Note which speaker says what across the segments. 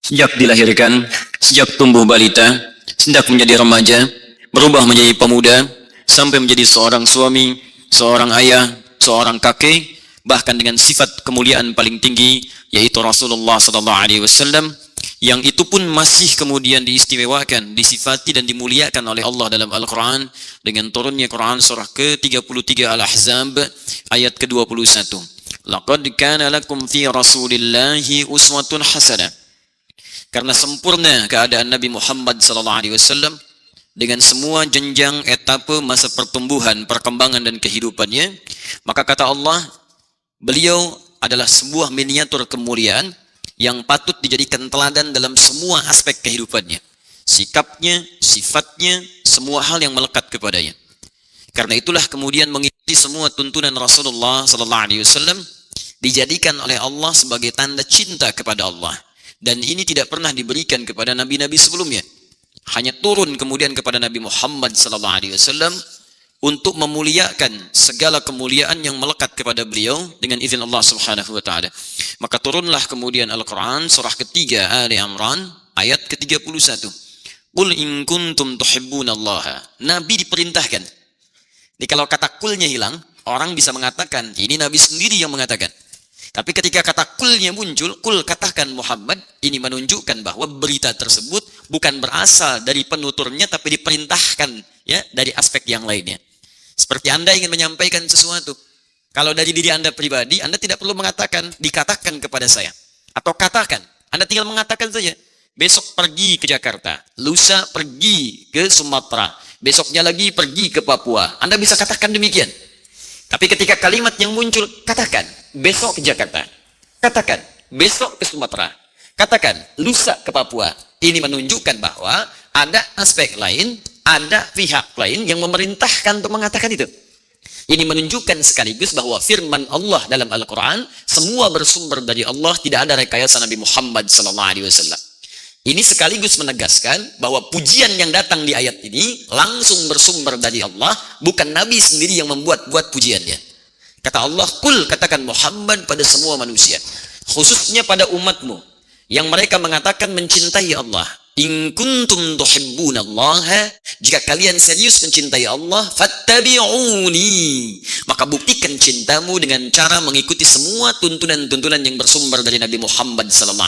Speaker 1: Sejak dilahirkan, sejak tumbuh balita, sejak menjadi remaja, berubah menjadi pemuda, sampai menjadi seorang suami, seorang ayah, seorang kakek, bahkan dengan sifat kemuliaan paling tinggi, yaitu Rasulullah SAW, yang itu pun masih kemudian diistimewakan, disifati dan dimuliakan oleh Allah dalam Al-Quran, dengan turunnya Quran surah ke-33 Al-Ahzab, ayat ke-21. Laqad kana lakum fi Rasulillahi uswatun hasanah. Karena sempurna keadaan Nabi Muhammad SAW dengan semua jenjang etapa masa pertumbuhan, perkembangan dan kehidupannya, maka kata Allah, beliau adalah sebuah miniatur kemuliaan yang patut dijadikan teladan dalam semua aspek kehidupannya. Sikapnya, sifatnya, semua hal yang melekat kepadanya. Karena itulah kemudian mengikuti semua tuntunan Rasulullah SAW dijadikan oleh Allah sebagai tanda cinta kepada Allah. Dan ini tidak pernah diberikan kepada nabi-nabi sebelumnya. Hanya turun kemudian kepada Nabi Muhammad SAW untuk memuliakan segala kemuliaan yang melekat kepada beliau dengan izin Allah Subhanahu wa taala. Maka turunlah kemudian Al-Qur'an surah ketiga Ali Imran ayat ke-31. Qul in kuntum tuhibbunallaha. Nabi diperintahkan. Jadi kalau kata kulnya hilang, orang bisa mengatakan ini Nabi sendiri yang mengatakan. Tapi ketika kata kulnya muncul, kul katakan Muhammad, ini menunjukkan bahwa berita tersebut bukan berasal dari penuturnya, tapi diperintahkan ya dari aspek yang lainnya. Seperti Anda ingin menyampaikan sesuatu. Kalau dari diri Anda pribadi, Anda tidak perlu mengatakan, dikatakan kepada saya. Atau katakan, Anda tinggal mengatakan saja. Besok pergi ke Jakarta, lusa pergi ke Sumatera, besoknya lagi pergi ke Papua. Anda bisa katakan demikian. Tapi ketika kalimat yang muncul, katakan, besok ke Jakarta. Katakan, besok ke Sumatera. Katakan, lusa ke Papua. Ini menunjukkan bahwa ada aspek lain, ada pihak lain yang memerintahkan untuk mengatakan itu. Ini menunjukkan sekaligus bahwa firman Allah dalam Al-Quran, semua bersumber dari Allah, tidak ada rekayasa Nabi Muhammad SAW. Ini sekaligus menegaskan bahwa pujian yang datang di ayat ini langsung bersumber dari Allah, bukan Nabi sendiri yang membuat-buat pujiannya. Kata Allah, kul katakan Muhammad pada semua manusia, khususnya pada umatmu yang mereka mengatakan mencintai Allah. In kuntum tuhibbunallaha, jika kalian serius mencintai Allah, fattabi'uni, maka buktikan cintamu dengan cara mengikuti semua tuntunan-tuntunan yang bersumber dari Nabi Muhammad SAW.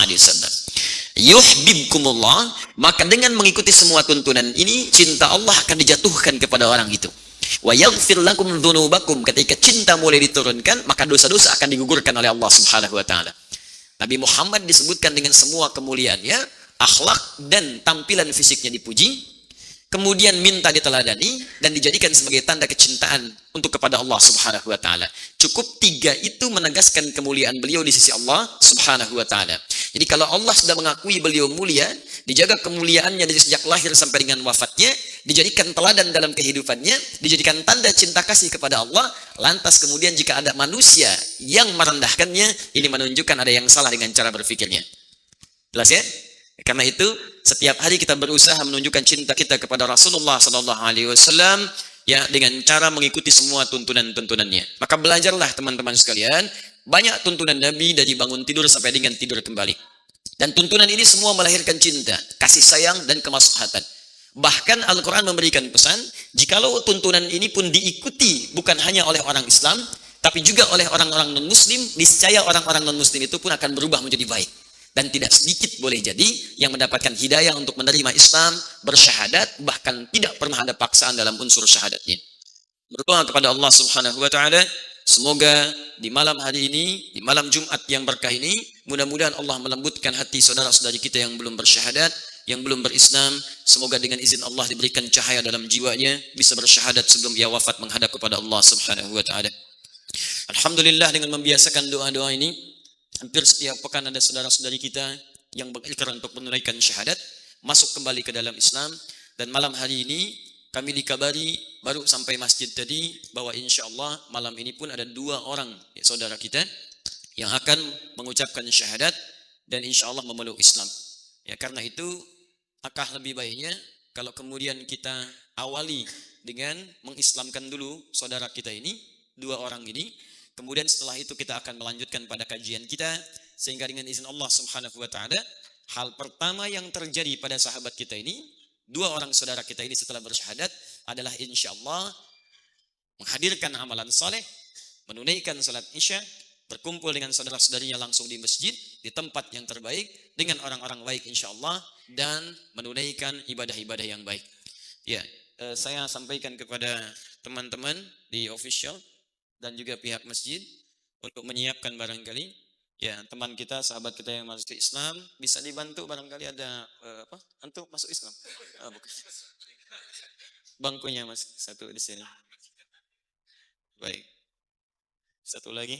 Speaker 1: Yuhibbukumullah, maka dengan mengikuti semua tuntunan ini, cinta Allah akan dijatuhkan kepada orang itu. Wa yaghfir lakum dzunubakum, ketika cinta mulai diturunkan, maka dosa-dosa akan digugurkan oleh Allah Subhanahu wa taala. Nabi Muhammad disebutkan dengan semua kemuliaannya, akhlak dan tampilan fisiknya dipuji, kemudian minta diteladani dan dijadikan sebagai tanda kecintaan untuk kepada Allah Subhanahu wa taala. Cukup tiga itu menegaskan kemuliaan beliau di sisi Allah Subhanahu wa taala. Jadi kalau Allah sudah mengakui beliau mulia, dijaga kemuliaannya dari sejak lahir sampai dengan wafatnya, dijadikan teladan dalam kehidupannya, dijadikan tanda cinta kasih kepada Allah, lantas kemudian jika ada manusia yang merendahkannya, ini menunjukkan ada yang salah dengan cara berpikirnya. Jelas ya? Karena itu setiap hari kita berusaha menunjukkan cinta kita kepada Rasulullah SAW ya dengan cara mengikuti semua tuntunan-tuntunannya. Maka belajarlah teman-teman sekalian, banyak tuntunan Nabi dari bangun tidur sampai dengan tidur kembali. Dan tuntunan ini semua melahirkan cinta, kasih sayang dan kemaslahatan. Bahkan Al-Quran memberikan pesan, jikalau tuntunan ini pun diikuti bukan hanya oleh orang Islam, tapi juga oleh orang-orang non-Muslim, niscaya orang-orang non-Muslim itu pun akan berubah menjadi baik. Dan tidak sedikit boleh jadi yang mendapatkan hidayah untuk menerima Islam, bersyahadat, bahkan tidak pernah ada paksaan dalam unsur syahadatnya. Berdoa kepada Allah Subhanahu wa taala, semoga di malam hari ini, di malam Jumat yang berkah ini, mudah-mudahan Allah melembutkan hati saudara-saudari kita yang belum bersyahadat, yang belum berislam. Semoga dengan izin Allah diberikan cahaya dalam jiwanya, bisa bersyahadat sebelum ia wafat menghadap kepada Allah Subhanahu wa taala. Alhamdulillah, dengan membiasakan doa-doa ini, hampir setiap pekan ada saudara-saudari kita yang berikrar untuk menunaikan syahadat, masuk kembali ke dalam Islam. Dan malam hari ini kami dikabari baru sampai masjid tadi bahwa insya Allah malam ini pun ada 2 orang ya, saudara kita yang akan mengucapkan syahadat dan insya Allah memeluk Islam. Ya, karena itu akah lebih baiknya kalau kemudian kita awali dengan mengislamkan dulu saudara kita ini, 2 orang ini. Kemudian setelah itu kita akan melanjutkan pada kajian kita, sehingga dengan izin Allah Subhanahu wa taala hal pertama yang terjadi pada sahabat kita ini, dua orang saudara kita ini setelah bersyahadat adalah insya Allah menghadirkan amalan soleh, menunaikan salat isya, berkumpul dengan saudara-saudarinya langsung di masjid, di tempat yang terbaik, dengan orang-orang baik insya Allah, dan menunaikan ibadah-ibadah yang baik. Ya, saya sampaikan kepada teman-teman di official dan juga pihak masjid untuk menyiapkan barangkali, ya teman kita, sahabat kita yang masuk Islam, bisa dibantu barangkali ada apa? Untuk masuk Islam. Bukan. Bangkunya mas, satu di sini. Baik. Satu lagi.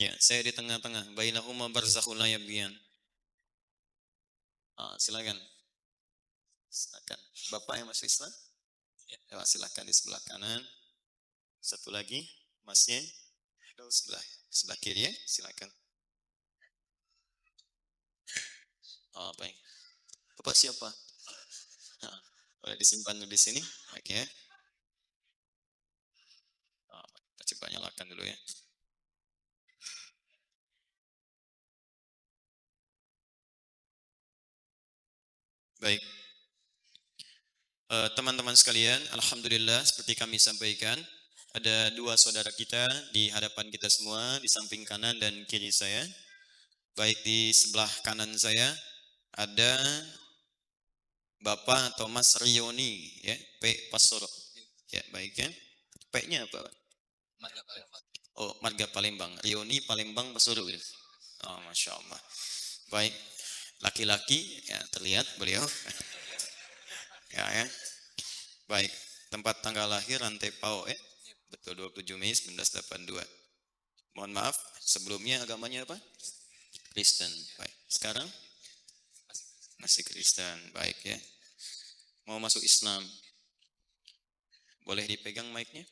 Speaker 1: Ya, saya di tengah-tengah. Bainahuma barzakhun la yabghiyan. Silakan. Silakan. Bapak yang masuk Islam? Ya, silakan di sebelah kanan. Satu lagi, masnya. Sebelah kiri ya, silakan. Baik. Bapak siapa? Boleh disimpan di sini. Oke. Kita coba nyalakan dulu ya. Baik. Teman-teman sekalian, alhamdulillah seperti kami sampaikan, ada dua saudara kita di hadapan kita semua, di samping kanan dan kiri saya. Baik di sebelah kanan saya ada Bapak atau Mas Rioni, ya, P. Pasoro. Ya, baik ya. P-nya apa? Marga Palembang. Oh, Marga Palembang. Rioni Palembang Pasoro. Oh, Masya Allah. Baik, laki-laki, ya terlihat beliau. Ya. Baik, tempat tanggal lahir Rantepao, ya. Betul, 27 Mei 1982. Mohon maaf, sebelumnya agamanya apa? Kristen. Baik, sekarang? Masih Kristen, baik ya. Mau masuk Islam. Boleh dipegang mic-nya?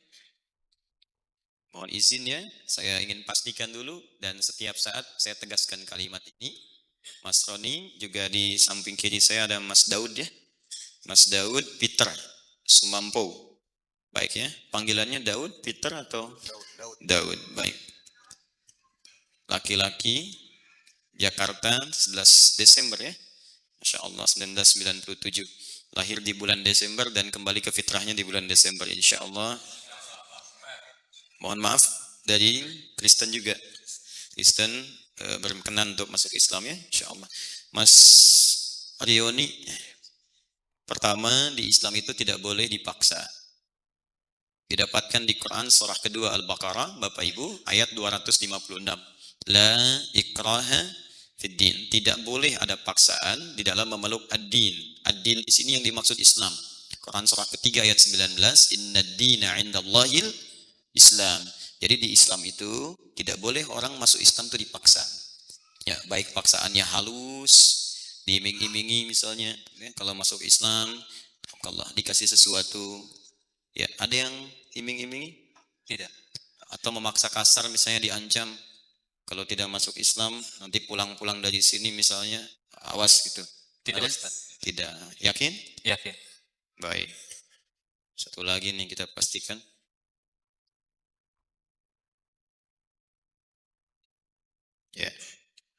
Speaker 1: Mohon izin ya, saya ingin pastikan dulu dan setiap saat saya tegaskan kalimat ini. Mas Roni, juga di samping kiri saya ada Mas Daud ya. Mas Daud Peter Sumampo. Baik ya, panggilannya Daud, Peter atau? Daud, baik. Laki-laki, Jakarta, 11 Desember ya. Masya Allah, 1997. Lahir di bulan Desember dan kembali ke fitrahnya di bulan Desember, insya Allah. Mohon maaf, dari Kristen juga. Kristen berkenan untuk masuk Islam ya, insya Allah. Mas Rioni, pertama di Islam itu tidak boleh dipaksa. Didapatkan di Quran surah kedua Al-Baqarah, Bapak Ibu, ayat 256. La ikraha fiddin. Tidak boleh ada paksaan di dalam memeluk ad-din. Ad-din di sini yang dimaksud Islam. Quran surah ketiga ayat 19, Inna ad-dina 'indallahil Islam. Jadi di Islam itu tidak boleh orang masuk Islam itu dipaksa. Ya, baik paksaannya halus, diiming-imingi misalnya, ya, kalau masuk Islam, Allah dikasih sesuatu. Ya, ada yang iming-imingi? Tidak. Atau memaksa kasar misalnya diancam, kalau tidak masuk Islam nanti pulang-pulang dari sini misalnya, awas gitu. Tidak, Ustaz. Tidak. Yakin? Yakin. Baik. Satu lagi nih kita pastikan. Ya.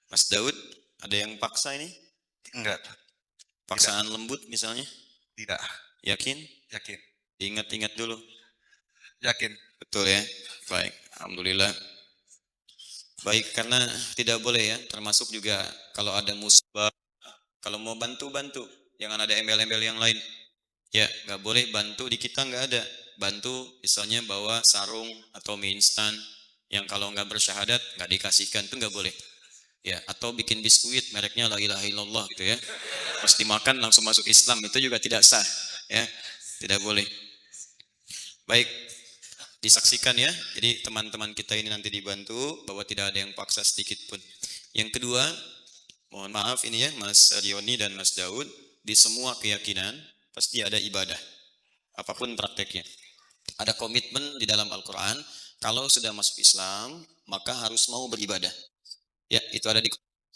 Speaker 1: Mas Daud, ada yang paksa ini?
Speaker 2: Enggak.
Speaker 1: Paksaan tidak. Lembut misalnya?
Speaker 2: Tidak.
Speaker 1: Yakin?
Speaker 2: Yakin.
Speaker 1: Ingat-ingat dulu.
Speaker 2: Yakin.
Speaker 1: Betul ya? Baik. Alhamdulillah. Baik, karena tidak boleh ya, termasuk juga kalau ada musibah, kalau mau bantu-bantu, jangan ada embel-embel yang lain. Ya, nggak boleh bantu di kita nggak ada. Bantu misalnya bawa sarung atau mie instan yang kalau nggak bersyahadat nggak dikasihkan, itu nggak boleh. Ya, atau bikin biskuit mereknya la ilaha illallah gitu ya. Pas dimakan langsung masuk Islam, itu juga tidak sah. Ya, tidak boleh. Baik, disaksikan ya. Jadi teman-teman kita ini nanti dibantu bahwa tidak ada yang paksa sedikit pun. Yang kedua, mohon maaf ini ya Mas Rioni dan Mas Daud, di semua keyakinan pasti ada ibadah. Apapun prakteknya. Ada komitmen di dalam Al-Quran, kalau sudah masuk Islam, maka harus mau beribadah. Ya, itu ada di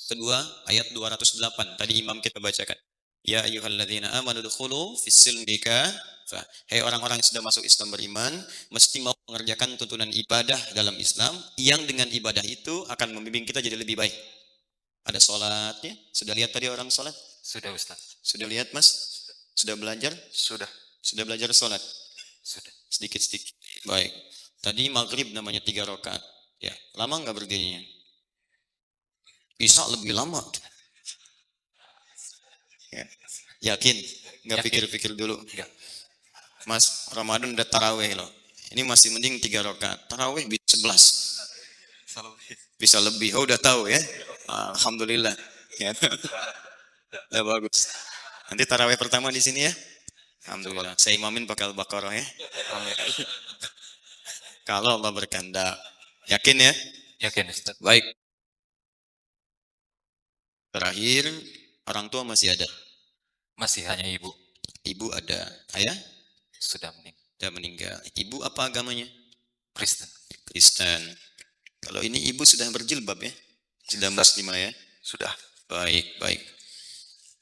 Speaker 1: kedua ayat 208. Tadi imam kita bacakan. Ya ayyuhalladzina amanu dukhulu fis-silmi kafah. Hai orang-orang yang sudah masuk Islam beriman, mesti mau mengerjakan tuntunan ibadah dalam Islam yang dengan ibadah itu akan membimbing kita jadi lebih baik. Ada sholatnya? Sudah lihat tadi orang sholat?
Speaker 3: Sudah Ustaz.
Speaker 1: Sudah lihat Mas? Sudah belajar?
Speaker 2: Sudah.
Speaker 1: Sudah belajar sholat?
Speaker 3: Sudah.
Speaker 1: Sedikit-sedikit. Baik. Tadi maghrib namanya 3 rakaat. Ya, lama nggak berdirinya? Isya lebih lama. Ya. Yakin? Nggak
Speaker 3: Yakin.
Speaker 1: pikir-pikir dulu.
Speaker 3: Enggak.
Speaker 1: Mas, Ramadan udah taraweh loh. Ini masih mending 3 rakaat. Taraweh bisa 11. Bisa lebih. Oh, udah tahu ya? Alhamdulillah. Ya. Ya, bagus. Nanti taraweh pertama di sini ya? Alhamdulillah. Saya imamin pakai Al-Baqarah ya. Kalau Allah berkehendak. Yakin ya?
Speaker 3: Yakin Ustaz.
Speaker 1: Baik. Terakhir, orang tua masih ada.
Speaker 3: Masih hanya ibu.
Speaker 1: Ibu ada. Ayah?
Speaker 3: Sudah meninggal.
Speaker 1: Sudah meninggal. Ibu apa agamanya?
Speaker 3: Kristen.
Speaker 1: Kristen. Kalau ini ibu sudah berjilbab ya? Sudah muslimah ya?
Speaker 2: Sudah.
Speaker 1: Baik, baik.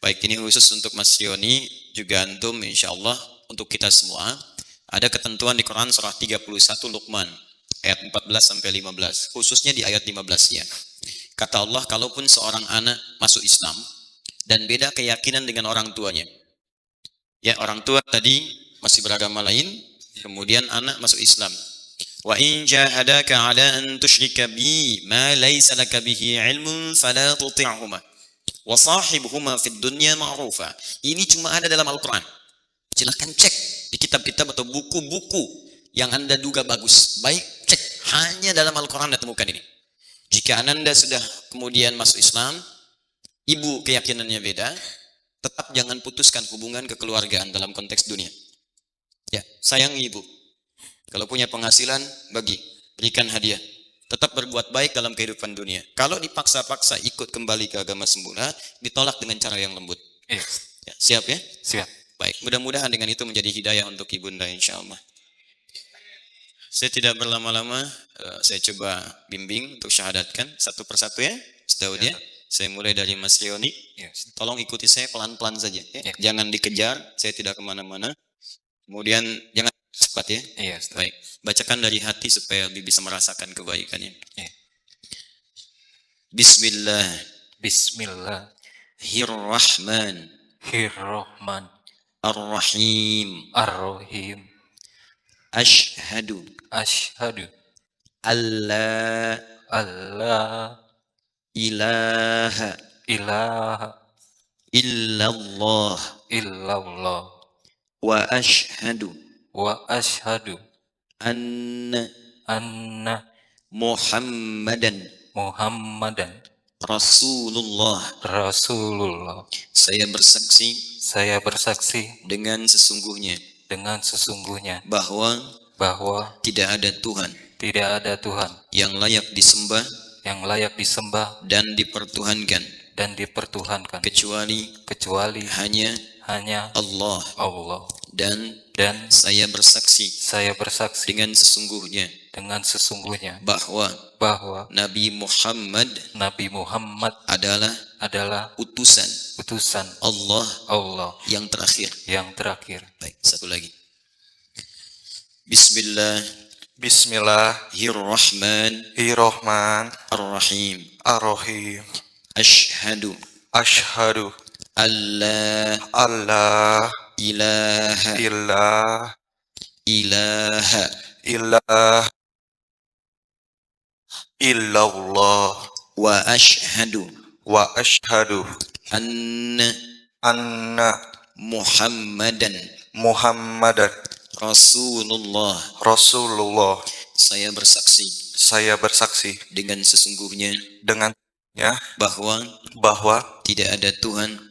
Speaker 1: Baik, ini khusus untuk Mas Rioni, juga antum insyaallah untuk kita semua. Ada ketentuan di Quran surah 31 Luqman ayat 14 sampai 15, khususnya di ayat 15 ya. Kata Allah, kalaupun seorang anak masuk Islam dan beda keyakinan dengan orang tuanya. Ya, orang tua tadi masih beragama lain, kemudian anak masuk Islam. Wa in jahadaka 'ala an tusyrika bi ma laysa laka bihi 'ilmun fala tuti'huma. Wasahibuhuma fid dunya ma'rufa. Ini cuma ada dalam Al-Quran. Silahkan cek di kitab-kitab atau buku-buku yang Anda duga bagus. Baik, cek. Hanya dalam Al-Quran Anda temukan ini. Jika Anda sudah kemudian masuk Islam, ibu keyakinannya beda, tetap jangan putuskan hubungan kekeluargaan dalam konteks dunia. Ya, sayangi ibu. Kalau punya penghasilan, bagi. Berikan hadiah. Tetap berbuat baik dalam kehidupan dunia. Kalau dipaksa-paksa ikut kembali ke agama semula, ditolak dengan cara yang lembut.
Speaker 3: Iya.
Speaker 1: Ya, siap ya?
Speaker 3: Siap.
Speaker 1: Baik, mudah-mudahan dengan itu menjadi hidayah untuk ibunda insyaallah. Saya tidak berlama-lama, saya coba bimbing untuk syahadatkan satu persatu ya, setahu dia. Saya mulai dari Mas Rioni.
Speaker 3: Iya.
Speaker 1: Tolong ikuti saya pelan-pelan saja. Ya.
Speaker 3: Ya.
Speaker 1: Jangan dikejar, saya tidak kemana-mana. Kemudian jangan cepat ya.
Speaker 3: Iya Ustaz.
Speaker 1: Baik, bacakan dari hati supaya lebih bisa merasakan kebaikannya.
Speaker 3: Ya.
Speaker 1: Bismillahirrahmanirrahim.
Speaker 3: Ar-Rahim.
Speaker 1: Ashhadu
Speaker 3: Asyhadu
Speaker 1: alla
Speaker 3: alla
Speaker 1: ilaha
Speaker 3: ilaha
Speaker 1: illallah
Speaker 3: illallah
Speaker 1: wa ashhadu
Speaker 3: wa asyhadu
Speaker 1: anna
Speaker 3: anna
Speaker 1: Muhammadan
Speaker 3: Muhammadan
Speaker 1: Rasulullah.
Speaker 3: Rasulullah.
Speaker 1: Saya bersaksi dengan sesungguhnya bahwa
Speaker 3: tidak ada Tuhan
Speaker 1: yang layak disembah
Speaker 3: dan
Speaker 1: dipertuhankan
Speaker 3: kecuali
Speaker 1: hanya Allah. Dan saya bersaksi dengan sesungguhnya bahwa Nabi Muhammad adalah utusan Allah yang terakhir. Baik, satu lagi. Bismillahirrahmanirrahim.
Speaker 2: Ar-Rahim.
Speaker 1: Ashhadu
Speaker 2: Asyhadu
Speaker 1: alla
Speaker 2: alla
Speaker 1: ilaha
Speaker 2: ilaha illallah
Speaker 1: wa ashhadu
Speaker 2: wa asyhadu
Speaker 1: anna
Speaker 2: anna
Speaker 1: Muhammadan
Speaker 2: Muhammadan
Speaker 1: Rasulullah. Saya bersaksi dengan sesungguhnya bahwa tidak ada Tuhan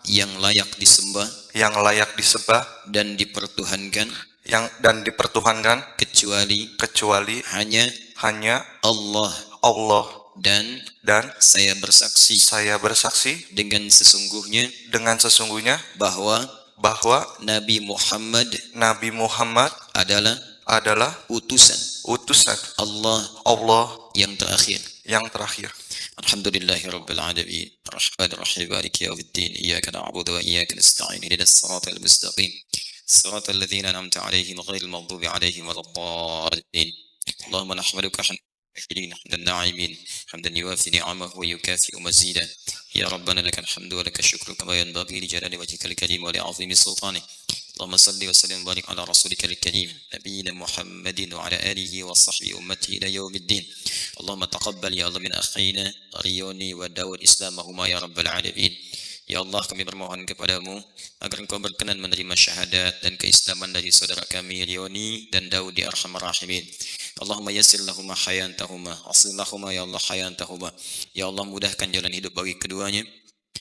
Speaker 1: yang layak disembah dan dipertuhankan kecuali hanya Allah. Dan saya bersaksi dengan sesungguhnya bahwa Nabi Muhammad adalah utusan Allah yang terakhir. Alhamdulillahirabbil alamin. Arrahmanirrahim. Maliki yaumiddin. Iyyaka na'budu wa iyyaka nasta'in. Ihdinas siratal mustaqim. Siratal ladzina an'amta 'alaihim ghairil maghdubi 'alaihim waladdallin. Allahumma nahmaduka الشاكرين حمد الناعمين حمدا يوافي نعمه ويكافئ مزيدا يا ربنا لك الحمد ولك الشكر كما ينبغي لجلال وجهك الكريم ولعظيم سلطانك اللهم صل وسلم وبارك على رسولك الكريم نبينا محمد وعلى آله وصحبه أمته إلى يوم الدين اللهم تقبل يا الله من أخينا Rioni wa Daud Islamahuma ya Rabbal Alamin. Ya Allah, kami bermohon kepadamu agar engkau berkenan menerima syahadat dan keislaman dari saudara kami Rioni dan Daud di Arhamar Rahimin. Allahumma yassir lahuma hayantahuma, aslih lahuma ya Allah hayantahuma. Ya Allah, mudahkan jalan hidup bagi keduanya.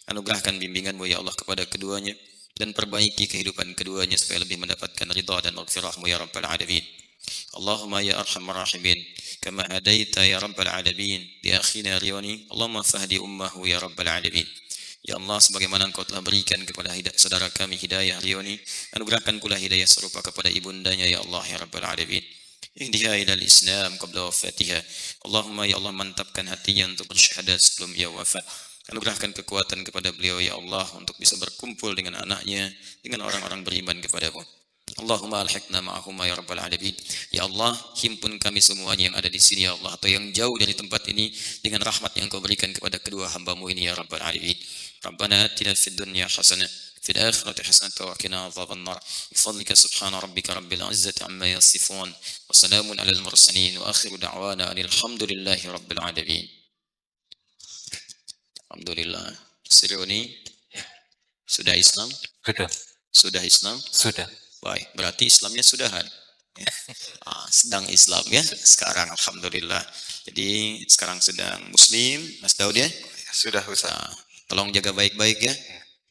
Speaker 1: Anugerahkan bimbinganmu ya Allah kepada keduanya dan perbaiki kehidupan keduanya supaya lebih mendapatkan ridha dan maghfirahmu ya Rabbal Alamin. Allahumma ya Arhamar Rahimin, kama hadaita ya Rabbal Alamin di akhina Rioni, Allahumma fahdi ummahu ya Rabbal Alamin. Ya Allah, sebagaimana engkau telah berikan kepada saudara kami hidayah Rioni, anugerahkan pula hidayah serupa kepada ibundanya ya Allah ya Rabbal Alamin. Ihdiha ilal Islam qabla wafatiha. Allahumma ya Allah, mantapkan hatinya untuk bersyahadat sebelum ia wafat. Anugerahkan kekuatan kepada beliau ya Allah untuk bisa berkumpul dengan anaknya, dengan orang-orang beriman kepadamu. Allahumma alhiqna ma'ahuma ya Rabbal Alamin. Ya Allah, himpun kami semuanya yang ada di sini ya Allah, atau yang jauh dari tempat ini dengan rahmat yang Kau berikan kepada kedua hamba-Mu ini ya Rabbal Alamin. Rabbana atina fid dunya hasanah fil akhirati hasanah wa qina adzaban nar. Bifadlika subhana rabbika rabbil izzati amma yasifun wa salamun alal mursalin wa akhiru da'wana alhamdulillahi rabbil alamin. Alhamdulillah. Sirioni sudah Islam?
Speaker 3: Sudah.
Speaker 1: Sudah Islam?
Speaker 3: Sudah.
Speaker 1: Baik, berarti Islamnya sudahan. Ya. Sedang Islam ya sekarang, alhamdulillah. Jadi sekarang sedang Muslim, Mas Daud ya.
Speaker 2: Sudah Ustaz.
Speaker 1: Tolong jaga baik-baik ya.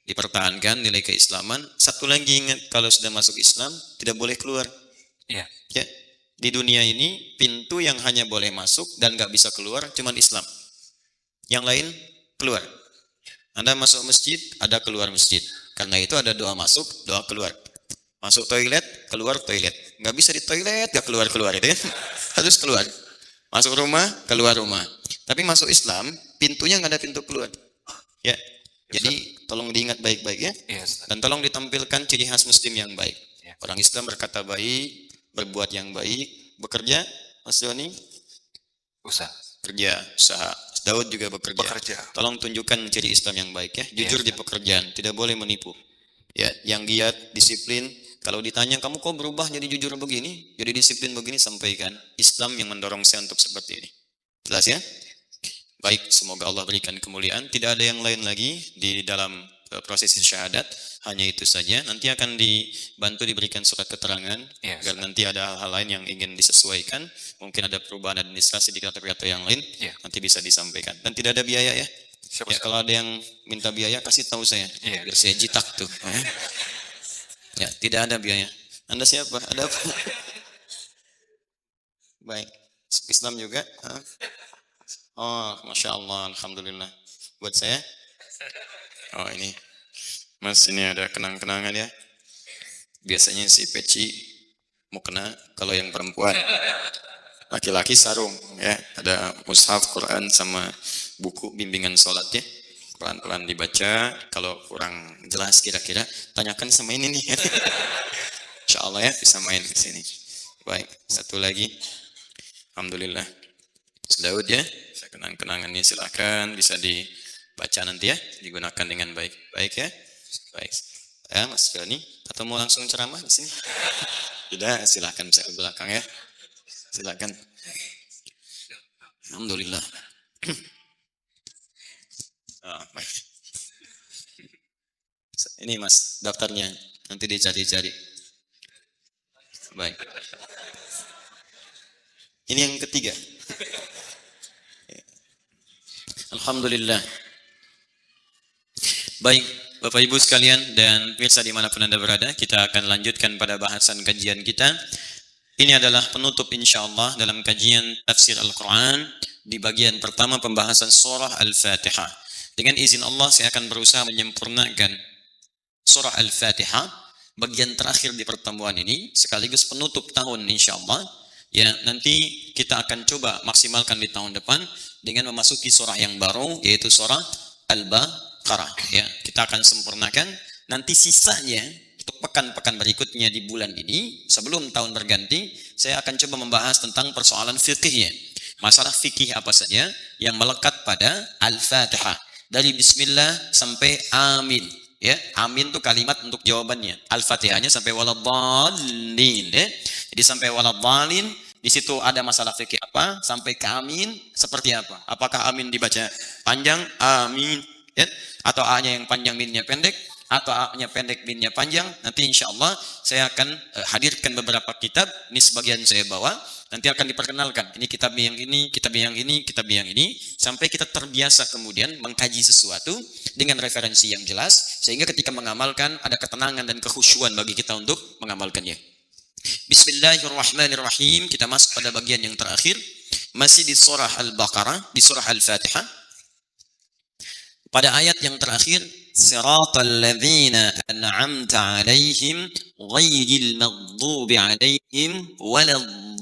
Speaker 1: Dipertahankan nilai keislaman. Satu lagi ingat, kalau sudah masuk Islam tidak boleh keluar.
Speaker 3: Iya.
Speaker 1: Ya. Di dunia ini pintu yang hanya boleh masuk dan nggak bisa keluar cuman Islam. Yang lain keluar. Anda masuk masjid, ada keluar masjid. Karena itu ada doa masuk, doa keluar. Masuk toilet, keluar toilet. Nggak bisa di toilet, nggak keluar-keluar itu ya. Harus keluar. Masuk rumah, keluar rumah. Tapi masuk Islam, pintunya nggak ada pintu keluar. Ya. Jadi tolong diingat baik-baik ya. Dan tolong ditampilkan ciri khas Muslim yang baik. Orang Islam berkata baik, berbuat yang baik, bekerja, Mas Doni?
Speaker 3: Usaha.
Speaker 1: Kerja, usaha. Daud juga bekerja. Tolong tunjukkan ciri Islam yang baik ya. Jujur di pekerjaan, tidak boleh menipu. Ya, yang giat, disiplin. Kalau ditanya kamu kok berubah jadi jujur begini, jadi disiplin begini, sampaikan Islam yang mendorong saya untuk seperti ini. Jelas ya? Baik, semoga Allah berikan kemuliaan. Tidak ada yang lain lagi di dalam prosesi syahadat, hanya itu saja. Nanti akan dibantu diberikan surat keterangan agar nanti ada hal-hal lain yang ingin disesuaikan. Mungkin ada perubahan administrasi di kata-kata yang lain, nanti bisa disampaikan. Dan tidak ada biaya ya. Ya, kalau ada yang minta biaya kasih tahu saya, biar saya jitak tuh. Ya, tidak ada biaya. Anda siapa? Ada apa? Baik, Islam juga. Oh, masya Allah, alhamdulillah. Buat saya? Oh ini, Mas ini ada kenang-kenangan ya. Biasanya si peci mau kena kalau yang perempuan. Laki-laki sarung ya. Ada mushaf Quran sama buku bimbingan sholat ya. Pelan-pelan dibaca. Kalau kurang jelas kira-kira, tanyakan sama ini nih. Insya Allah ya bisa main ke sini. Baik, satu lagi. Alhamdulillah. Daud ya. Kenang-kenangannya silakan bisa dibaca nanti ya, digunakan dengan baik. Baik ya. Baik. Ya, Mas Doni, atau mau langsung ceramah di sini? Tidak, silakan saya ke belakang ya. Silakan. Alhamdulillah. Baik. Ini Mas daftarnya, nanti dicari-cari. Baik. Ini yang ketiga. Alhamdulillah. Baik, Bapak Ibu sekalian dan pemirsa dimanapun Anda berada, kita akan lanjutkan pada bahasan kajian kita. Ini adalah penutup insyaAllah dalam kajian tafsir Al-Quran di bagian pertama pembahasan surah Al-Fatihah. Dengan izin Allah saya akan berusaha menyempurnakan surah Al-Fatihah bagian terakhir di pertemuan ini sekaligus penutup tahun insyaAllah. Ya, nanti kita akan coba maksimalkan di tahun depan dengan memasuki surah yang baru yaitu surah Al-Baqarah. Ya, kita akan sempurnakan. Nanti sisanya untuk pekan-pekan berikutnya di bulan ini sebelum tahun berganti, saya akan coba membahas tentang persoalan fikihnya. Masalah fikih apa saja yang melekat pada Al-Fatihah. Dari bismillah sampai amin. Ya, amin itu kalimat untuk jawabannya. Al-Fatihahnya sampai waladhdallin, ya. Jadi sampai waladhdallin, di situ ada masalah fikih apa? Sampai ke amin seperti apa? Apakah amin dibaca panjang amin, ya? Atau a-nya yang panjang minnya pendek, atau a-nya pendek minnya panjang? Nanti insya Allah saya akan hadirkan beberapa kitab. Ini sebagian saya bawa. Nanti akan diperkenalkan, ini kitab yang ini, kitab yang ini, kitab yang ini, sampai kita terbiasa kemudian mengkaji sesuatu dengan referensi yang jelas, sehingga ketika mengamalkan ada ketenangan dan kekhusyuan bagi kita untuk mengamalkannya. Bismillahirrahmanirrahim. Kita masuk pada bagian yang terakhir, masih di surah Al-Baqarah, di surah Al-Fatihah. Pada ayat yang terakhir, siratal ladzina an'amta 'alaihim ghairil maghdubi 'alaihim waladdallin.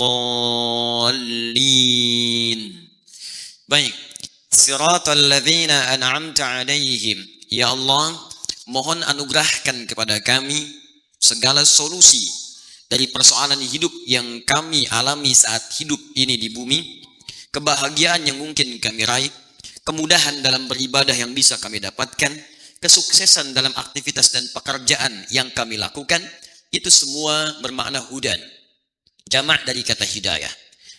Speaker 1: Baik, siratal ladzina an'amta 'alaihim. Ya Allah, mohon anugerahkan kepada kami segala solusi dari persoalan hidup yang kami alami saat hidup ini di bumi, kebahagiaan yang mungkin kami raih, kemudahan dalam beribadah yang bisa kami dapatkan, kesuksesan dalam aktivitas dan pekerjaan yang kami lakukan, itu semua bermakna hudan. Jamak dari kata hidayah.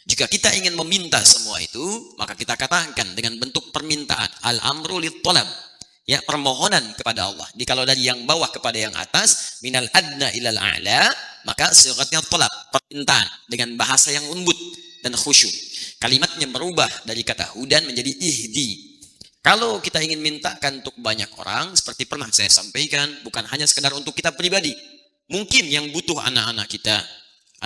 Speaker 1: Jika kita ingin meminta semua itu, maka kita katakan dengan bentuk permintaan, al-amru lit-talab. Ya, permohonan kepada Allah. Jadi kalau dari yang bawah kepada yang atas, minal adna ilal a'la, maka sigatnya talab, permintaan dengan bahasa yang lembut dan khusyuk. Kalimatnya berubah dari kata hudan menjadi ihdi. Kalau kita ingin mintakan untuk banyak orang, seperti pernah saya sampaikan, bukan hanya sekedar untuk kita pribadi. Mungkin yang butuh anak-anak kita.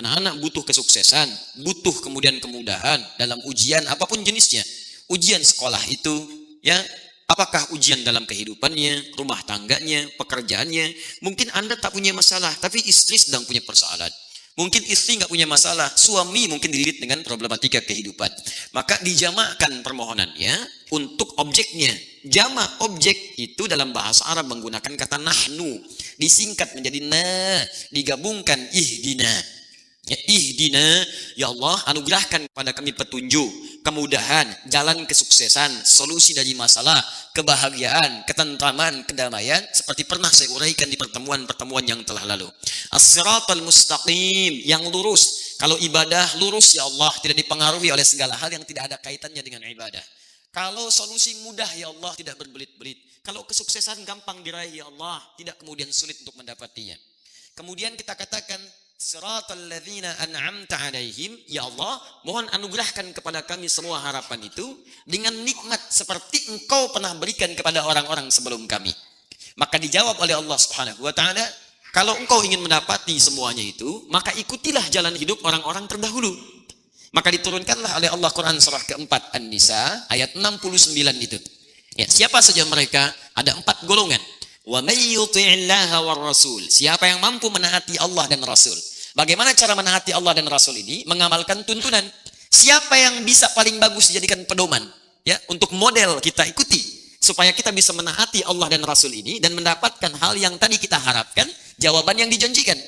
Speaker 1: Anak-anak butuh kesuksesan, butuh kemudian kemudahan dalam ujian apapun jenisnya. Ujian sekolah itu, ya, apakah ujian dalam kehidupannya, rumah tangganya, pekerjaannya. Mungkin Anda tak punya masalah, tapi istri sedang punya persoalan. Mungkin istri nggak punya masalah, suami mungkin dililit dengan problematika kehidupan. Maka dijamakkan permohonannya untuk objeknya. Jamak objek itu dalam bahasa Arab menggunakan kata nahnu. Disingkat menjadi na, digabungkan ihdina. Ya, ihdina, ya Allah, anugerahkan kepada kami petunjuk, kemudahan, jalan kesuksesan, solusi dari masalah, kebahagiaan, ketentraman, kedamaian, seperti pernah saya uraikan di pertemuan-pertemuan yang telah lalu. As-siratal mustaqim, yang lurus. Kalau ibadah lurus, ya Allah, tidak dipengaruhi oleh segala hal yang tidak ada kaitannya dengan ibadah. Kalau solusi mudah, ya Allah, tidak berbelit-belit. Kalau kesuksesan gampang diraih, ya Allah, tidak kemudian sulit untuk mendapatinya. Kemudian kita katakan, siratal ladzina an'amta 'alaihim, ya Allah, mohon anugerahkan kepada kami semua harapan itu dengan nikmat seperti Engkau pernah berikan kepada orang-orang sebelum kami. Maka dijawab oleh Allah Subhanahu wa taala, kalau engkau ingin mendapati semuanya itu, maka ikutilah jalan hidup orang-orang terdahulu. Maka diturunkanlah oleh Allah Quran surah keempat An-Nisa ayat 69 itu. Ya, siapa saja mereka? Ada 4 golongan. Wa may yuti'illaha war rasul. Siapa yang mampu menaati Allah dan Rasul. Bagaimana cara menaati Allah dan Rasul ini? Mengamalkan tuntunan. Siapa yang bisa paling bagus dijadikan pedoman, ya, untuk model kita ikuti supaya kita bisa menaati Allah dan Rasul ini dan mendapatkan hal yang tadi kita harapkan, jawaban yang dijanjikan.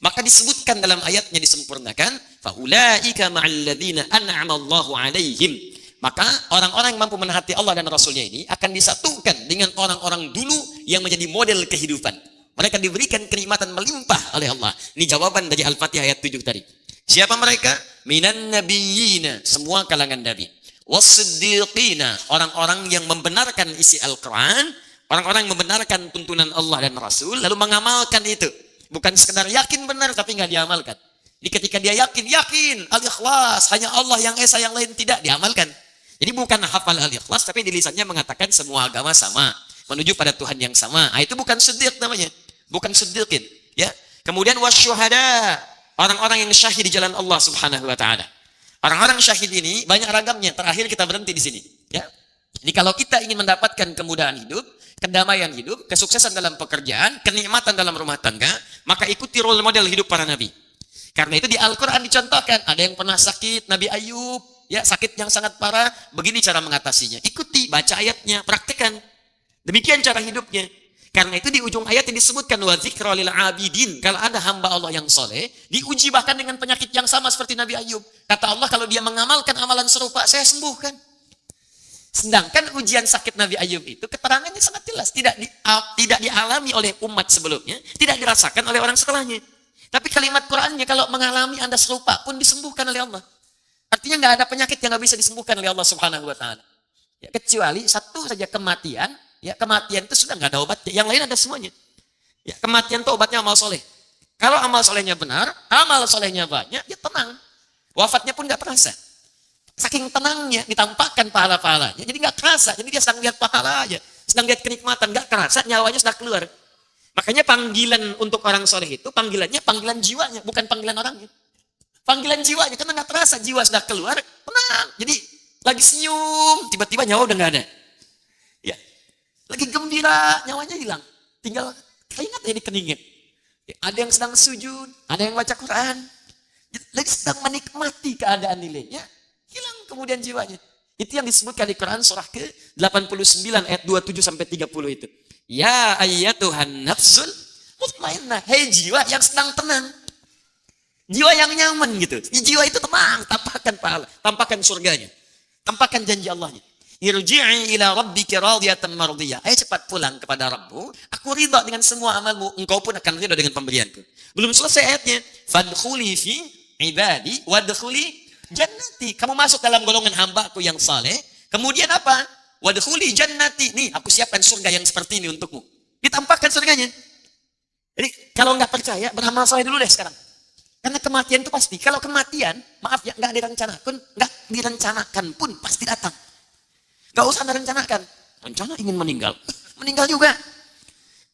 Speaker 1: Maka disebutkan dalam ayatnya, disempurnakan, faulaika ma'al ladzina an'ama Allahu 'alaihim. Maka orang-orang yang mampu menaati Allah dan Rasulnya ini akan disatukan dengan orang-orang dulu yang menjadi model kehidupan. Mereka diberikan kenikmatan melimpah oleh Allah. Ini jawaban dari Al-Fatihah ayat 7 tadi. Siapa mereka? Minan nabiyyina, semua kalangan nabi. Was-siddiqina, orang-orang yang membenarkan isi Al-Quran, orang-orang yang membenarkan tuntunan Allah dan Rasul, lalu mengamalkan itu. Bukan sekedar yakin benar tapi nggak diamalkan. Jadi ketika dia yakin, Al-Ikhlas, hanya Allah yang esa, yang lain tidak, diamalkan. Jadi bukan hafal Al-Ikhlas, tapi di lisannya mengatakan semua agama sama, menuju pada Tuhan yang sama. Nah, itu bukan siddiq namanya, bukan siddiqin. Ya. Kemudian wasyuhada, orang-orang yang syahid di jalan Allah Subhanahu wa taala. Orang-orang syahid ini banyak ragamnya. Terakhir kita berhenti di sini. Ya. Jadi kalau kita ingin mendapatkan kemudahan hidup, kedamaian hidup, kesuksesan dalam pekerjaan, kenikmatan dalam rumah tangga, maka ikuti role model hidup para nabi. Karena itu di Al-Quran dicontohkan, ada yang pernah sakit, Nabi Ayub, ya, sakit yang sangat parah, begini cara mengatasinya. Ikuti, baca ayatnya, praktekkan. Demikian cara hidupnya.
Speaker 4: Karena itu di ujung ayat yang disebutkan wa dzikra lil abidin. Kalau ada hamba Allah yang soleh, diuji bahkan dengan penyakit yang sama seperti Nabi Ayub. Kata Allah, kalau dia mengamalkan amalan serupa, saya sembuhkan. Sedangkan ujian sakit Nabi Ayub itu keterangannya sangat jelas, tidak dialami oleh umat sebelumnya, tidak dirasakan oleh orang setelahnya. Tapi kalimat Qur'annya kalau mengalami Anda serupa pun disembuhkan oleh Allah. Artinya nggak ada penyakit yang nggak bisa disembuhkan oleh Allah Subhanahu wa taala. Ya, kecuali satu saja kematian, ya kematian itu sudah nggak ada obatnya. Yang lain ada semuanya. Ya, kematian itu obatnya amal soleh. Kalau amal solehnya benar, amal solehnya banyak, ya tenang. Wafatnya pun nggak terasa. Saking tenangnya ditampakkan pahala-pahalanya, jadi nggak terasa. Jadi dia sedang lihat pahala aja, sedang lihat kenikmatan, nggak terasa nyawanya sudah keluar. Makanya panggilan untuk orang soleh itu panggilannya panggilan jiwanya, bukan panggilan orangnya. Panggilan jiwanya, karena nggak terasa jiwa sudah keluar, tenang. Jadi lagi senyum, tiba-tiba nyawa udah nggak ada. Ya, lagi gembira, nyawanya hilang. Tinggal keringat aja di keningnya. Ya, ada yang sedang sujud, ada yang baca Quran. Lagi sedang menikmati keadaan nilainya, hilang kemudian jiwanya. Itu yang disebutkan di Quran surah ke-89 ayat 27 sampai 30 itu. Ya ayyatuhan nafsul mutmainnah. Hei jiwa yang sedang tenang. Jiwa yang nyaman gitu. Jiwa itu tenang, tampakkan pahala, tampakkan surganya. Tampakkan janji Allahnya. Irji'i ila rabbika radiyatan mardiyah. Ayo cepat pulang kepada Rabbmu. Aku ridha dengan semua amalmu. Engkau pun akan ridha dengan pemberianku. Belum selesai ayatnya. Fadkhuli fi ibadi wadkhuli jannati. Kamu masuk dalam golongan hambaku yang saleh. Kemudian apa? Wadkhuli jannati. Nih, aku siapkan surga yang seperti ini untukmu. Ditampakkan surganya. Jadi, kalau nggak percaya, beramal saleh dulu deh sekarang. Karena kematian itu pasti. Kalau kematian, maaf ya, nggak direncanakan pun pasti datang. Nggak usah direncanakan. Rencana ingin meninggal. Meninggal juga.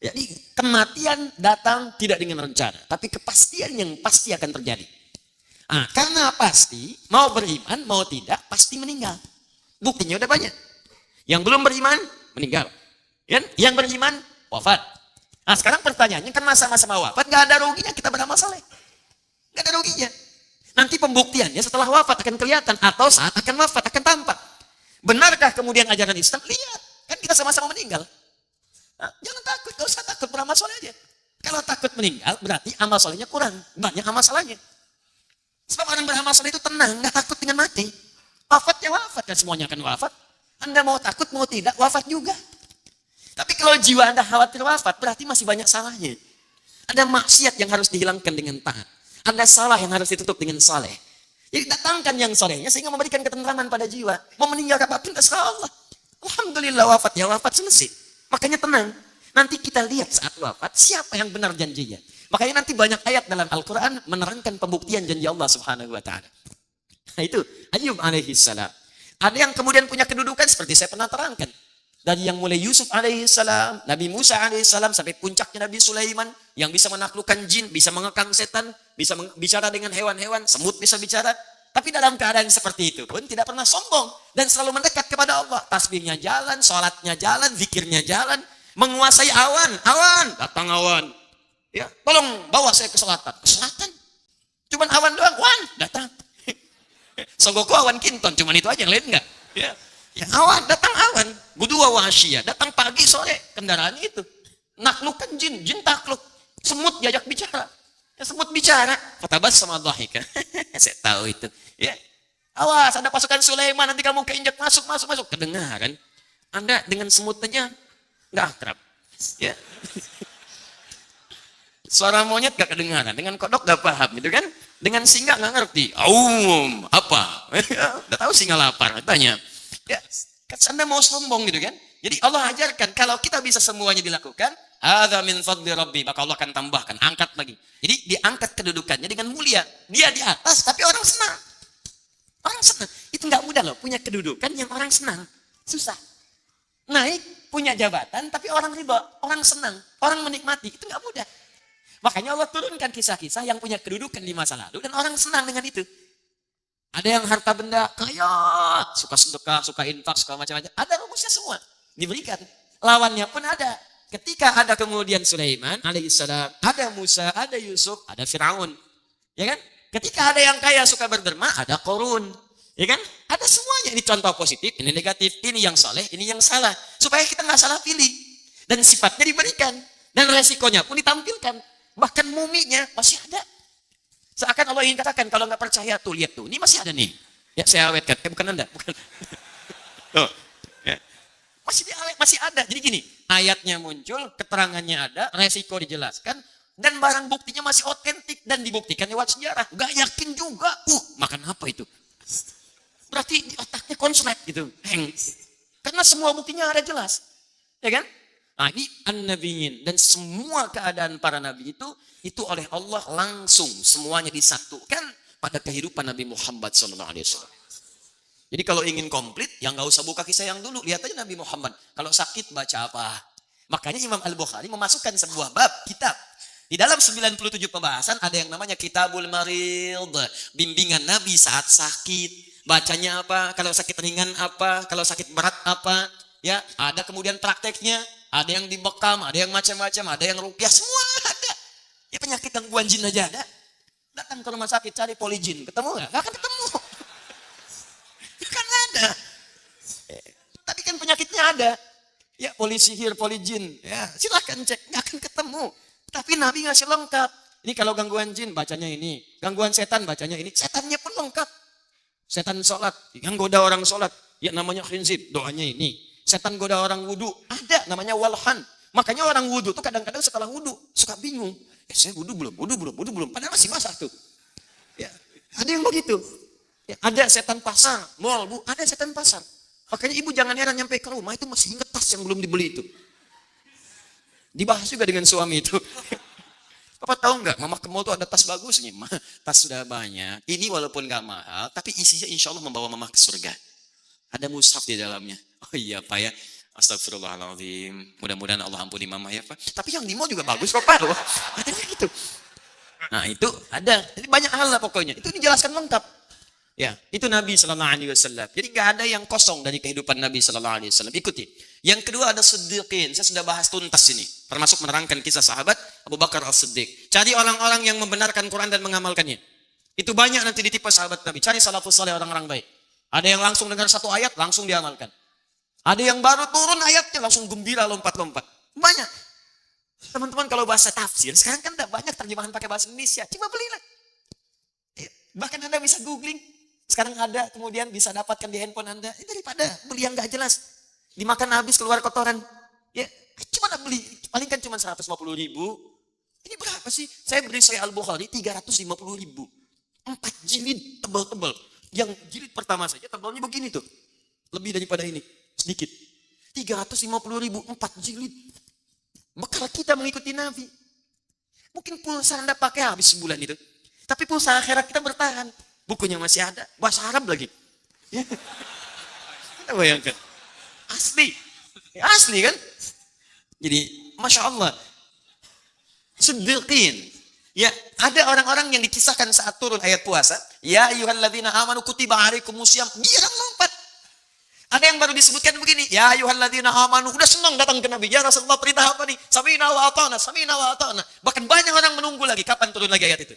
Speaker 4: Jadi, kematian datang tidak dengan rencana. Tapi kepastian yang pasti akan terjadi. Nah, karena pasti, mau beriman, mau tidak, pasti meninggal. Buktinya udah banyak. Yang belum beriman, meninggal. Yang beriman, wafat. Nah, sekarang pertanyaannya, kan masa-masa wafat, nggak ada ruginya kita beramal saleh. Nggak ada ruginya. Nanti pembuktiannya setelah wafat akan kelihatan. Atau saat akan wafat, akan tampak. Benarkah kemudian ajaran Islam? Lihat. Kan kita sama-sama meninggal. Nah, jangan takut, nggak usah takut, beramal saleh aja. Kalau takut meninggal, berarti amal salehnya kurang. Banyak amal salehnya. Sebab orang beramal saleh itu tenang, nggak takut dengan mati. Wafat ya wafat, kan semuanya akan wafat. Anda mau takut, mau tidak, wafat juga. Tapi kalau jiwa Anda khawatir wafat, berarti masih banyak salahnya. Ada maksiat yang harus dihilangkan dengan taat. Ada salah yang harus ditutup dengan saleh. Jadi datangkan yang salehnya sehingga memberikan ketentraman pada jiwa. Mau meninggal kapanpun terserah Allah. Alhamdulillah wafat ya wafat selesai. Makanya tenang. Nanti kita lihat saat wafat siapa yang benar janjinya. Makanya nanti banyak ayat dalam Al-Quran menerangkan pembuktian janji Allah Subhanahu wa taala. Nah itu Ayub alaihi salam. Ada yang kemudian punya kedudukan seperti saya pernah terangkan. Dari yang mulai Yusuf alaihissalam, Nabi Musa alaihissalam, sampai puncaknya Nabi Sulaiman, yang bisa menaklukkan jin, bisa mengekang setan, bisa bicara dengan hewan-hewan, semut bisa bicara. Tapi dalam keadaan seperti itu pun tidak pernah sombong. Dan selalu mendekat kepada Allah. Tasbihnya jalan, sholatnya jalan, zikirnya jalan. Menguasai awan, datang awan. Ya, tolong bawa saya ke selatan. Ke selatan? Cuman awan doang, wan, datang. Sogoku awan kinton, cuman itu aja, yang lain enggak. Ya. Ya, awan, datang awan. Gudua wahsyia, datang pagi sore, kendaraannya itu. Naklukkan jin takluk. Semut diajak bicara. Ya, semut bicara. Fatabas sama dhahika. Saya tahu itu. Ya. Awas, ada pasukan Sulaiman, nanti kamu keinjak masuk. Kedengaran. Anda dengan semutnya nggak akrab. Ya. Suara monyet gak kedengaran, dengan kodok gak paham, gitu kan? Dengan singa gak ngerti. Apa? Udah tahu singa lapar, tanya. Ya, Anda mau sombong gitu kan? Jadi Allah ajarkan kalau kita bisa semuanya dilakukan, hadza min fadli rabbi, maka Allah akan tambahkan, angkat lagi. Jadi diangkat kedudukannya dengan mulia. Dia di atas tapi orang senang. Orang senang. Itu nggak mudah loh, punya kedudukan yang orang senang. Susah. Naik punya jabatan tapi orang ridha, orang senang, orang menikmati. Itu nggak mudah. Makanya Allah turunkan kisah-kisah yang punya kedudukan di masa lalu dan orang senang dengan itu. Ada yang harta benda kaya, suka sedekah, suka infak, suka macam-macam. Ada rumusnya semua diberikan. Lawannya pun ada. Ketika ada kemudian Sulaiman alaihissalam, ada Musa, ada Yusuf, ada Firaun. Ya kan? Ketika ada yang kaya suka berderma, ada Qarun. Ya kan? Ada semuanya. Ini contoh positif, ini negatif, ini yang saleh, ini yang salah. Supaya kita nggak salah pilih. Dan sifatnya diberikan. Dan resikonya pun ditampilkan. Bahkan muminya masih ada. Seakan Allah ingin katakan, kalau nggak percaya tuh, lihat tuh, ini masih ada nih. Ya, saya awetkan. Bukan Anda. Bukan. Oh, ya. Masih ada. Jadi gini, ayatnya muncul, keterangannya ada, resiko dijelaskan, dan barang buktinya masih otentik dan dibuktikan lewat sejarah. Gak yakin juga. Makan apa itu? Berarti di otaknya konslet gitu. Karena semua buktinya ada jelas. Ya kan? Nah, ini an-nabiyyin, dan semua keadaan para nabi itu oleh Allah langsung semuanya disatukan pada kehidupan Nabi Muhammad SAW. Jadi kalau ingin komplit, ya nggak usah buka kisah yang dulu, lihat aja Nabi Muhammad. Kalau sakit baca apa? Makanya Imam Al-Bukhari memasukkan sebuah bab kitab. Di dalam 97 pembahasan ada yang namanya Kitabul Marid, bimbingan Nabi saat sakit. Bacanya apa? Kalau sakit ringan apa? Kalau sakit berat apa? Ya, ada kemudian prakteknya. Ada yang dibekam, ada yang macam-macam, ada yang rukyah, semua ada. Ya, penyakit gangguan jin aja ada. Datang ke rumah sakit cari polijin, ketemu nggak? Nggak akan ketemu. Kan ada. Tapi kan penyakitnya ada. Ya, polisihir, polijin, ya silahkan cek, nggak akan ketemu. Tapi Nabi ngasih lengkap. Ini kalau gangguan jin bacanya ini, gangguan setan bacanya ini, setannya pun lengkap. Setan sholat, yang goda orang sholat, ya namanya khinzib, doanya ini. Setan goda orang wudhu, ada namanya walhan. Makanya orang wudhu tuh kadang-kadang setelah wudhu suka bingung. Saya wudhu belum. Padahal masih basah tuh. Ya, ada yang begitu. Ya, ada setan pasar, mall, Bu, ada setan pasar. Makanya ibu jangan heran nyampe ke rumah itu masih ingat tas yang belum dibeli itu. Dibahas juga dengan suami itu. Papa tahu nggak, mama ke mall tuh ada tas bagusnya. Tas sudah banyak. Ini walaupun nggak mahal, tapi isinya insya Allah membawa mama ke surga. Ada mushaf di dalamnya. Oh iya Pak ya. Astagfirullahaladzim. Mudah-mudahan Allah ampuni mama ya Pak. Tapi yang di mall juga bagus kok Pak. Ada gitu. Nah itu ada. Jadi banyak hal lah pokoknya. Itu dijelaskan lengkap. Ya, itu Nabi SAW. Jadi nggak ada yang kosong dari kehidupan Nabi SAW. Ikuti. Yang kedua ada Siddiqin. Saya sudah bahas tuntas ini. Termasuk menerangkan kisah sahabat Abu Bakar As-Siddiq. Cari orang-orang yang membenarkan Quran dan mengamalkannya. Itu banyak nanti ditipu sahabat Nabi. Cari salafus saleh orang-orang baik. Ada yang langsung dengar satu ayat, langsung diamalkan. Ada yang baru turun ayatnya, langsung gembira lompat-lompat. Banyak. Teman-teman kalau bahasa tafsir, sekarang kan ada banyak terjemahan pakai bahasa Indonesia. Coba belilah. Bahkan Anda bisa googling. Sekarang ada, kemudian bisa dapatkan di handphone Anda. Daripada beli yang gak jelas. Dimakan habis, keluar kotoran. Ya, cuma beli. Paling kan cuma 150.000. Ini berapa sih? Saya beli Sahih Al-Bukhari 350.000. 4 jilid, tebal-tebal. Yang jilid pertama saja tebalnya begini tuh. Lebih daripada ini. Sedikit. 350.000, 4 jilid. Bekal kita mengikuti Nabi. Mungkin pulsa Anda pakai habis sebulan itu. Tapi pulsa akhirat kita bertahan. Bukunya masih ada. Bahasa Arab lagi. Ya. Kita bayangkan. Asli. Ya, asli kan? Jadi, Masya Allah. Siddiqin. Ya, ada orang-orang yang dikisahkan saat turun ayat puasa. Ya ayyuhalladzina amanu kutiba alaikumusiyam. Dia kan lompat. Ada yang baru disebutkan begini. Ya ayyuhalladzina amanu. Udah senang datang ke Nabi. Ya Rasulullah perintah apa nih? Sami'na wa ata'na, sami'na wa ata'na. Bahkan banyak orang menunggu lagi. Kapan turun lagi ayat itu?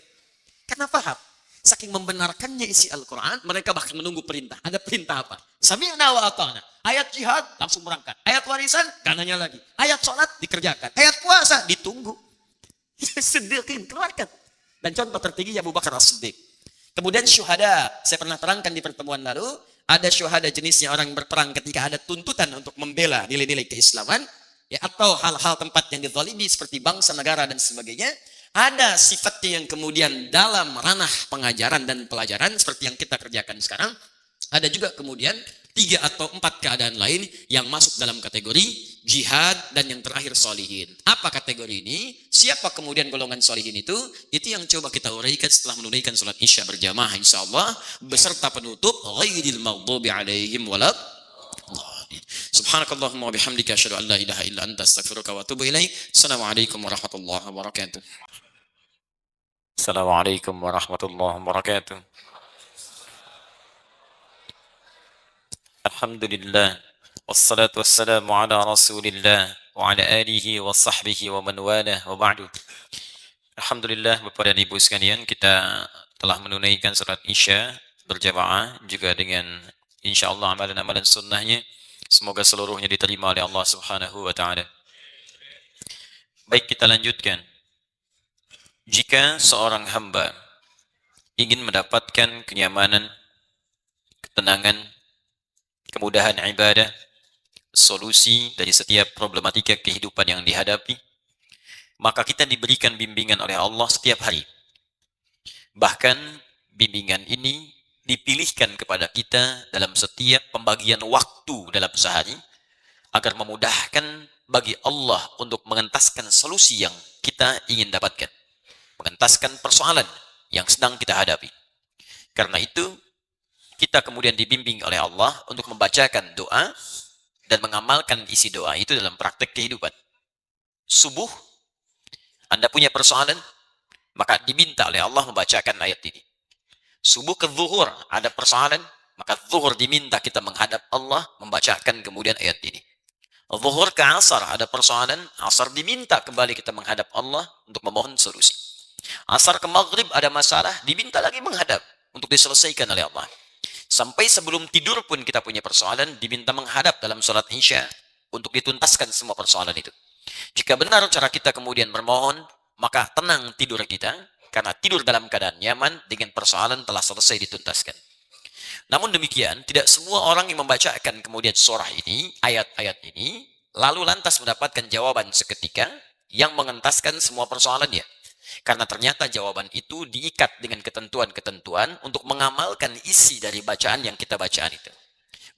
Speaker 4: Karena paham. Saking membenarkannya isi Al-Quran. Mereka bahkan menunggu perintah. Ada perintah apa? Sami'na wa ata'na. Ayat jihad langsung berangkat. Ayat warisan gananya lagi. Ayat sholat dikerjakan. Ayat puasa ditunggu. Siddiqin, keluarkan. Dan contoh tertinggi Abu Bakar As-Siddiq. Kemudian syuhada. Saya pernah terangkan di pertemuan lalu. Ada syuhada jenisnya orang berperang ketika ada tuntutan untuk membela nilai-nilai keislaman. Ya, atau hal-hal tempat yang dizalimi seperti bangsa, negara, dan sebagainya. Ada sifatnya yang kemudian dalam ranah pengajaran dan pelajaran seperti yang kita kerjakan sekarang. Ada juga kemudian 3 atau 4 keadaan lain yang masuk dalam kategori jihad dan yang terakhir solihin. Apa kategori ini? Siapa kemudian golongan solihin itu? Itu yang coba kita uraikan setelah menunaikan sholat isya berjamaah insyaallah beserta penutup ghairil maghdubi alaihim walad. Subhanakallahumma wa bihamdika asyhadu an la ilaha illa anta astaghfiruka wa atubu ilaik. Assalamualaikum warahmatullahi wabarakatuh.
Speaker 3: Assalamualaikum warahmatullahi wabarakatuh. Alhamdulillah. Wassalatu wassalamu ala rasulillah wa ala alihi wa sahbihi wa man walah wa ba'du. Alhamdulillah Bapak dan Ibu sekalian, kita telah menunaikan salat Isya berjamaah juga dengan insyaallah amalan-amalan sunnahnya. Semoga seluruhnya diterima oleh Allah Subhanahu wa taala. Baik, kita lanjutkan. Jika seorang hamba ingin mendapatkan kenyamanan, ketenangan, kemudahan ibadah, solusi dari setiap problematika kehidupan yang dihadapi, maka kita diberikan bimbingan oleh Allah setiap hari. Bahkan bimbingan ini dipilihkan kepada kita dalam setiap pembagian waktu dalam sehari agar memudahkan bagi Allah untuk mengentaskan solusi yang kita ingin dapatkan, mengentaskan persoalan yang sedang kita hadapi. Karena itu, kita kemudian dibimbing oleh Allah untuk membacakan doa dan mengamalkan isi doa itu dalam praktek kehidupan. Subuh, Anda punya persoalan, maka diminta oleh Allah membacakan ayat ini. Subuh ke zuhur, ada persoalan, maka zuhur diminta kita menghadap Allah, membacakan kemudian ayat ini. Zuhur ke asar, ada persoalan, asar diminta kembali kita menghadap Allah untuk memohon solusi. Asar ke maghrib ada masalah, diminta lagi menghadap untuk diselesaikan oleh Allah. Sampai sebelum tidur pun kita punya persoalan, diminta menghadap dalam sholat isya untuk dituntaskan semua persoalan itu. Jika benar cara kita kemudian bermohon, maka tenang tidur kita, karena tidur dalam keadaan nyaman dengan persoalan telah selesai dituntaskan. Namun demikian, tidak semua orang yang membacakan kemudian surah ini, ayat-ayat ini, lalu lantas mendapatkan jawaban seketika yang mengentaskan semua persoalannya. Karena ternyata jawaban itu diikat dengan ketentuan-ketentuan untuk mengamalkan isi dari bacaan yang kita bacaan itu.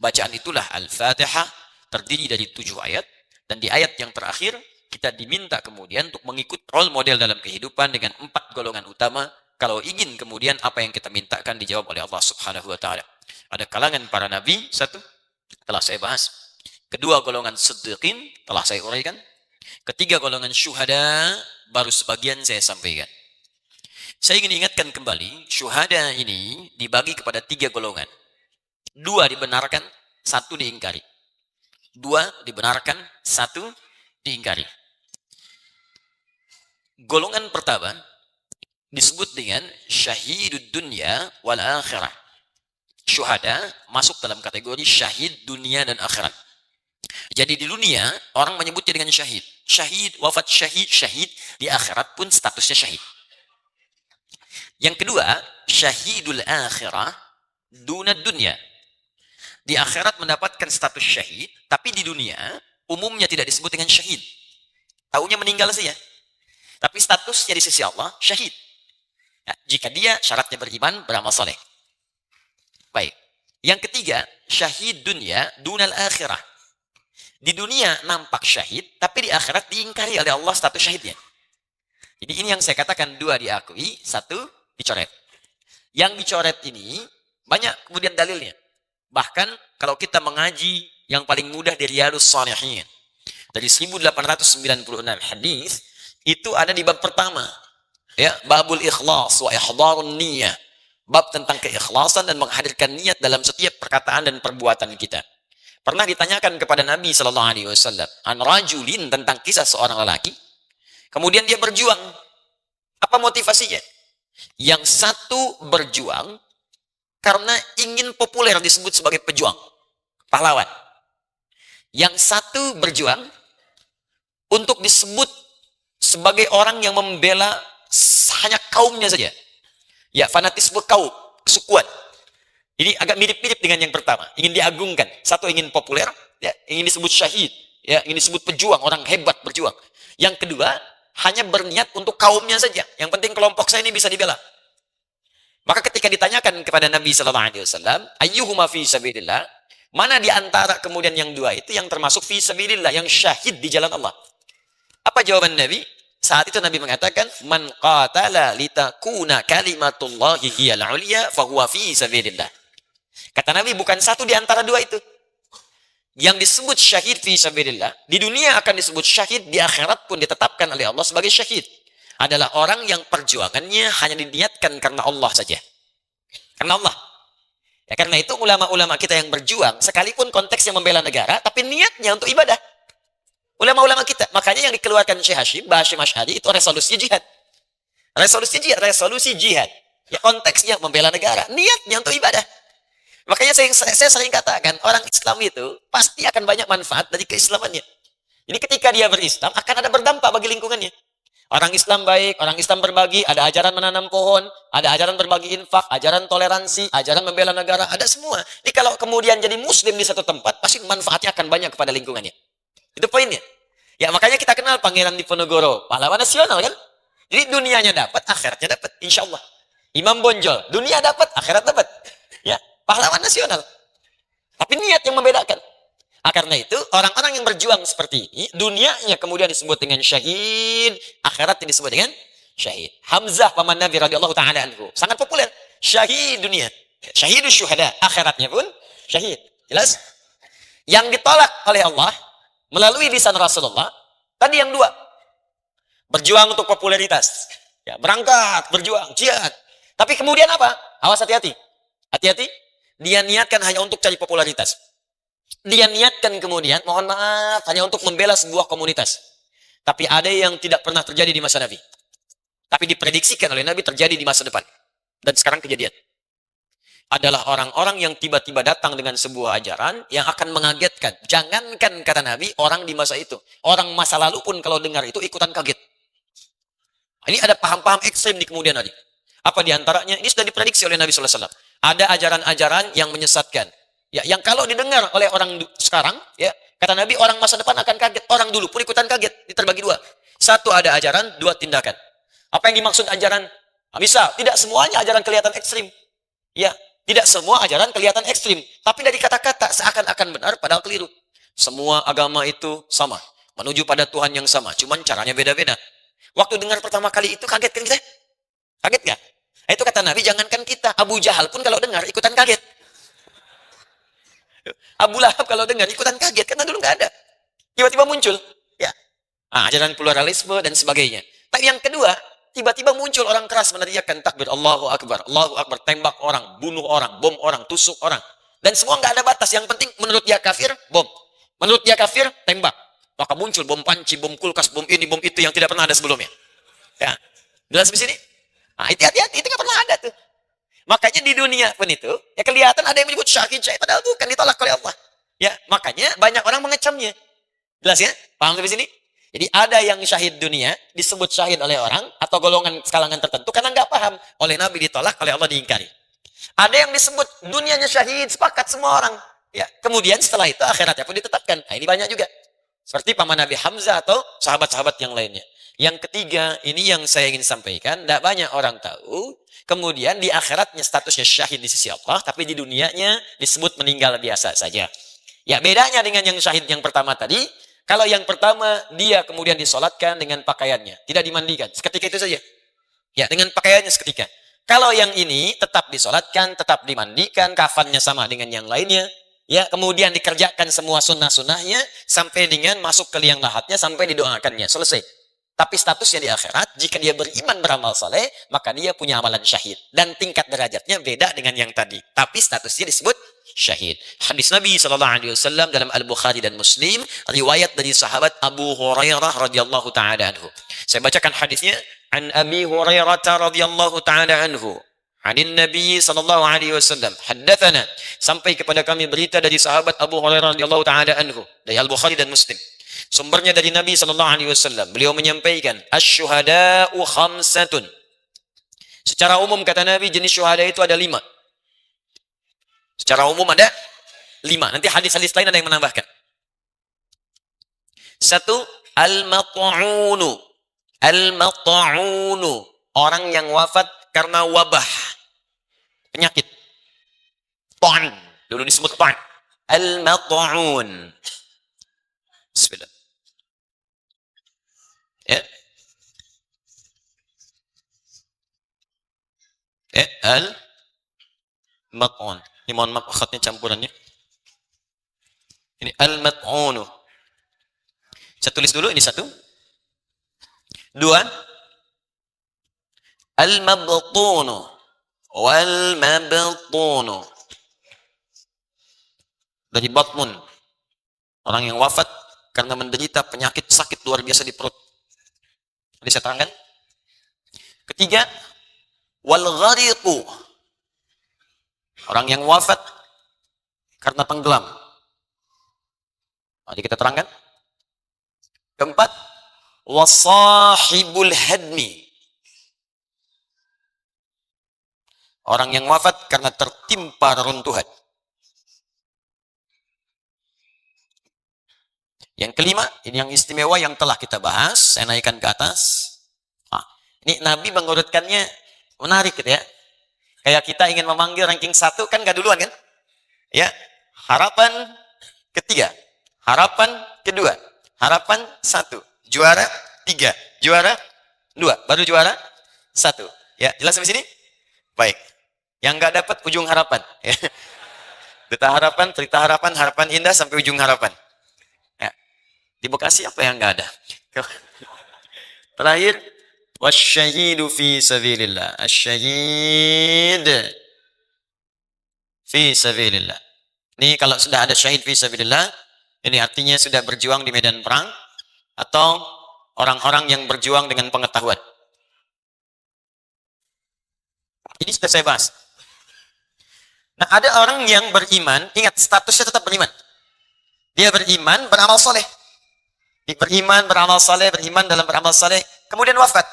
Speaker 3: Bacaan itulah Al-Fatihah, terdiri dari 7 ayat, dan di ayat yang terakhir, kita diminta kemudian untuk mengikut role model dalam kehidupan dengan 4 golongan utama, kalau ingin kemudian apa yang kita mintakan dijawab oleh Allah Subhanahu wa Ta'ala. Ada kalangan para nabi, 1, telah saya bahas. 2, golongan siddiqin, telah saya uraikan. 3, golongan syuhada, baru sebagian saya sampaikan. Saya ingin ingatkan kembali, syuhada ini dibagi kepada 3 golongan. 2 dibenarkan, 1 diingkari. 2 dibenarkan, 1 diingkari. Golongan pertama disebut dengan syahidud dunya wal akhirah. Syuhada masuk dalam kategori syahid dunia dan akhirat. Jadi di dunia orang menyebutnya dengan syahid. Syahid, wafat syahid, syahid. Di akhirat pun statusnya syahid. Yang kedua, syahidul akhirah dunad dunya. Di akhirat mendapatkan status syahid, tapi di dunia umumnya tidak disebut dengan syahid. Taunya meninggal saja. Tapi statusnya di sisi Allah syahid. Ya, jika dia syaratnya beriman, beramal soleh. Baik. Yang ketiga, syahid dunya dunal akhirah. Di dunia nampak syahid, tapi di akhirat diingkari oleh Allah status syahidnya. Jadi ini yang saya katakan, 2 diakui, 1 dicoret. Yang dicoret ini banyak kemudian dalilnya. Bahkan kalau kita mengaji yang paling mudah dari Riyadhus Shalihin, dari 1896 hadis, itu ada di bab pertama. Ya, babul ikhlas wa ihdarun niyah. Bab tentang keikhlasan dan menghadirkan niat dalam setiap perkataan dan perbuatan kita. Pernah ditanyakan kepada Nabi Sallallahu Alaihi Wasallam an rajulin, tentang kisah seorang lelaki. Kemudian dia berjuang. Apa motivasinya? Yang satu berjuang karena ingin populer, disebut sebagai pejuang, pahlawan. Yang satu berjuang untuk disebut sebagai orang yang membela hanya kaumnya saja. Ya, fanatisme kaum, kesukuan. Ini agak mirip-mirip dengan yang pertama. Ingin diagungkan. Satu ingin populer, ya, ingin disebut syahid, ya, ingin disebut pejuang, orang hebat berjuang. Yang kedua, hanya berniat untuk kaumnya saja. Yang penting kelompok saya ini bisa dibela. Maka ketika ditanyakan kepada Nabi Sallallahu Alaihi Wasallam, ayyuhuma fi sabilillah, mana di antara kemudian yang 2 itu yang termasuk fi sabilillah, yang syahid di jalan Allah? Apa jawaban Nabi? Saat itu Nabi mengatakan, man qatala litakuna kalimatullahi hiyal ulya fahuwa fi sabilillah. Kata Nabi, bukan satu di antara 2 itu. Yang disebut syahid fi sabilillah, di dunia akan disebut syahid, di akhirat pun ditetapkan oleh Allah sebagai syahid. Adalah orang yang perjuangannya hanya diniatkan karena Allah saja. Karena Allah. Ya, karena itu ulama-ulama kita yang berjuang, sekalipun konteksnya membela negara, tapi niatnya untuk ibadah. Ulama-ulama kita. Makanya yang dikeluarkan Syekh Hashim, Hashim Asy'ari, itu resolusi jihad. Resolusi jihad. Ya, konteksnya membela negara. Niatnya untuk ibadah. Makanya saya sering katakan, orang Islam itu pasti akan banyak manfaat dari keislamannya.
Speaker 4: Jadi ketika dia berislam, akan ada berdampak bagi lingkungannya. Orang Islam baik, orang Islam berbagi, ada ajaran menanam pohon, ada ajaran berbagi infak, ajaran toleransi, ajaran membela negara, ada semua. Jadi kalau kemudian jadi muslim di satu tempat, pasti manfaatnya akan banyak kepada lingkungannya. Itu poinnya. Ya makanya kita kenal Pangeran Diponegoro, pahlawan nasional kan? Jadi dunianya dapat, akhiratnya dapat, insya Allah. Imam Bonjol, dunia dapat, akhirat dapat. Ya, pahlawan nasional. Tapi niat yang membedakan. Karena itu, orang-orang yang berjuang seperti ini, dunianya kemudian disebut dengan syahid, akhiratnya disebut dengan syahid. Hamzah paman Nabi radhiyallahu taala anhu, sangat populer. Syahid dunia, syahidus syuhada, akhiratnya pun syahid. Jelas? Yang ditolak oleh Allah melalui lisan Rasulullah, tadi yang dua. Berjuang untuk popularitas. Ya, berangkat, berjuang, jihad. Tapi kemudian apa? Awas hati-hati. Hati-hati. Dia niatkan hanya untuk cari popularitas. Dia niatkan kemudian, mohon maaf, hanya untuk membela sebuah komunitas. Tapi ada yang tidak pernah terjadi di masa Nabi. Tapi diprediksikan oleh Nabi terjadi di masa depan. Dan sekarang kejadian. Adalah orang-orang yang tiba-tiba datang dengan sebuah ajaran yang akan mengagetkan. Jangankan kata Nabi, orang di masa itu. Orang masa lalu pun kalau dengar itu ikutan kaget. Ini ada paham-paham ekstrim di kemudian hari. Apa diantaranya? Ini sudah diprediksi oleh Nabi SAW. Ada ajaran-ajaran yang menyesatkan. Ya, yang kalau didengar oleh orang sekarang, ya, kata Nabi, orang masa depan akan kaget. Orang dulu pun ikutan kaget. Ini terbagi dua. Satu ada ajaran, dua tindakan. Apa yang dimaksud ajaran? Misal, tidak semuanya ajaran kelihatan ekstrim. Ya, tidak semua ajaran kelihatan ekstrim. Tapi dari kata-kata seakan-akan benar, padahal keliru. Semua agama itu sama. Menuju pada Tuhan yang sama. Cuman caranya beda-beda. Waktu dengar pertama kali itu kaget kan kita? Kaget gak? Itu kata Nabi, jangankan kita. Abu Jahal pun kalau dengar ikutan kaget. Abu Lahab kalau dengar ikutan kaget karena dulu nggak ada. Tiba-tiba muncul, ya, ajaran pluralisme dan sebagainya. Tapi yang kedua, tiba-tiba muncul orang keras meneriakkan takbir Allahu Akbar, tembak orang, bunuh orang, bom orang, tusuk orang, dan semua nggak ada batas. Yang penting menurut dia kafir, bom. Menurut dia kafir, tembak. Maka muncul bom panci, bom kulkas, bom ini, bom itu yang tidak pernah ada sebelumnya. Ya, jelas di sini. Itu hati-hati, itu nggak pernah ada tuh. Makanya di dunia pun itu, ya kelihatan ada yang menyebut syahid, padahal bukan, ditolak oleh Allah. Ya, makanya banyak orang mengecamnya. Jelas ya? Paham sampai sini? Jadi ada yang syahid dunia, disebut syahid oleh orang, atau golongan kalangan tertentu, karena nggak paham. Oleh Nabi ditolak, oleh Allah diingkari. Ada yang disebut dunianya syahid, sepakat semua orang. Ya, kemudian setelah itu akhiratnya pun ditetapkan. Nah, ini banyak juga. Seperti paman Nabi Hamzah atau sahabat-sahabat yang lainnya. Yang ketiga, ini yang saya ingin sampaikan, tidak banyak orang tahu. Kemudian di akhiratnya statusnya syahid di sisi Allah, tapi di dunianya disebut meninggal biasa saja. Ya, bedanya dengan yang syahid yang pertama tadi, kalau yang pertama dia kemudian disolatkan dengan pakaiannya, tidak dimandikan, seketika itu saja. Ya, dengan pakaiannya seketika. Kalau yang ini tetap disolatkan, tetap dimandikan, kafannya sama dengan yang lainnya. Ya, kemudian dikerjakan semua sunnah-sunnahnya sampai dengan masuk ke liang lahatnya, sampai didoakannya, selesai. Tapi statusnya di akhirat, jika dia beriman beramal saleh, maka dia punya amalan syahid. Dan tingkat derajatnya beda dengan yang tadi. Tapi statusnya disebut syahid. Hadis Nabi SAW dalam Al-Bukhari dan Muslim, riwayat dari sahabat Abu Hurairah radhiyallahu ta'ala anhu. Saya bacakan hadisnya. An Abi Hurairah radhiyallahu ta'ala anhu. Anin Nabi SAW. Haddathana. Sampai kepada kami berita dari sahabat Abu Hurairah radhiyallahu ta'ala anhu. Dari Al-Bukhari dan Muslim. Sumbernya dari Nabi SAW. Beliau menyampaikan, Asy-syuhada'u khamsatun. Secara umum kata Nabi, jenis syuhada itu ada 5. Secara umum ada 5. Nanti hadis-hadis lain ada yang menambahkan. 1. Al-mat'unu. Al-mat'unu. Orang yang wafat karena wabah. Penyakit. Ta'n. Dulu disebut ta'n. Al-mat'un. Bismillah. Ya. Al-mat'un. Ini mohon maaf khatnya campurannya. Ini al-mat'unu. Saya tulis dulu, ini 1. 2. Al-mabtunu. Wal-mabtunu. Dari batmun. Orang yang wafat karena menderita penyakit sakit luar biasa di perut. Jadi saya terangkan. 3. Wal-ghariqu. Orang yang wafat karena tenggelam. Jadi kita terangkan. Keempat, wasahibul hadmi. Orang yang wafat karena tertimpa reruntuhan. Yang kelima, ini yang istimewa yang telah kita bahas, saya naikkan ke atas. Ini Nabi mengurutkannya menarik gitu ya. Kayak kita ingin memanggil ranking 1 kan gak duluan kan? Ya, harapan ketiga, harapan kedua, harapan 1, juara 3, juara 2, baru juara 1. Ya, jelas sampai sini? Baik. Yang nggak dapat ujung harapan. Ya. Duta harapan, cerita harapan, harapan indah sampai ujung harapan. Ya. Di Bekasi apa yang nggak ada? Terakhir, wasyahidu fi sabilillah. Asyahid fi sabilillah. Ini kalau sudah ada syahid fi sabilillah, ini artinya sudah berjuang di medan perang atau orang-orang yang berjuang dengan pengetahuan. Ini sudah saya bahas. Nah, ada orang yang beriman, ingat statusnya tetap beriman. Dia beriman, beramal soleh. Dia beriman, beramal soleh, beriman dalam beramal soleh, kemudian wafat.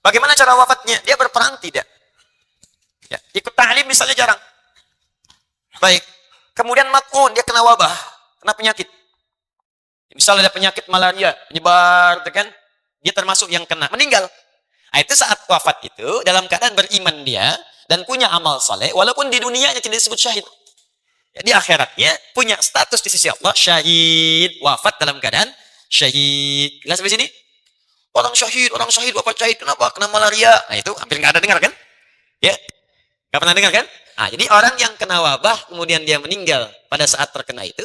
Speaker 4: Bagaimana cara wafatnya? Dia berperang tidak? Ya, ikut ta'lim misalnya jarang. Baik. Kemudian mat'un, dia kena wabah, kena penyakit. Misalnya ada penyakit malaria, menyebar, kan? Dia termasuk yang kena, meninggal. Nah, itu saat wafat itu, dalam keadaan beriman dia, dan punya amal saleh, walaupun di dunianya tidak disebut syahid. Ya, di akhiratnya, punya status di sisi Allah, syahid, wafat dalam keadaan syahid. Jelas sampai sini? Orang syahid, wafat syahid, kenapa? Kena malaria. Nah, itu hampir nggak ada dengar kan? Ya, nggak pernah dengar kan? Nah, jadi orang yang kena wabah, kemudian dia meninggal pada saat terkena itu,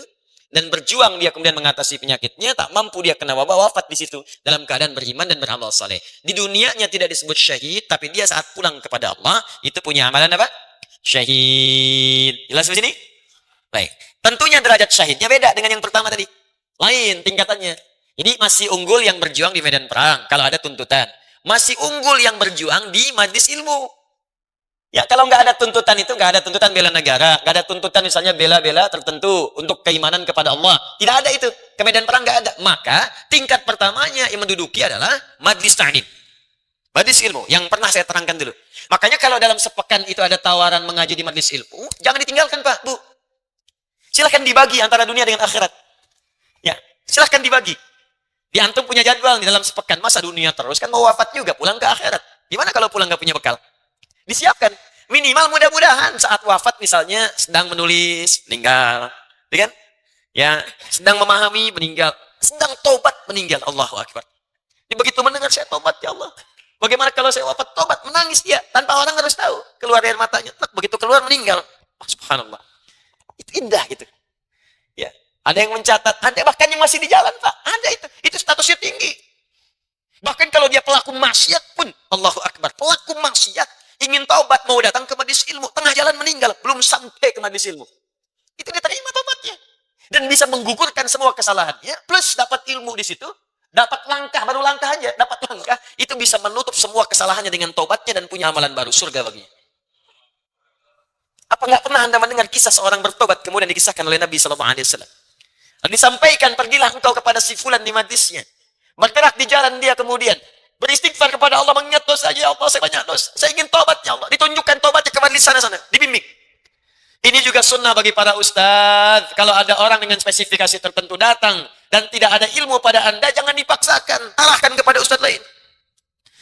Speaker 4: dan berjuang dia kemudian mengatasi penyakitnya, tak mampu dia kena wabah, wafat di situ dalam keadaan beriman dan beramal saleh. Di dunianya tidak disebut syahid, tapi dia saat pulang kepada Allah itu punya amalan apa? Syahid. Jelas di sini? Baik. Tentunya derajat syahidnya beda dengan yang pertama tadi. Lain tingkatannya. Jadi masih unggul yang berjuang di medan perang kalau ada tuntutan. Masih unggul yang berjuang di majlis ilmu. Ya, kalau nggak ada tuntutan itu, nggak ada tuntutan bela negara, nggak ada tuntutan misalnya bela-bela tertentu untuk keimanan kepada Allah. Tidak ada itu. Ke medan perang nggak ada. Maka tingkat pertamanya yang menduduki adalah majlis ta'lim. Majlis ilmu yang pernah saya terangkan dulu. Makanya kalau dalam sepekan itu ada tawaran mengaji di majlis ilmu, jangan ditinggalkan Pak, Bu. Silahkan dibagi antara dunia dengan akhirat. Ya, silahkan dibagi. Di antum punya jadwal di dalam sepekan, masa dunia terus kan mau wafat juga pulang ke akhirat. Gimana kalau pulang nggak punya bekal? Disiapkan. Minimal mudah-mudahan saat wafat misalnya sedang menulis, meninggal. Ya kan? Ya, sedang memahami, meninggal. Sedang tobat, meninggal. Allahu Akbar. Ini begitu mendengar saya tobat, ya Allah. Bagaimana kalau saya wafat tobat? Menangis dia. Tanpa orang harus tahu. Keluar air matanya. Begitu keluar, meninggal. Oh, subhanallah. Itu indah gitu. Ya. Ada yang mencatat. Ada bahkan yang masih di jalan, Pak. Ada itu. Itu statusnya tinggi. Bahkan kalau dia pelaku maksiat pun. Allahu Akbar. Pelaku maksiat. Ingin taubat, mau datang ke majlis ilmu, tengah jalan meninggal, belum sampai ke majlis ilmu. Itu diterima taubatnya. Dan bisa menggugurkan semua kesalahannya, plus dapat ilmu di situ, dapat langkah, baru langkah aja, dapat langkah, itu bisa menutup semua kesalahannya dengan taubatnya dan punya amalan baru, surga baginya. Apa nggak pernah Anda mendengar kisah seorang bertobat, kemudian dikisahkan oleh Nabi SAW? Lalu disampaikan, pergilah engkau kepada si fulan di majlisnya. Bergerak di jalan dia kemudian. Beristighfar kepada Allah, mengingat dosa aja, ya Allah, saya banyak dosa. Saya ingin tobat, ya Allah. Ditunjukkan tobatnya ke majlis sana-sana, dibimbing. Ini juga sunnah bagi para ustadz. Kalau ada orang dengan spesifikasi tertentu datang dan tidak ada ilmu pada Anda, jangan dipaksakan. Arahkan kepada ustadz lain.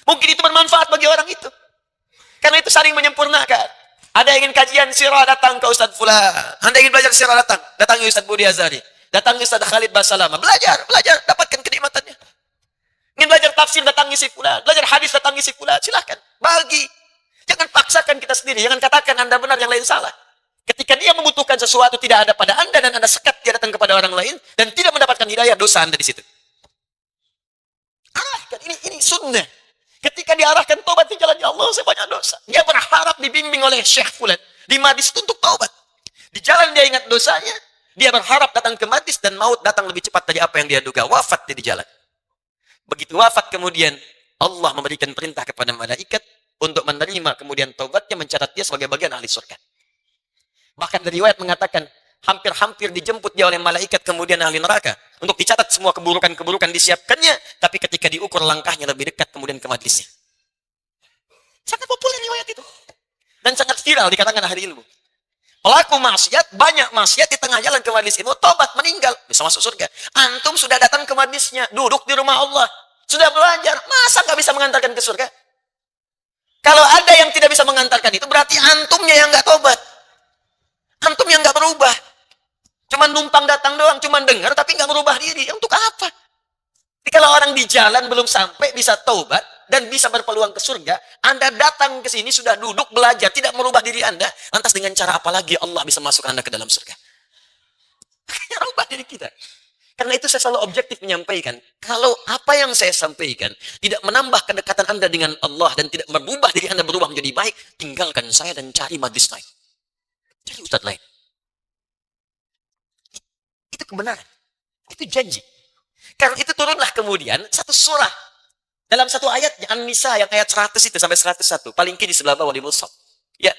Speaker 4: Mungkin itu bermanfaat bagi orang itu. Karena itu saling menyempurnakan. Ada yang ingin kajian sirah, datang ke Ustadz Fulan. Anda ingin belajar sirah, datang. Datangi Ustadz Budi Azhari. Datangi Ustadz Khalid Basalama. Belajar, dapatkan kenikmatannya. Ingin belajar tafsir, datangi si fulan. Belajar hadis, datangi si fulan. Silahkan, bagi. Jangan paksakan kita sendiri. Jangan katakan Anda benar, yang lain salah. Ketika dia membutuhkan sesuatu tidak ada pada Anda dan Anda sekat dia datang kepada orang lain dan tidak mendapatkan hidayah, dosa Anda di situ. Arahkan, ini sunnah. Ketika diarahkan tobat di jalan, ya Allah, saya banyak dosa. Dia berharap dibimbing oleh Syekh fulan di majlis untuk taubat. Di jalan dia ingat dosanya, dia berharap datang ke majlis dan maut datang lebih cepat dari apa yang dia duga. Wafat dia di jalan. Begitu wafat kemudian Allah memberikan perintah kepada malaikat untuk menerima kemudian taubatnya, mencatat dia sebagai bagian ahli surga. Bahkan dari riwayat mengatakan hampir-hampir dijemput dia oleh malaikat kemudian ahli neraka untuk dicatat semua keburukan-keburukan disiapkannya, tapi ketika diukur langkahnya lebih dekat kemudian ke majlisnya. Sangat populer riwayat itu. Dan sangat viral di kalangan ahli ilmu. Pelaku maksiat, banyak maksiat di tengah jalan ke majlis ilmu, tobat, meninggal, bisa masuk surga. Antum sudah datang ke majlisnya, duduk di rumah Allah, sudah belajar, masa nggak bisa mengantarkan ke surga? Kalau ada yang tidak bisa mengantarkan itu, berarti antumnya yang nggak tobat. Antum yang nggak berubah. Cuman numpang datang doang, cuman dengar, tapi nggak merubah diri. Untuk apa? Jadi kalau orang di jalan belum sampai bisa tobat, dan bisa berpeluang ke surga, Anda datang ke sini sudah duduk belajar, tidak merubah diri Anda, lantas dengan cara apa lagi Allah bisa masuk Anda ke dalam surga? Makanya rubah diri kita. Karena itu saya selalu objektif menyampaikan, kalau apa yang saya sampaikan tidak menambah kedekatan Anda dengan Allah dan tidak merubah diri Anda berubah menjadi baik, tinggalkan saya dan cari majlis lain. Cari ustaz lain. Itu kebenaran. Itu janji. Karena itu turunlah kemudian satu surah. Dalam satu ayat, An-Nisa yang ayat 100 itu sampai 101. Paling kiri sebelah bawah di mushaf. Ya.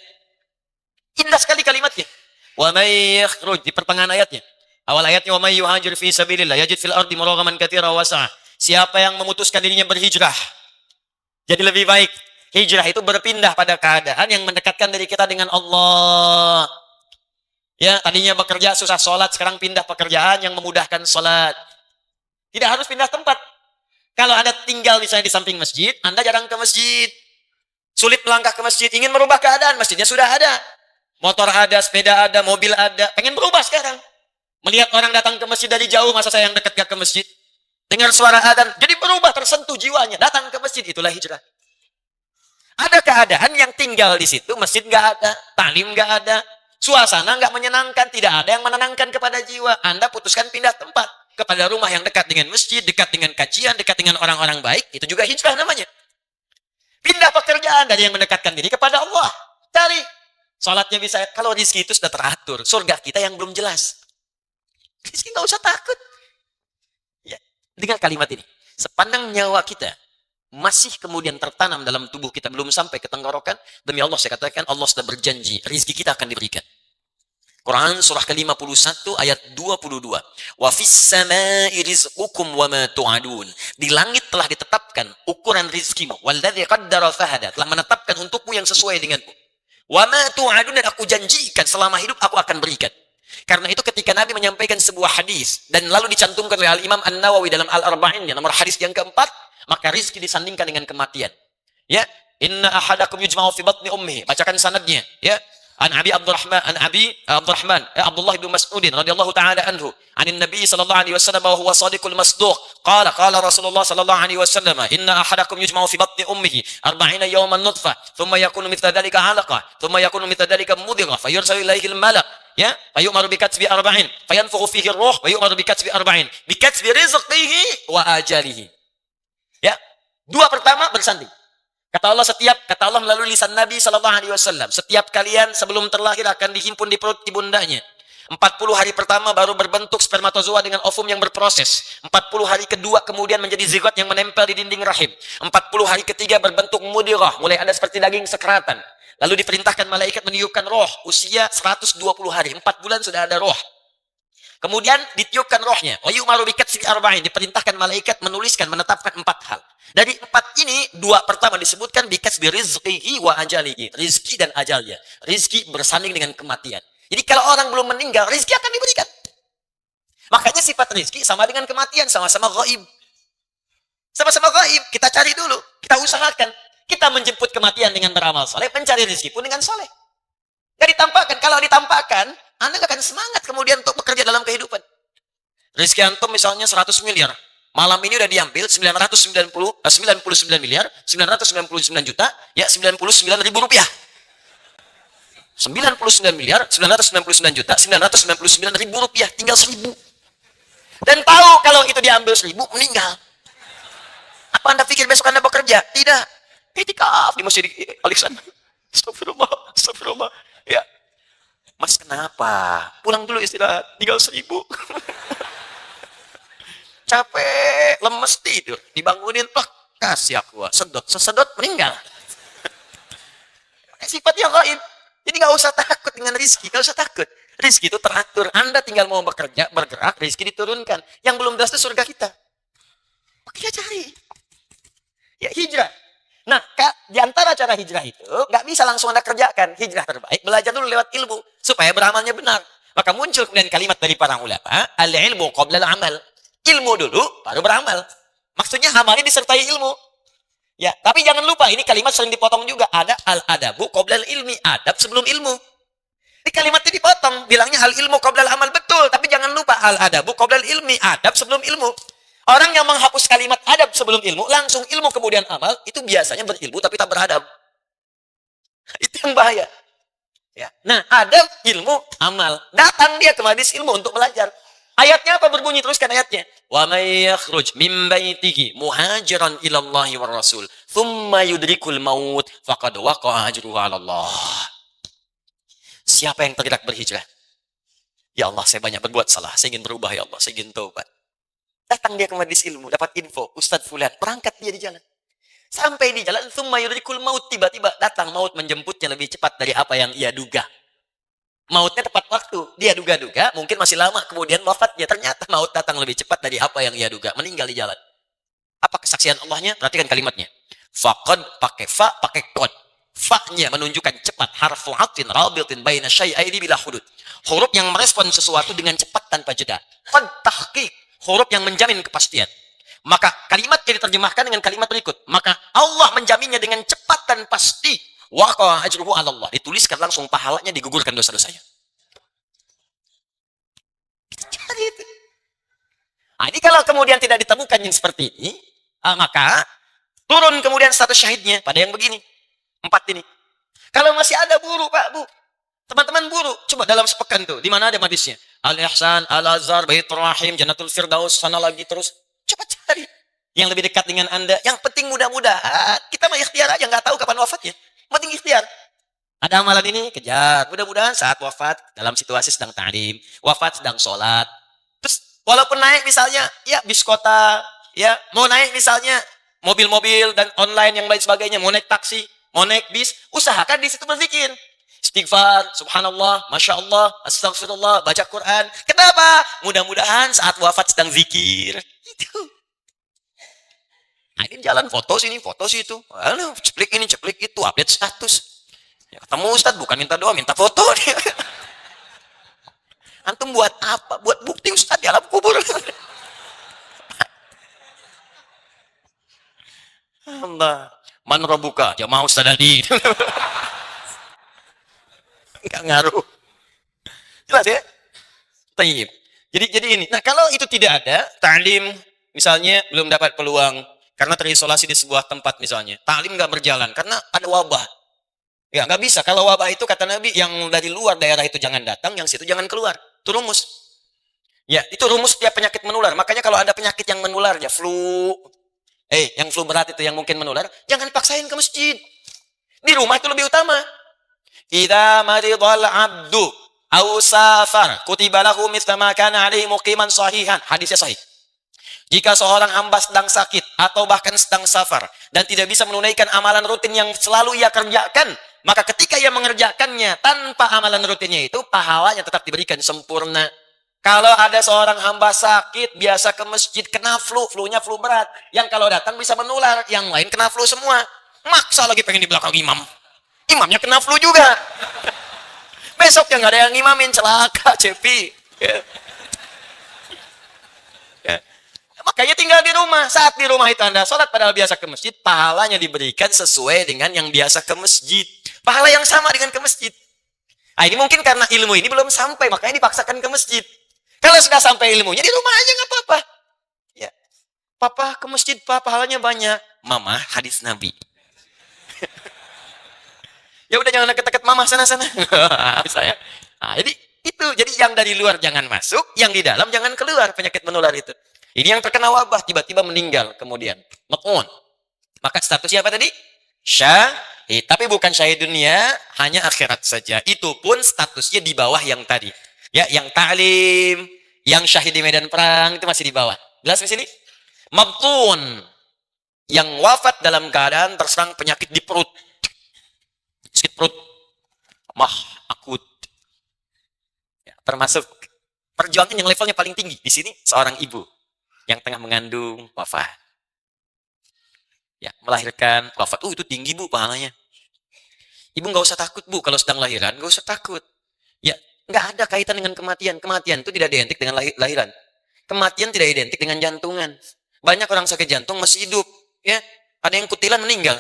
Speaker 4: Indah sekali kalimatnya. Wa may yakhruj di pertengahan ayatnya. Awal ayatnya wa may yuhajir fi sabilillah yajid fil ardi muragaman katsira wa sa'a. Siapa yang memutuskan dirinya berhijrah. Jadi lebih baik. Hijrah itu berpindah pada keadaan yang mendekatkan diri kita dengan Allah. Ya, tadinya bekerja susah sholat, sekarang pindah pekerjaan yang memudahkan sholat. Tidak harus pindah tempat. Kalau Anda tinggal misalnya di samping masjid, Anda jarang ke masjid. Sulit melangkah ke masjid, ingin merubah keadaan, masjidnya sudah ada. Motor ada, sepeda ada, mobil ada. Pengen berubah sekarang. Melihat orang datang ke masjid dari jauh, masa saya yang dekat gak ke masjid? Dengar suara adzan, jadi berubah, tersentuh jiwanya. Datang ke masjid, itulah hijrah. Ada keadaan yang tinggal di situ, masjid gak ada, talim gak ada, suasana gak menyenangkan, tidak ada yang menenangkan kepada jiwa. Anda putuskan pindah tempat. Kepada rumah yang dekat dengan masjid, dekat dengan kajian, dekat dengan orang-orang baik, itu juga hijrah namanya. Pindah pekerjaan dari yang mendekatkan diri kepada Allah. Cari. Salatnya bisa, kalau rezeki itu sudah teratur. Surga kita yang belum jelas. Rezeki nggak usah takut. Ya, dengar kalimat ini. Sepandang nyawa kita masih kemudian tertanam dalam tubuh kita, belum sampai ke tenggorokan, demi Allah saya katakan, Allah sudah berjanji, rezeki kita akan diberikan. Quran surah ke-51 ayat 22. Wa fis samai rizqukum wa ma tu'adun. Di langit telah ditetapkan ukuran rizkimu. Walladzi qaddara fahada. Telah menetapkan untukmu yang sesuai denganmu. Wa ma tu'adun, dan aku janjikan selama hidup aku akan berikan. Karena itu ketika Nabi menyampaikan sebuah hadis dan lalu dicantumkan oleh Al-Imam An-Nawawi dalam Al-Arba'in, nomor hadis yang keempat, maka rizki disandingkan dengan kematian. Ya, inna ahadakum yujma'u fi batni ummihi. Bacakan sanadnya, ya. An Abi Abdurrahman, Abdullah bin Mas'ud radhiyallahu taala anhu, anin Nabi sallallahu alaihi wasallam wa huwa shadiqul masduq, qala Rasulullah sallallahu alaihi wasallam, inna ahadakum yujma'u fi batni ummihi 40 yawman nutfah, thumma yakunu mithla dhalika 'alaqah, thumma yakunu mithla dhalika mudghah, fayursalu ilaihi al-malak, ya, fayu'maru bi katsbi 40, fayanfukhu fihi ar-ruh, wa yu'maru bi katsbi 40, bi katsbi rizqihi wa ajalihi. Ya, dua pertama bersanding. Kata Allah melalui lisan Nabi SAW, setiap kalian sebelum terlahir akan dihimpun di perut ibundanya. 40 hari pertama baru berbentuk spermatozoa dengan ovum yang berproses. 40 hari kedua kemudian menjadi zigot yang menempel di dinding rahim. 40 hari ketiga berbentuk mudghah, mulai ada seperti daging sekeratan. Lalu diperintahkan malaikat meniupkan roh, usia 120 hari, 4 bulan sudah ada roh. Kemudian ditiupkan rohnya. Wa yu'maru bi katsbi 40, diperintahkan malaikat menuliskan, menetapkan 4 hal. Dari 4 ini, 2 pertama disebutkan bi katsbi rizqihi wa ajalihi, rizki dan ajalnya. Rizki bersanding dengan kematian. Jadi kalau orang belum meninggal, rizki akan diberikan. Makanya sifat rizki sama dengan kematian, sama-sama ghaib. Sama-sama ghaib, kita cari dulu, kita usahakan. Kita menjemput kematian dengan beramal saleh, mencari rizki pun dengan saleh. Gak ditampakkan, kalau ditampakkan, Anda gak akan semangat kemudian untuk bekerja dalam kehidupan. Rizki antum misalnya 100 miliar. Malam ini udah diambil 99 miliar, 999 juta, ya 99 ribu rupiah. 99 miliar, 999 juta, 999 ribu rupiah, tinggal 1000. Dan tahu kalau itu diambil 1000, meninggal. Apa Anda pikir besok Anda bekerja? Tidak. Itikaf di Masjid Alexander. Astagfirullah. Ya. Mas kenapa? Pulang dulu istirahat, tinggal 1000. Capek, lemes tidur, dibangunin, kasih aku, sesedot meninggal. Sifatnya gaib. Jadi gak usah takut dengan rizki, gak usah takut. Rizki itu teratur. Anda tinggal mau bekerja, bergerak, rizki diturunkan. Yang belum jelas itu surga kita. Makanya cari. Ya, hijrah. Nah, Kak, di antara cara hijrah itu, nggak bisa langsung Anda kerjakan. Hijrah terbaik, belajar dulu lewat ilmu. Supaya beramalnya benar. Maka muncul kemudian kalimat dari para ulama, al-ilmu qabla al-amal. Ilmu dulu, baru beramal. Maksudnya amalnya disertai ilmu. Ya, tapi jangan lupa, ini kalimat sering dipotong juga. Ada al-adabu qabla al-ilmi. Adab sebelum ilmu. Di kalimat ini dipotong, bilangnya hal ilmu qabla al-amal, betul, tapi jangan lupa al-adabu qabla al-ilmi, adab sebelum ilmu. Orang yang menghapus kalimat adab sebelum ilmu, langsung ilmu kemudian amal, itu biasanya berilmu tapi tak beradab. Itu yang bahaya. Ya. Nah, adab, ilmu, amal. Datang dia ke majelis ilmu untuk belajar. Ayatnya apa berbunyi? Teruskan ayatnya. Wa may yakhruj min baitihi muhajiran ila Allahi war Rasul, thumma yudrikul maut faqad waqa'a ajruhu 'ala Allah. Siapa yang tergerak berhijrah? Ya Allah, saya banyak berbuat salah. Saya ingin berubah, ya Allah. Saya ingin taubat. Datang dia ke majelis ilmu, dapat info. Ustadz Fulan, berangkat dia di jalan. Sampai di jalan, thumma yudrikul maut. Tiba-tiba datang maut menjemputnya lebih cepat dari apa yang ia duga. Mautnya tepat waktu. Dia duga-duga, mungkin masih lama. Kemudian wafatnya. Ternyata maut datang lebih cepat dari apa yang ia duga. Meninggal di jalan. Apa kesaksian Allahnya? Perhatikan kalimatnya. Faqad, pakai fa, pakai qad. Fa-nya menunjukkan cepat, harfu atin rabitin baina syai'aini bila hudud. Huruf yang merespon sesuatu dengan cepat tanpa jeda. Qad tahqiq, huruf yang menjamin kepastian. Maka kalimat yang diterjemahkan dengan kalimat berikut. Maka Allah menjaminnya dengan cepat dan pasti. Waqa ajruhu 'ala Allah. Dituliskan langsung pahalanya, digugurkan dosa-dosanya. Cari itu. Nah, ini kalau kemudian tidak ditemukan yang seperti ini, maka turun kemudian status syahidnya pada yang begini. 4 ini. Kalau masih ada buru, Pak, Bu. Teman-teman buru. Coba dalam sepekan tuh. Di mana ada hadisnya? Al-Ihsan, Al-Azhar, Baitur Rahim, Jannatul Firdaus, sana lagi terus. Coba cari. Yang lebih dekat dengan Anda. Yang penting mudah-mudahan. Kita mah ikhtiar aja. Nggak tahu kapan wafatnya. Penting ikhtiar. Ada amalan ini, kejar. Mudah-mudahan saat wafat, dalam situasi sedang ta'lim. Wafat sedang sholat. Terus, walaupun naik misalnya, ya bis kota. Ya, mau naik misalnya mobil-mobil dan online yang lain sebagainya. Mau naik taksi. Mau naik bis, usahakan di situ berzikir. Istighfar, subhanallah, masya Allah, astagfirullah, baca Quran. Kenapa? Mudah-mudahan saat wafat sedang zikir. Itu. Nah, ini jalan foto sini, foto situ. Aduh, ceplik ini, ceplik itu, update status. Ya, ketemu Ustadz, bukan minta doa, minta foto. Antum buat apa? Buat bukti Ustadz di alam kubur. Allah. Man robuka, jamaah Ustadz Adi. Enggak ngaruh. Jelas ya? Tayyib. Jadi ini. Nah, kalau itu tidak ada, ta'lim misalnya belum dapat peluang karena terisolasi di sebuah tempat misalnya. Ta'lim nggak berjalan karena ada wabah. Ya, nggak bisa. Kalau wabah itu kata Nabi, yang dari luar daerah itu jangan datang, yang situ jangan keluar. Itu rumus. Ya, itu rumus setiap penyakit menular. Makanya kalau ada penyakit yang menular, ya flu, yang flu berat itu yang mungkin menular, jangan paksain ke masjid. Di rumah itu lebih utama. Idza maridal abdu aw safar kutiba lahu mithla ma kana alaihi muqiman sahihan. Hadisnya sahih. Jika seorang hamba sedang sakit atau bahkan sedang safar dan tidak bisa menunaikan amalan rutin yang selalu ia kerjakan, maka ketika ia mengerjakannya tanpa amalan rutinnya itu, pahalanya tetap diberikan sempurna. Kalau ada seorang hamba sakit, biasa ke masjid, kena flu, flu-nya flu berat. Yang kalau datang bisa menular, yang lain kena flu semua. Maksa lagi pengen di belakang imam. Imamnya kena flu juga. Besok yang nggak ada yang imamin, celaka, cepi. Ya. Ya. Makanya tinggal di rumah. Saat di rumah itu Anda sholat padahal biasa ke masjid, pahalanya diberikan sesuai dengan yang biasa ke masjid. Pahala yang sama dengan ke masjid. Nah, ini mungkin karena ilmu ini belum sampai, makanya dipaksakan ke masjid. Kalau sudah sampai ilmunya, di rumah aja nggak apa-apa. Ya, Papa ke masjid, Pak, pahalanya banyak. Mama, hadis Nabi. Ya udah jangan deket-deket Mama sana-sana. Saya. Nah, jadi yang dari luar jangan masuk, yang di dalam jangan keluar, penyakit menular itu. Ini yang terkena wabah tiba-tiba meninggal kemudian. Mat'un. Maka statusnya apa tadi? Syahid. Tapi bukan syahid dunia, hanya akhirat saja. Itu pun statusnya di bawah yang tadi. Ya, yang ta'lim, yang syahid di medan perang itu masih di bawah. Jelas di sini? Mabtun, yang wafat dalam keadaan terserang penyakit di perut. Sakit perut. Mah akut. Ya.
Speaker 3: termasuk perjuangan yang levelnya paling tinggi. Di sini seorang ibu yang tengah mengandung wafat. Ya, melahirkan wafat. Itu tinggi Bu pahalanya. Ibu nggak usah takut Bu, kalau sedang lahiran nggak usah takut. Ya, nggak ada kaitan dengan kematian. Kematian itu tidak identik dengan lahiran. Kematian tidak identik dengan jantungan. Banyak orang sakit jantung masih hidup. Ya, ada yang kutilan meninggal.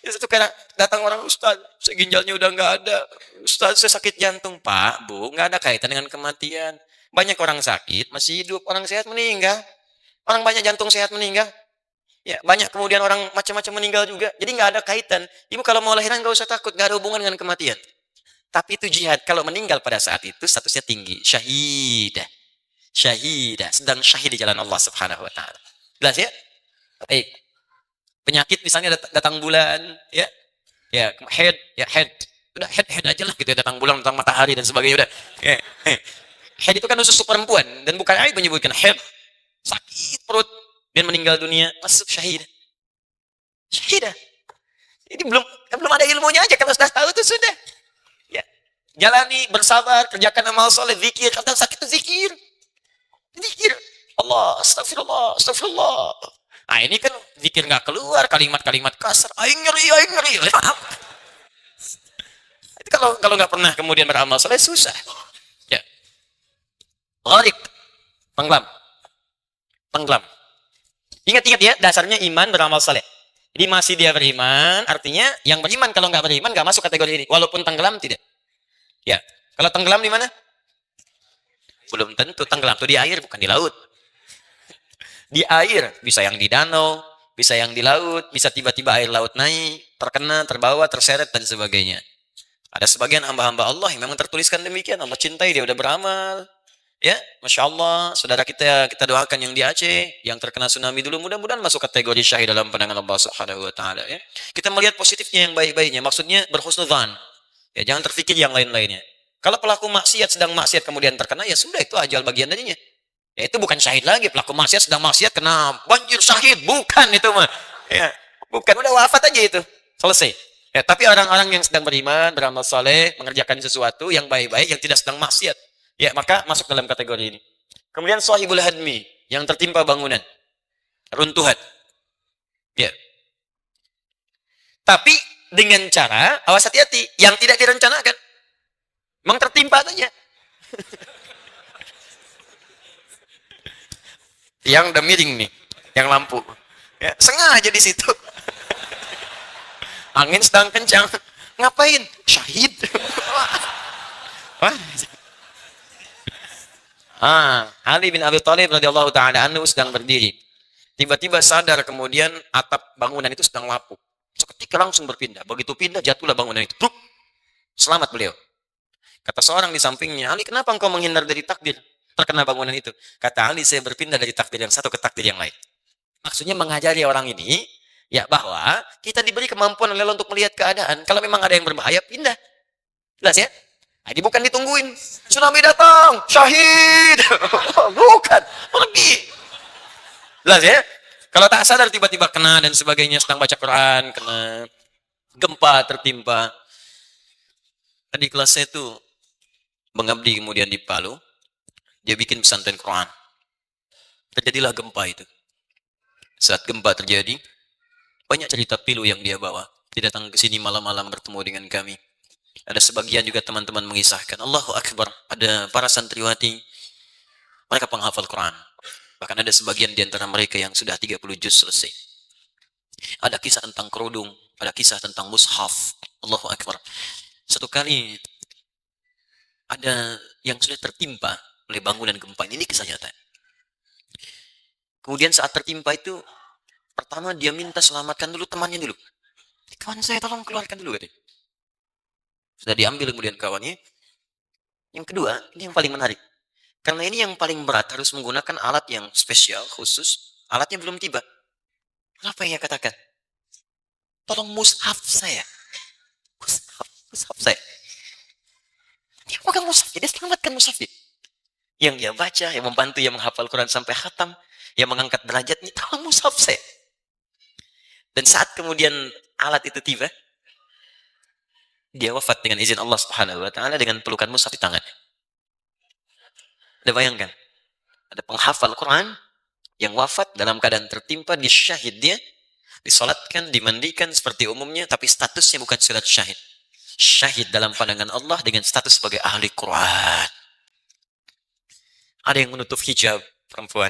Speaker 3: Itu karena datang orang, Ustaz, ginjalnya udah nggak ada. Ustaz, saya sakit jantung. Pak, Bu, nggak ada kaitan dengan kematian. Banyak orang sakit masih hidup, orang sehat meninggal. Orang banyak jantung sehat meninggal. Ya, banyak kemudian orang macam-macam meninggal juga. Jadi nggak ada kaitan. Ibu kalau mau lahiran nggak usah takut, nggak ada hubungan dengan kematian. Tapi itu jihad. Kalau meninggal pada saat itu statusnya tinggi, syahidah. Syahidah, sedang syahid di jalan Allah Subhanahu wa taala. Jelas ya? Baik. Penyakit misalnya datang bulan, ya. Ya, head, ya head. Udah head aja lah gitu ya, datang bulan, datang matahari dan sebagainya udah. Ya. Head itu kan khusus perempuan dan bukan ayat menyebutkan head. Sakit perut dan meninggal dunia, masuk syahidah. Syahidah. Ini belum ada ilmunya aja, kalau sudah tahu itu sudah. Ya. Jalani, bersabar, kerjakan amal soleh, zikir, kalau sakit itu zikir. Zikir. Allah, astagfirullah, astagfirullah. Nah ini kan zikir nggak keluar, kalimat-kalimat kasar. Aing ngeri, aing ngeri. Itu kalau nggak pernah kemudian beramal soleh susah. Ya. Gharib. Tenggelam. Ingat ya, dasarnya iman beramal soleh. Jadi masih dia beriman, artinya yang beriman. Kalau nggak beriman nggak masuk kategori ini. Walaupun tenggelam tidak. Ya. Kalau tenggelam di mana? Belum tentu tenggelam itu di air, bukan di laut. Di air, bisa yang di danau, bisa yang di laut, bisa tiba-tiba air laut naik, terkena, terbawa, terseret, dan sebagainya. Ada sebagian hamba-hamba Allah yang memang tertuliskan demikian. Allah cintai, dia udah beramal. Ya, Masya Allah, saudara kita doakan yang di Aceh, yang terkena tsunami dulu, mudah-mudahan masuk kategori syahid dalam pandangan Allah Subhanahu wa taala ya. Kita melihat positifnya yang baik-baiknya, maksudnya berhusnudzan. Ya, jangan terfikir yang lain-lainnya. Kalau pelaku maksiat sedang maksiat kemudian terkena, ya sudah, itu ajal bagian darinya. Ya, itu bukan syahid lagi, pelaku maksiat sedang maksiat kena banjir syahid, bukan itu mah. Ya, bukan, udah wafat aja itu. Selesai. Ya, tapi orang-orang yang sedang beriman, beramal saleh, mengerjakan sesuatu yang baik-baik, yang tidak sedang maksiat, ya maka masuk dalam kategori ini. Kemudian sahibul hadmi, yang tertimpa bangunan, runtuhan. Ya. Tapi dengan cara, awas hati-hati, yang tidak direncanakan. Memang tertimpa saja. Yang udah miring nih, yang lampu. Ya, sengaja di situ. Angin sedang kencang. Ngapain? Syahid. Wah. Ali bin Abi Thalib radhiyallahu taala anhu sedang berdiri. Tiba-tiba sadar kemudian atap bangunan itu sedang lapuk. Seketika langsung berpindah. Begitu pindah jatuhlah bangunan itu. Pluk. Selamat beliau. Kata seorang di sampingnya, Ali, kenapa engkau menghindar dari takdir? Terkena bangunan itu. Kata Ali, saya berpindah dari takdir yang satu ke takdir yang lain. Maksudnya mengajari orang ini, ya bahwa kita diberi kemampuan oleh Allah untuk melihat keadaan. Kalau memang ada yang berbahaya, pindah. Jelas ya? Jadi bukan ditungguin. Tsunami datang, syahid. Bukan, pergi. Jelas ya? Kalau tak sadar tiba-tiba kena dan sebagainya, sedang baca Quran, kena gempa tertimpa. Tadi kelas saya itu mengabdi kemudian di Palu. Dia bikin pesantren Quran. Terjadilah gempa itu. Saat gempa terjadi, banyak cerita pilu yang dia bawa. Dia datang ke sini malam-malam bertemu dengan kami. Ada sebagian juga teman-teman mengisahkan, Allahu Akbar, ada para santriwati, mereka penghafal Quran. Bahkan ada sebagian di antara mereka yang sudah 30 juz selesai. Ada kisah tentang kerudung, ada kisah tentang mushaf. Allahu Akbar. Satu kali ada yang sudah tertimpa oleh bangunan gempa. Ini kisah nyata. Kemudian saat tertimpa itu, pertama dia minta selamatkan dulu temannya dulu. Kawan saya tolong keluarkan dulu. Katanya. Sudah diambil kemudian kawannya. Yang kedua, ini yang paling menarik. Karena ini yang paling berat, harus menggunakan alat yang spesial, khusus. Alatnya belum tiba. Apa yang ia katakan? Tolong mushaf saya. Mushaf saya. Dia pegang mushaf, dia selamatkan mushafnya. Yang dia baca, yang membantu, yang menghafal Quran sampai khatam, yang mengangkat derajatnya, tolong mushaf saya. Dan saat kemudian alat itu tiba,
Speaker 4: Dia wafat dengan izin Allah Subhanahu wa taala dengan pelukan mushaf di tangannya. Anda bayangkan, ada penghafal Quran yang wafat dalam keadaan tertimpa di syahid dia, disolatkan, dimandikan seperti umumnya, tapi statusnya bukan surat syahid. Syahid dalam pandangan Allah dengan status sebagai ahli Quran. Ada yang menutup hijab perempuan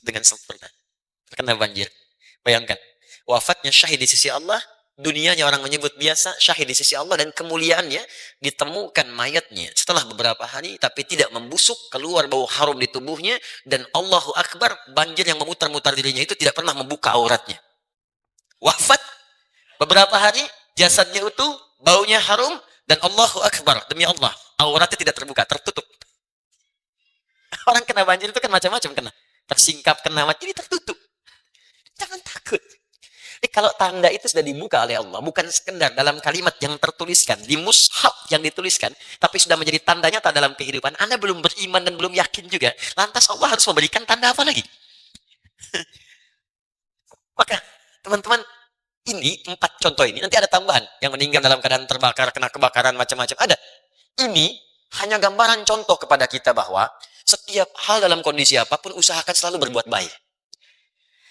Speaker 4: dengan sempurna, terkena banjir. Bayangkan, wafatnya syahid di sisi Allah, dunianya orang menyebut biasa, syahid di sisi Allah, dan kemuliaannya ditemukan mayatnya setelah beberapa hari, tapi tidak membusuk, keluar bau harum di tubuhnya, dan Allahu Akbar, banjir yang memutar-mutar dirinya itu tidak pernah membuka auratnya. Wafat beberapa hari, jasadnya utuh, baunya harum, dan Allahu Akbar, demi Allah, auratnya tidak terbuka, tertutup. Orang kena banjir itu kan macam-macam kena. Tersingkap, kena mati, ini tertutup. Jangan takut. Kalau tanda itu sudah dibuka oleh Allah, bukan sekedar dalam kalimat yang tertuliskan, di mushaf yang dituliskan, tapi sudah menjadi tanda nyata dalam kehidupan, Anda belum beriman dan belum yakin juga, lantas Allah harus memberikan tanda apa lagi? Maka, teman-teman, ini 4 contoh ini, nanti ada tambahan, yang meninggal dalam keadaan terbakar, kena kebakaran, macam-macam, ada. Ini hanya gambaran contoh kepada kita bahwa setiap hal dalam kondisi apapun usahakan selalu berbuat baik.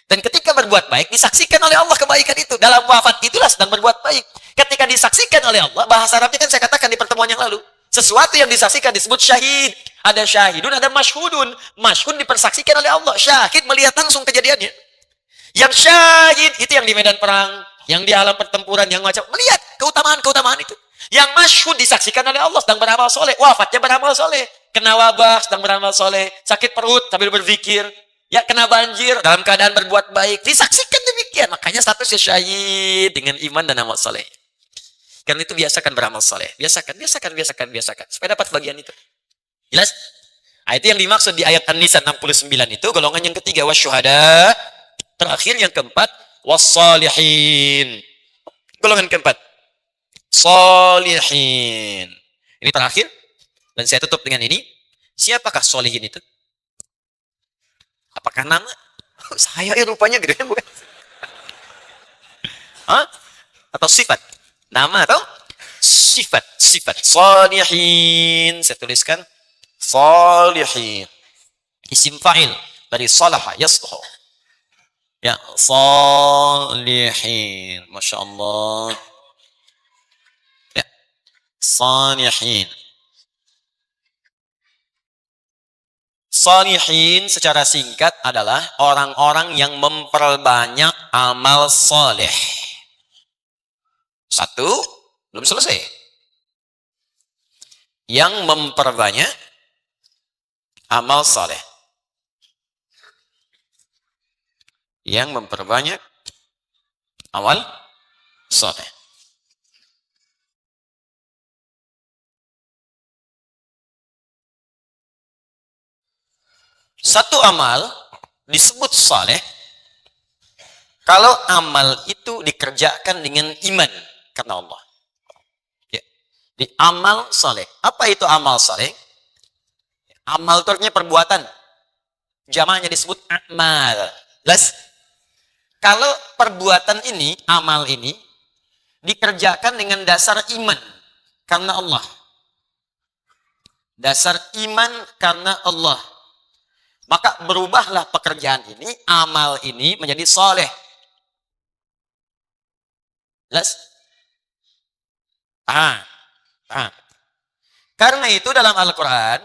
Speaker 4: Dan ketika berbuat baik disaksikan oleh Allah kebaikan itu. Dalam wafat itulah sedang berbuat baik. Ketika disaksikan oleh Allah, bahasa Arabnya kan saya katakan di pertemuan yang lalu, sesuatu yang disaksikan disebut syahid. Ada syahidun, ada masyhudun. Masyhud dipersaksikan oleh Allah. Syahid melihat langsung kejadiannya. Yang syahid itu yang di medan perang, yang di alam pertempuran, yang macam melihat keutamaan-keutamaan itu. Yang masyhud disaksikan oleh Allah sedang beramal soleh, wafatnya beramal soleh, kena wabah sedang beramal soleh, sakit perut sambil berzikir, ya kena banjir dalam keadaan berbuat baik, disaksikan demikian. Makanya statusnya syahid dengan iman dan amal soleh. Karena itu biasakan beramal soleh, biasakan supaya dapat bagian itu. Jelas? Nah, itu yang dimaksud di ayat An-Nisa 69 itu, golongan yang ketiga wasyuhada, terakhir yang keempat wassalihin. Golongan keempat solihin. Ini terakhir. Dan saya tutup dengan ini. Siapakah solihin itu? Apakah nama? Oh, saya rupanya gede bukan? Hah? Atau sifat? Nama atau sifat? Sifat. Solihin. Saya tuliskan. Solihin. Isim fa'il. Dari salaha. Yasluhu. Ya. Solihin. Masya Allah. Salihin. Salihin secara singkat adalah orang-orang yang memperbanyak amal soleh. Satu, belum selesai. Yang memperbanyak amal soleh. Yang memperbanyak amal soleh. Satu amal disebut saleh kalau amal itu dikerjakan dengan iman karena Allah. Ya. Di amal saleh. Apa itu amal saleh? Amal itu artinya perbuatan. Jamaknya disebut amal. Jelas? Kalau perbuatan ini, amal ini dikerjakan dengan dasar iman karena Allah. Dasar iman karena Allah. Maka berubahlah pekerjaan ini, amal ini menjadi soleh. Jelas? Karena itu dalam Al-Quran,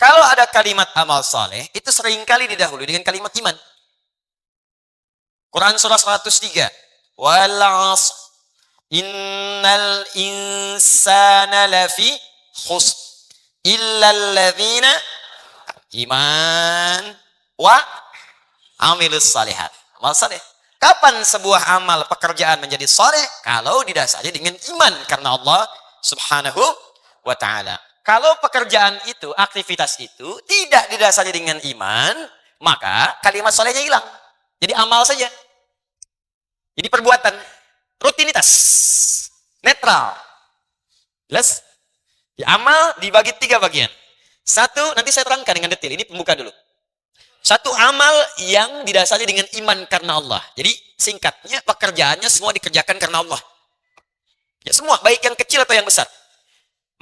Speaker 4: kalau ada kalimat amal soleh, itu seringkali didahului dengan kalimat iman. Quran surah 103. Wal 'asr innal insana lafi khusr illa alladzina iman wa amilus salihat. Amal saleh. Kapan sebuah amal pekerjaan menjadi saleh? Kalau didasari dengan iman karena Allah Subhanahu wa taala. Kalau pekerjaan itu, aktivitas itu tidak didasari dengan iman, maka kalimat salehnya hilang. Jadi amal saja. Jadi perbuatan, rutinitas, netral. Jelas? Amal dibagi 3 bagian. Satu, nanti saya terangkan dengan detail. Ini pembuka dulu. Satu, amal yang didasari dengan iman karena Allah. Jadi singkatnya pekerjaannya semua dikerjakan karena Allah. Ya semua, baik yang kecil atau yang besar.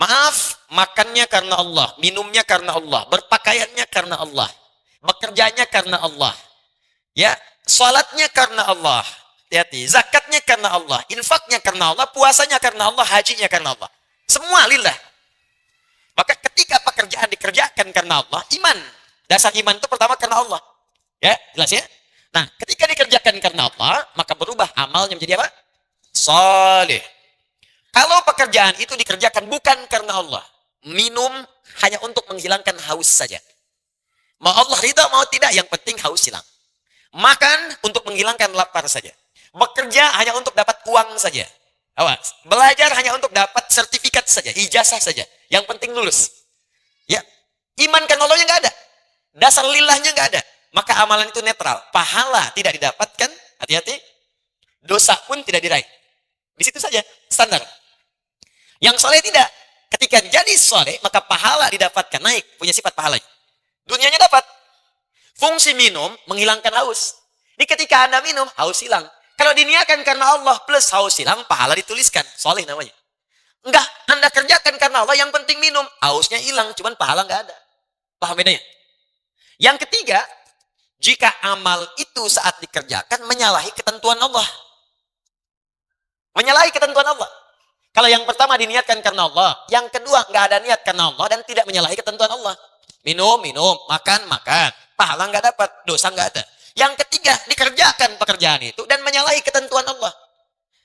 Speaker 4: Maaf, makannya karena Allah, minumnya karena Allah, berpakaiannya karena Allah, bekerjanya karena Allah. Ya, salatnya karena Allah. Hati-hati, zakatnya karena Allah, infaknya karena Allah, puasanya karena Allah, hajinya karena Allah. Semua lillah. Maka ketika pekerjaan dikerjakan karena Allah, iman. Dasar iman itu pertama karena Allah. Ya, jelas ya? Nah, ketika dikerjakan karena Allah, maka berubah amalnya menjadi apa? Saleh. Kalau pekerjaan itu dikerjakan bukan karena Allah, minum hanya untuk menghilangkan haus saja. Mau Allah ridha mau tidak, yang penting haus hilang. Makan untuk menghilangkan lapar saja. Bekerja hanya untuk dapat uang saja. Awas. Belajar hanya untuk dapat sertifikat saja, ijazah saja. Yang penting lulus. Ya, iman karena Allahnya nggak ada. Dasar lillahnya nggak ada. Maka amalan itu netral. Pahala tidak didapatkan, hati-hati. Dosa pun tidak diraih. Di situ saja standar. Yang soleh tidak. Ketika jadi soleh, maka pahala didapatkan naik, punya sifat pahala. Dunianya dapat. Fungsi minum menghilangkan haus. Ini ketika Anda minum, haus hilang. Kalau diniakan karena Allah plus haus hilang, pahala dituliskan. Soleh namanya. Enggak, Anda kerjakan karena Allah, yang penting minum. Hausnya hilang, cuman pahala nggak ada. Paham bedanya? Yang ketiga, jika amal itu saat dikerjakan menyalahi ketentuan Allah. Menyalahi ketentuan Allah. Kalau yang pertama diniatkan karena Allah, yang kedua nggak ada niat karena Allah dan tidak menyalahi ketentuan Allah. Minum, makan, pahala nggak dapat, dosa nggak ada. Yang ketiga dikerjakan pekerjaan itu dan menyalahi ketentuan Allah.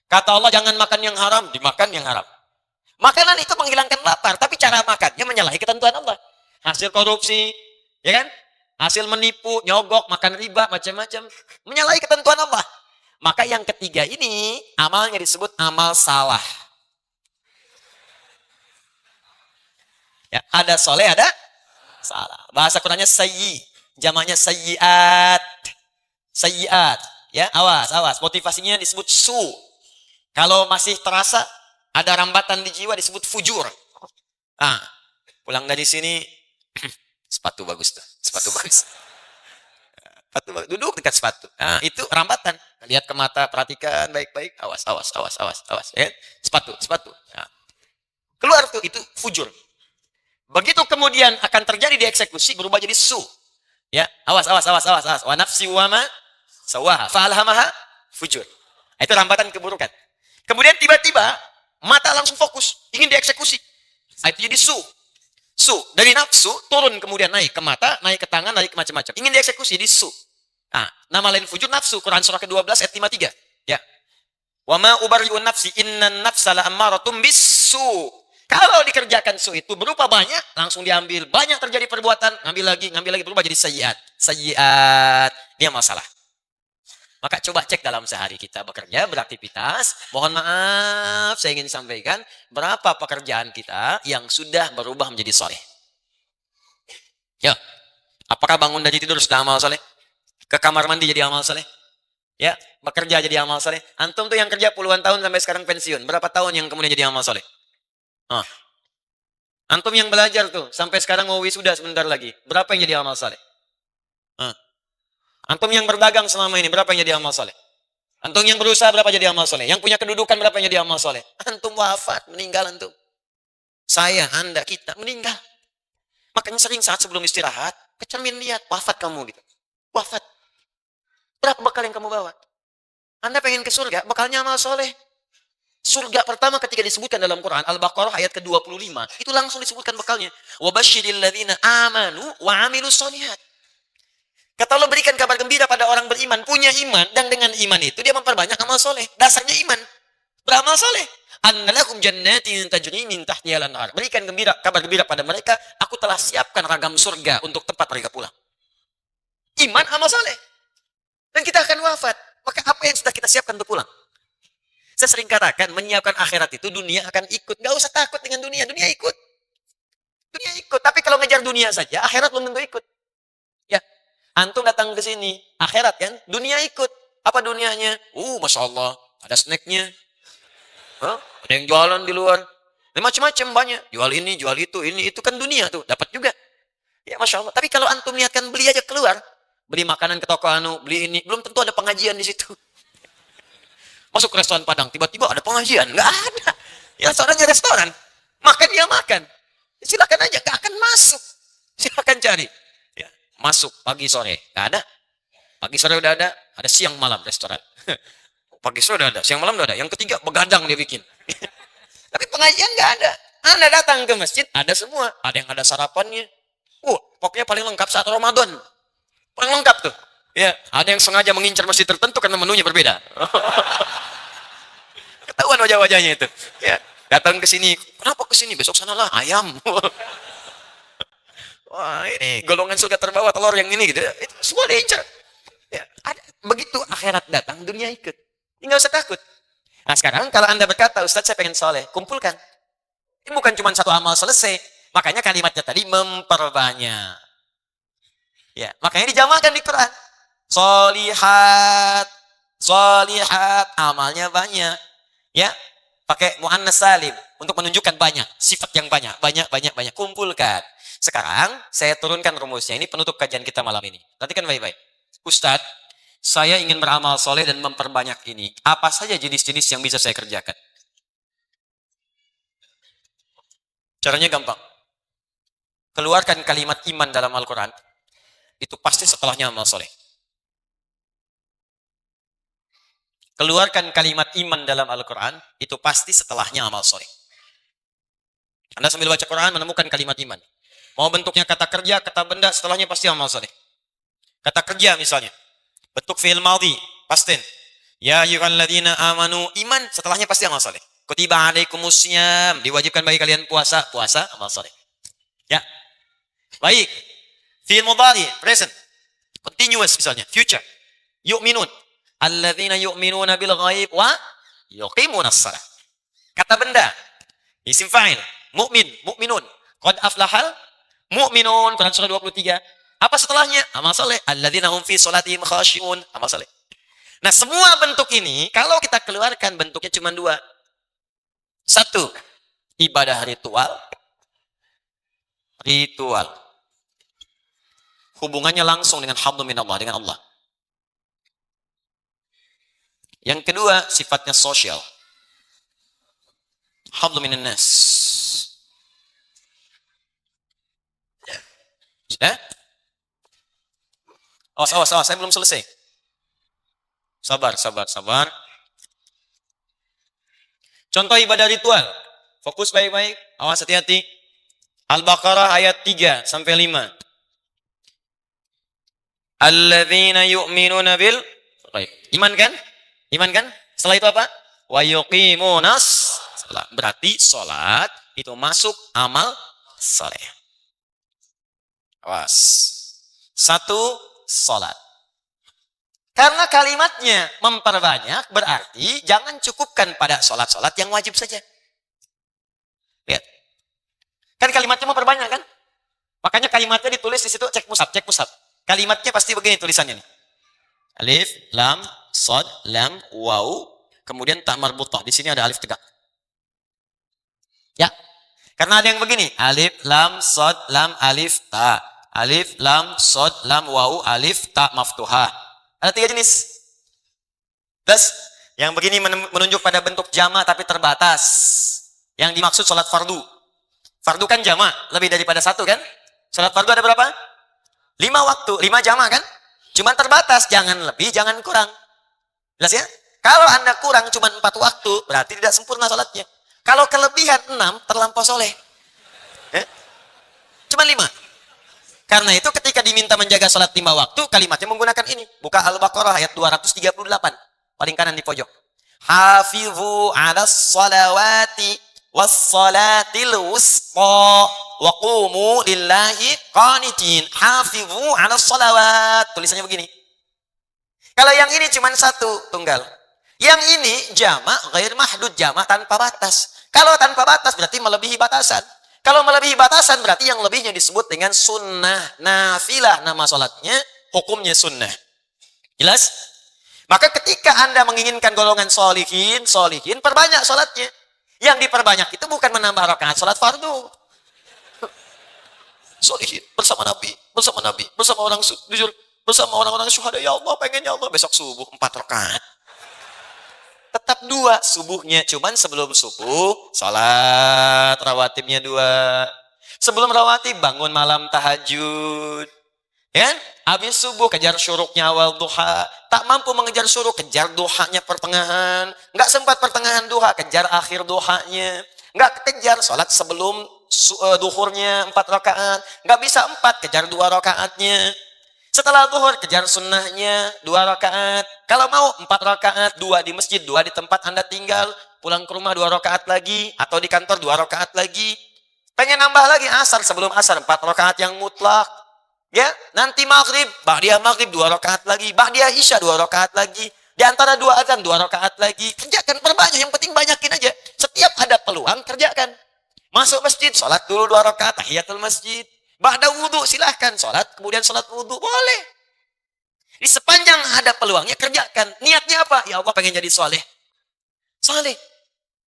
Speaker 4: Kata Allah jangan makan yang haram, dimakan yang haram. Makanan itu menghilangkan lapar, tapi cara makannya menyalahi ketentuan Allah. Hasil korupsi, ya kan? Hasil menipu, nyogok, makan riba, macam-macam, menyalahi ketentuan Allah. Maka yang ketiga ini amalnya disebut amal salah. Ya, ada soleh, ada salah. Bahasa Qurannya sayyi, jamaknya sayyiat. Sayyiat, ya, awas. Motivasinya disebut su. Kalau masih terasa ada rambatan di jiwa disebut fujur. Ah, pulang dari sini sepatu bagus tuh, sepatu bagus. Sepatu bagus. Duduk dekat sepatu. Nah, itu rambatan. Lihat ke mata, perhatikan baik-baik. Awas. Ya, sepatu. Nah, keluar tuh, itu fujur. Begitu kemudian akan terjadi di eksekusi berubah jadi su. Ya, awas. Wa nafsi wa ma sawaha fa'alhamaha fujur. Itu rambatan keburukan. Kemudian tiba-tiba mata langsung fokus, ingin dieksekusi. Itu jadi su. Su dari nafsu turun kemudian naik ke mata, naik ke tangan, naik ke macam-macam. Ingin dieksekusi di su. Nah, nama lain fujur nafsu. Quran surah ke-12 ayat 53. Ya. Wa ma ubarri'un nafsi innan nafsa la'ammaratun bis-su. Kalau dikerjakan su itu berupa banyak, langsung diambil. Banyak terjadi perbuatan, ngambil lagi berubah jadi sayyiat. Sayyiat. Dia masalah. Maka coba cek dalam sehari kita bekerja, beraktivitas. Mohon maaf, saya ingin sampaikan berapa pekerjaan kita yang sudah berubah menjadi soleh. Ya, apakah bangun dari tidur sudah amal soleh? Ke kamar mandi jadi amal soleh? Ya, bekerja jadi amal soleh. Antum tuh yang kerja puluhan tahun sampai sekarang pensiun. Berapa tahun yang kemudian jadi amal soleh? Antum yang belajar tuh sampai sekarang mau wisuda sebentar lagi. Berapa yang jadi amal soleh? Antum yang berdagang selama ini berapa yang jadi amal soleh? Antum yang berusaha berapa jadi amal soleh? Yang punya kedudukan berapa yang jadi amal soleh? Antum wafat, meninggal antum. Saya, Anda, kita meninggal. Makanya sering saat sebelum istirahat, kecermin lihat, wafat kamu gitu. Wafat. Berapa bekal yang kamu bawa? Anda pengen ke surga, bekalnya amal soleh. Surga pertama ketika disebutkan dalam Quran, Al-Baqarah ayat ke-25, itu langsung disebutkan bekalnya. وَبَشِّرِ الَّذِينَ آمَنُوا وَعَمِلُوا الصَّالِحَاتِ. Kata Allah berikan kabar gembira pada orang beriman, punya iman, dan dengan iman itu dia memperbanyak amal soleh. Dasarnya iman, beramal soleh. Annalakum jannatin tajri min tahtiha al-anhar. Berikan kabar gembira pada mereka, aku telah siapkan ragam surga untuk tempat mereka pulang. Iman, amal soleh. Dan kita akan wafat. Maka apa yang sudah kita siapkan untuk pulang? Saya sering katakan, menyiapkan akhirat itu dunia akan ikut. Gak usah takut dengan dunia ikut. Dunia ikut. Tapi kalau ngejar dunia saja, akhirat belum tentu ikut. Ya. Antum datang ke sini, akhirat kan, dunia ikut. Apa dunianya? Masya Allah, ada snacknya. Ada yang jualan di luar. Macam-macam banyak. Jual ini, jual ini itu kan dunia tuh. Dapat juga. Ya Masya Allah. Tapi kalau antum niatkan beli aja keluar. Beli makanan ke toko beli ini. Belum tentu ada pengajian di situ. Masuk ke restoran Padang, tiba-tiba ada pengajian. Nggak ada. Ya restorannya restoran. Makan ya makan. Silakan aja, gak akan masuk. Silakan cari. Ya, masuk pagi sore, gak ada. Pagi sore udah ada siang malam restoran. Pagi sore udah ada, siang malam udah ada. Yang ketiga begadang dia bikin. Tapi pengajian gak ada. Anda datang ke masjid, ada semua. Ada yang ada sarapannya. Pokoknya paling lengkap saat Ramadan. Paling lengkap tuh. Ya, ada yang sengaja mengincar masjid tertentu karena menunya berbeda. Ketahuan wajah-wajahnya itu. Ya, datang ke sini, kenapa ke sini? Besok sanalah ayam. Wah, ini golongan surga terbawa telur yang ini gitu. Itu semua diincar. Ya, begitu akhirat datang, dunia ikut. Enggak usah takut. Nah, sekarang kalau Anda berkata, Ustaz saya pengen soleh, kumpulkan. Ini bukan cuma satu amal selesai. Makanya kalimatnya tadi memperbanyak. Ya, makanya dijamakan di Quran. Solihat, solihat, amalnya banyak. Ya, pakai muannas salim untuk menunjukkan banyak, sifat yang banyak, banyak, kumpulkan. Sekarang saya turunkan rumusnya. Ini penutup kajian kita malam ini. Perhatikan baik-baik. Ustadz, saya ingin beramal soleh dan memperbanyak ini. Apa saja jenis-jenis yang bisa saya kerjakan? Caranya gampang. Keluarkan kalimat iman dalam Al-Quran. Itu pasti setelahnya amal soleh. Keluarkan kalimat iman dalam Al-Quran. Itu pasti setelahnya amal soleh. Anda sambil baca Quran menemukan kalimat iman. Mau bentuknya kata kerja, kata benda, setelahnya pasti amal soleh. Kata kerja misalnya. Bentuk fi'il madhi, pastin. Ya ayyuhalladzina amanu, iman, setelahnya pasti amal soleh. Kutiba alaikumusiyam, diwajibkan bagi kalian puasa, amal soleh. Ya. Baik. Fi'il mudhari, present. Continuous misalnya, future. Yu'minun. Alladzina yu'minuna bil ghaib wa yuqimunas shalah. Kata benda. Isim fa'il, mu'min, mu'minun. Qad aflahal mu'minun, Quran surah 23. Apa setelahnya? Amal soleh. Alladzina hum fi sholatihim khashi'un. Amal soleh. Nah, semua bentuk ini, kalau kita keluarkan bentuknya cuma dua. Satu, ibadah ritual. Ritual. Hubungannya langsung dengan hablum minallah, dengan Allah. Yang kedua, sifatnya sosial. Hablum minannas. Sudah? Awas, saya belum selesai. Sabar. Contoh ibadah ritual. Fokus baik-baik, awas hati-hati. Al-Baqarah ayat 3 sampai 5. Alladzina yu'minuna bil ghaib. Iman kan? Setelah itu apa? Wa yuqimunas shalah. Berarti salat itu masuk amal saleh. Awas. Satu, salat. Karena kalimatnya memperbanyak, berarti jangan cukupkan pada salat-salat yang wajib saja. Lihat. Kan kalimatnya memperbanyak kan? Makanya kalimatnya ditulis di situ, cek mushaf. Kalimatnya pasti begini tulisannya nih. Alif, lam, shad, lam, waw, kemudian ta marbutah. Di sini ada alif tegak. Ya. Karena ada yang begini, alif, lam, shad, lam, alif, ta. Alif, lam, shad, lam, waw, alif, ta maftuhah. Ada 3 jenis. Plus, yang begini menunjuk pada bentuk jama tapi terbatas. Yang dimaksud sholat fardu. Fardu kan jama, lebih daripada 1 kan? Sholat fardu ada berapa? 5 waktu, 5 jama kan? Cuman terbatas, jangan lebih, jangan kurang. Jelas ya? Kalau Anda kurang cuma 4 waktu, berarti tidak sempurna sholatnya. Kalau kelebihan 6, terlampau soleh. Cuma 5. Karena itu ketika diminta menjaga sholat 5 waktu, kalimatnya menggunakan ini. Buka Al-Baqarah ayat 238. Paling kanan di pojok. Hafizu ala salawati was salatil wusta wa qumu lillahi qanitin. Hafizu ala salawat. Tulisannya begini. Kalau yang ini cuma 1, tunggal. Yang ini jama' ghair mahdud, jama' tanpa batas. Kalau tanpa batas berarti melebihi batasan. Kalau melebihi batasan berarti yang lebihnya disebut dengan sunnah nafilah, nama sholatnya, hukumnya sunnah. Jelas? Maka ketika Anda menginginkan golongan solihin, perbanyak sholatnya. Yang diperbanyak itu bukan menambah rakaat sholat fardu. Solihin bersama Nabi, bersama orang jujur, bersama orang-orang syuhada. Ya Allah, pengen ya Allah besok subuh 4 rakaat. tetap 2 subuhnya. Cuman sebelum subuh, sholat rawatibnya 2. Sebelum rawatib, bangun malam tahajud. Ya, habis subuh kejar syuruknya awal duha. Tak mampu mengejar syuruk, kejar duhanya pertengahan. Nggak sempat pertengahan duha, kejar akhir duhanya. Nggak kejar sholat sebelum duhurnya 4 rakaat. Nggak bisa 4, kejar 2 rakaatnya. Setelah duhur, kejar sunnahnya 2 rakaat. Kalau mau 4 rakaat, 2 di masjid, 2 di tempat Anda tinggal. Pulang ke rumah 2 rakaat lagi. Atau di kantor 2 rakaat lagi. Pengen nambah lagi asar, sebelum asar 4 rakaat yang mutlak. Ya, nanti maghrib, ba'diyah maghrib 2 rakaat lagi, ba'diyah isya 2 rakaat lagi, di antara 2 azan 2 rakaat lagi. Kerjakan perbanyak, yang penting banyakin aja. Setiap ada peluang kerjakan. Masuk masjid, sholat dulu 2 rakaat, tahiyatul masjid. Ba'da wudu silahkan, sholat kemudian sholat wudu boleh. Di sepanjang ada peluangnya kerjakan. Niatnya apa? Ya Allah pengen jadi soleh. Soleh.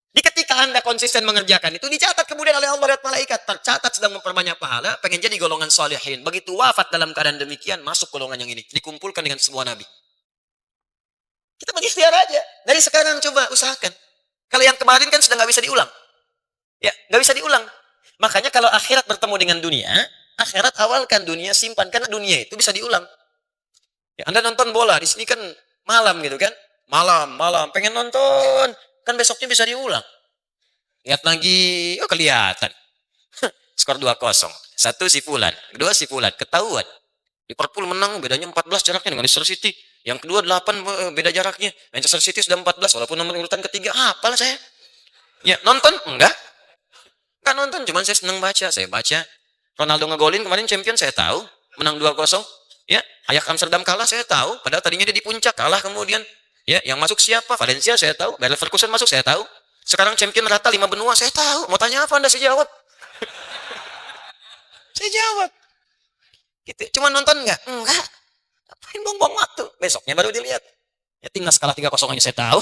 Speaker 4: Di ketika Anda konsisten mengerjakan itu, dicatat kemudian oleh Allah lihat malaikat. Tercatat sedang memperbanyak pahala, pengen jadi golongan solehin. Begitu wafat dalam keadaan demikian, masuk golongan yang ini. Dikumpulkan dengan semua nabi. Kita berikhtiar aja. Dari sekarang coba usahakan. Kalau yang kemarin kan sudah nggak bisa diulang. Ya, nggak bisa diulang. Makanya kalau akhirat bertemu dengan dunia, akhirat awalkan, dunia simpan. Karena dunia itu bisa diulang. Ya, Anda nonton bola, di sini kan malam gitu kan. Malam, pengen nonton. Kan besoknya bisa diulang. Lihat lagi, oh kelihatan. Skor 2-0. 1 si Fulan, kedua si Fulan, ketahuan. Liverpool menang, bedanya 14 jaraknya dengan Manchester City. Yang kedua 8 beda jaraknya. Manchester City sudah 14, walaupun nomor urutan ketiga. Apalah saya. Ya, nonton? Enggak nonton, cuman saya senang baca. Saya baca. Ronaldo ngegolin kemarin champion, saya tahu. Menang 2-0. Ya, Ajax Amsterdam kalah, saya tahu. Padahal tadinya dia di puncak, kalah kemudian. Ya, yang masuk siapa? Valencia saya tahu. Bayer Leverkusen masuk saya tahu. Sekarang champion rata 5 benua saya tahu. Mau tanya apa Anda? Saya jawab. Saya jawab. Gitu. Cuma nonton enggak? Enggak. Apain buang-buang waktu? Besoknya baru dilihat. Ya timnas kalah 3-0 aja saya tahu.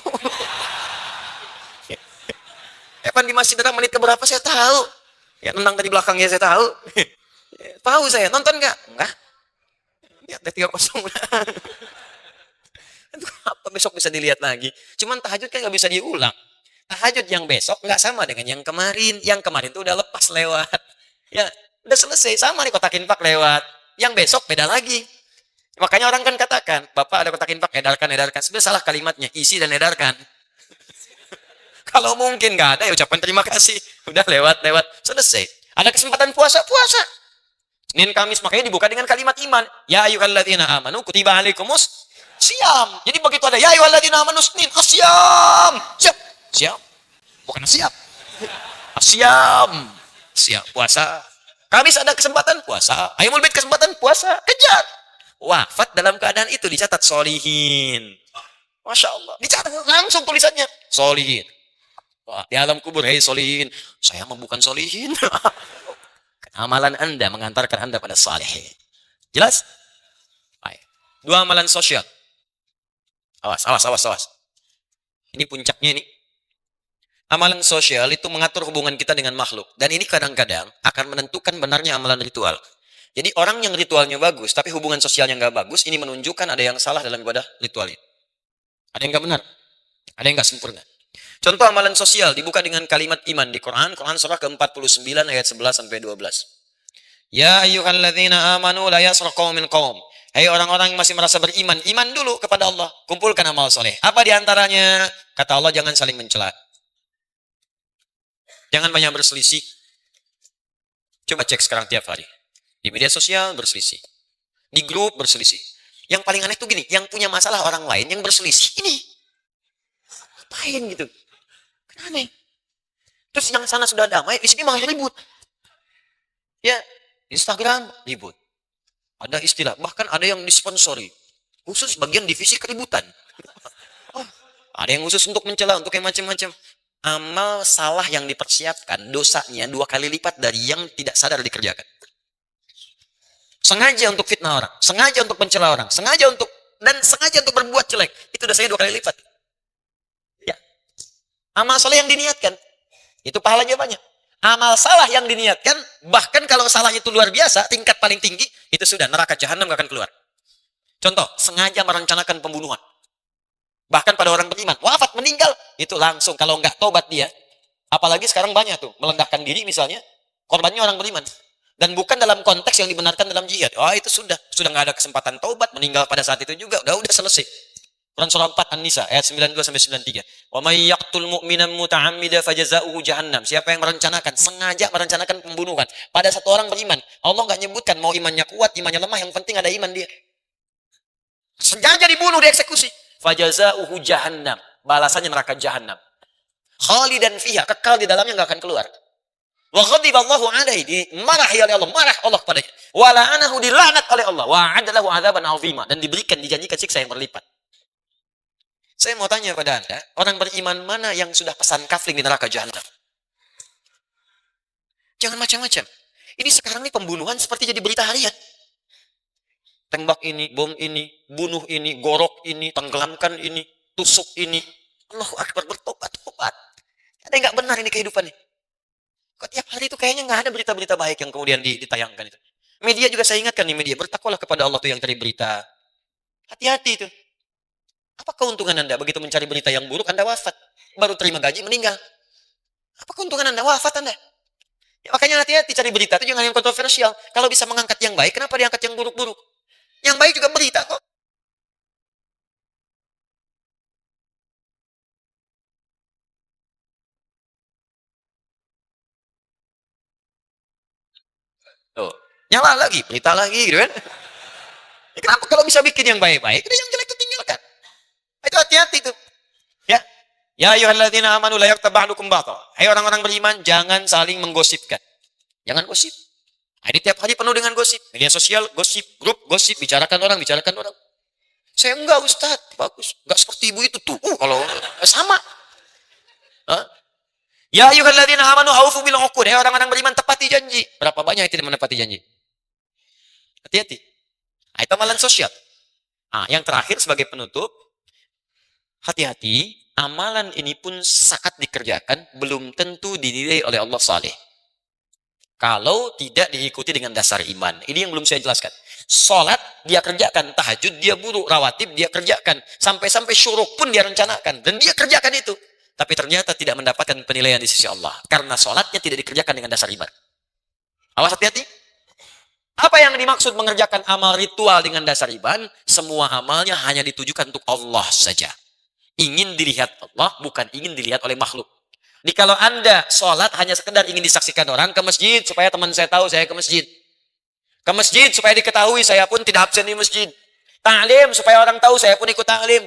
Speaker 4: Evan di masjid datang menit keberapa saya tahu. Ya nendang dari belakangnya saya tahu. Tahu saya. Nonton enggak? Enggak. Lihat 3-0 udah. Apa besok bisa dilihat lagi? Cuman tahajud kan nggak bisa diulang. Tahajud yang besok nggak sama dengan yang kemarin. Yang kemarin itu udah lepas lewat. Ya, udah selesai. Sama nih kotak infak lewat. Yang besok beda lagi. Makanya orang kan katakan, Bapak ada kotak infak, edarkan. Sebenarnya salah kalimatnya, isi dan edarkan. Kalau mungkin nggak ada, ya ucapan terima kasih. Udah lewat. Selesai. Ada kesempatan puasa. Senin Kamis, makanya dibuka dengan kalimat iman. Ya ayyuhalladzina amanu kutiba alaikumus siam. Jadi begitu ada ya ayyuhalladzina amanu Senin, asyam. Siap. Bukan siap. Siap puasa. Kamis ada kesempatan puasa. Ayyamul bid kesempatan puasa. Kejar. Wafat dalam keadaan itu dicatat solihin. Masya Allah. Dicatat langsung tulisannya. Solihin. Wah, di alam kubur, hei solihin. Saya mah bukan solihin. Amalan Anda mengantarkan Anda pada salihin. Jelas? Baik. 2 amalan sosial. Awas. Ini puncaknya ini. Amalan sosial itu mengatur hubungan kita dengan makhluk. Dan ini kadang-kadang akan menentukan benarnya amalan ritual. Jadi orang yang ritualnya bagus, tapi hubungan sosialnya nggak bagus, ini menunjukkan ada yang salah dalam ibadah ritual ini. Ada yang nggak benar. Ada yang nggak sempurna. Contoh amalan sosial dibuka dengan kalimat iman di Quran surah ke-49 ayat 11 sampai 12. Ya ayyuhalladzina amanu la yasra qaumin qaum. Hai orang-orang yang masih merasa beriman, iman dulu kepada Allah, kumpulkan amal soleh. Apa di antaranya? Kata Allah, jangan saling mencela. Jangan banyak berselisih. Coba cek sekarang tiap hari. Di media sosial berselisih. Di grup berselisih. Yang paling aneh tuh gini, yang punya masalah orang lain yang berselisih. Ini. Ngapain gitu? Aneh. Terus yang sana sudah damai, di sini malah ribut. Ya, Instagram ribut. Ada istilah, bahkan ada yang disponsori. Khusus bagian divisi keributan. Oh, ada yang khusus untuk mencela, untuk yang macam-macam. Amal salah yang dipersiapkan, dosanya 2 kali lipat dari yang tidak sadar dikerjakan. Sengaja untuk fitnah orang, sengaja untuk mencela orang, sengaja untuk berbuat jelek. Itu dosanya 2 kali lipat. Ya. Amal salah yang diniatkan, itu pahalanya banyak. Amal salah yang diniatkan, bahkan kalau salah itu luar biasa, tingkat paling tinggi, itu sudah neraka jahanam gak akan keluar. Contoh, sengaja merencanakan pembunuhan. Bahkan pada orang beriman, wafat meninggal, itu langsung kalau nggak tobat dia. Apalagi sekarang banyak tuh, meledakkan diri misalnya, korbannya orang beriman. Dan bukan dalam konteks yang dibenarkan dalam jihad. Oh itu sudah nggak ada kesempatan tobat, meninggal pada saat itu juga, udah selesai. Quran surah 4 An-Nisa ayat 92 sampai 93. Wa may yaqtul mu'minan muta'ammida fajaza'uhu jahannam. Siapa yang merencanakan, sengaja merencanakan pembunuhan pada satu orang beriman, Allah nggak nyebutkan mau imannya kuat, imannya lemah, yang penting ada iman dia. Sengaja dibunuh, dieksekusi. Fajaza'uhu jahannam. Balasannya neraka jahannam. Khalidan fiha, kekal di dalamnya, nggak akan keluar. Wa ghadiballahu alaihi, marahi oleh Allah, marah Allah kepadanya. Wa la'anahu, dilaknat oleh Allah. Wa 'adalahu 'adzaban 'azima, dan diberikan, dijanjikan siksa yang berlipat. Saya mau tanya pada Anda, orang beriman mana yang sudah pesan kafling di neraka jahanam? Jangan macam-macam. Ini sekarang ini pembunuhan seperti jadi berita harian. Tembak ini, bom ini, bunuh ini, gorok ini, tenggelamkan ini, tusuk ini. Allahu Akbar, bertobat-tobat. Ada yang nggak benar ini kehidupannya? Kok tiap hari itu kayaknya nggak ada berita-berita baik yang kemudian ditayangkan itu. Media juga saya ingatkan nih, media, bertakwalah kepada Allah tuh yang cari berita. Hati-hati itu. Apa keuntungan Anda begitu mencari berita yang buruk, Anda wafat. Baru terima gaji, meninggal. Apa keuntungan Anda wafat Anda? Ya, makanya hati-hati cari berita itu jangan yang kontroversial. Kalau bisa mengangkat yang baik, kenapa diangkat yang buruk-buruk? Yang baik juga berita kok. Tuh, nyala lagi, berita lagi gitu kan. Ya, kenapa kalau bisa bikin yang baik-baik, itu yang jelek itu tinggalkan. Itu hati-hati tuh. Ya. Ya ayyuhalladzina amanu la yaghtab ba'dukum ba'dha. Hai orang-orang beriman, jangan saling menggosipkan. Jangan gosip. Ini tiap hari penuh dengan gosip. Media sosial, gosip, grup, gosip, bicarakan orang, bicarakan orang. Saya enggak, Ustaz. Bagus. Enggak seperti ibu itu tuh. Kalau sama. Hah? Ya ayyuhalladzina amanu aufu bil uqud. Hai orang-orang beriman, tepati janji. Berapa banyak yang tidak menepati janji? Hati-hati. Nah, itu amalan sosial. Nah, yang terakhir sebagai penutup, hati-hati, amalan ini pun saat dikerjakan belum tentu dinilai oleh Allah saleh. Kalau tidak diikuti dengan dasar iman. Ini yang belum saya jelaskan. Salat dia kerjakan, tahajud dia buruk, rawatib dia kerjakan, sampai-sampai syuruk pun dia rencanakan dan dia kerjakan itu. Tapi ternyata tidak mendapatkan penilaian di sisi Allah karena salatnya tidak dikerjakan dengan dasar iman. Awas, hati-hati. Apa yang dimaksud mengerjakan amal ritual dengan dasar iman? Semua amalnya hanya ditujukan untuk Allah saja. Ingin dilihat Allah, bukan ingin dilihat oleh makhluk. Jadi kalau Anda sholat hanya sekedar ingin disaksikan orang, ke masjid supaya teman saya tahu saya ke masjid. Ke masjid supaya diketahui saya pun tidak absen di masjid. Ta'lim supaya orang tahu saya pun ikut ta'lim.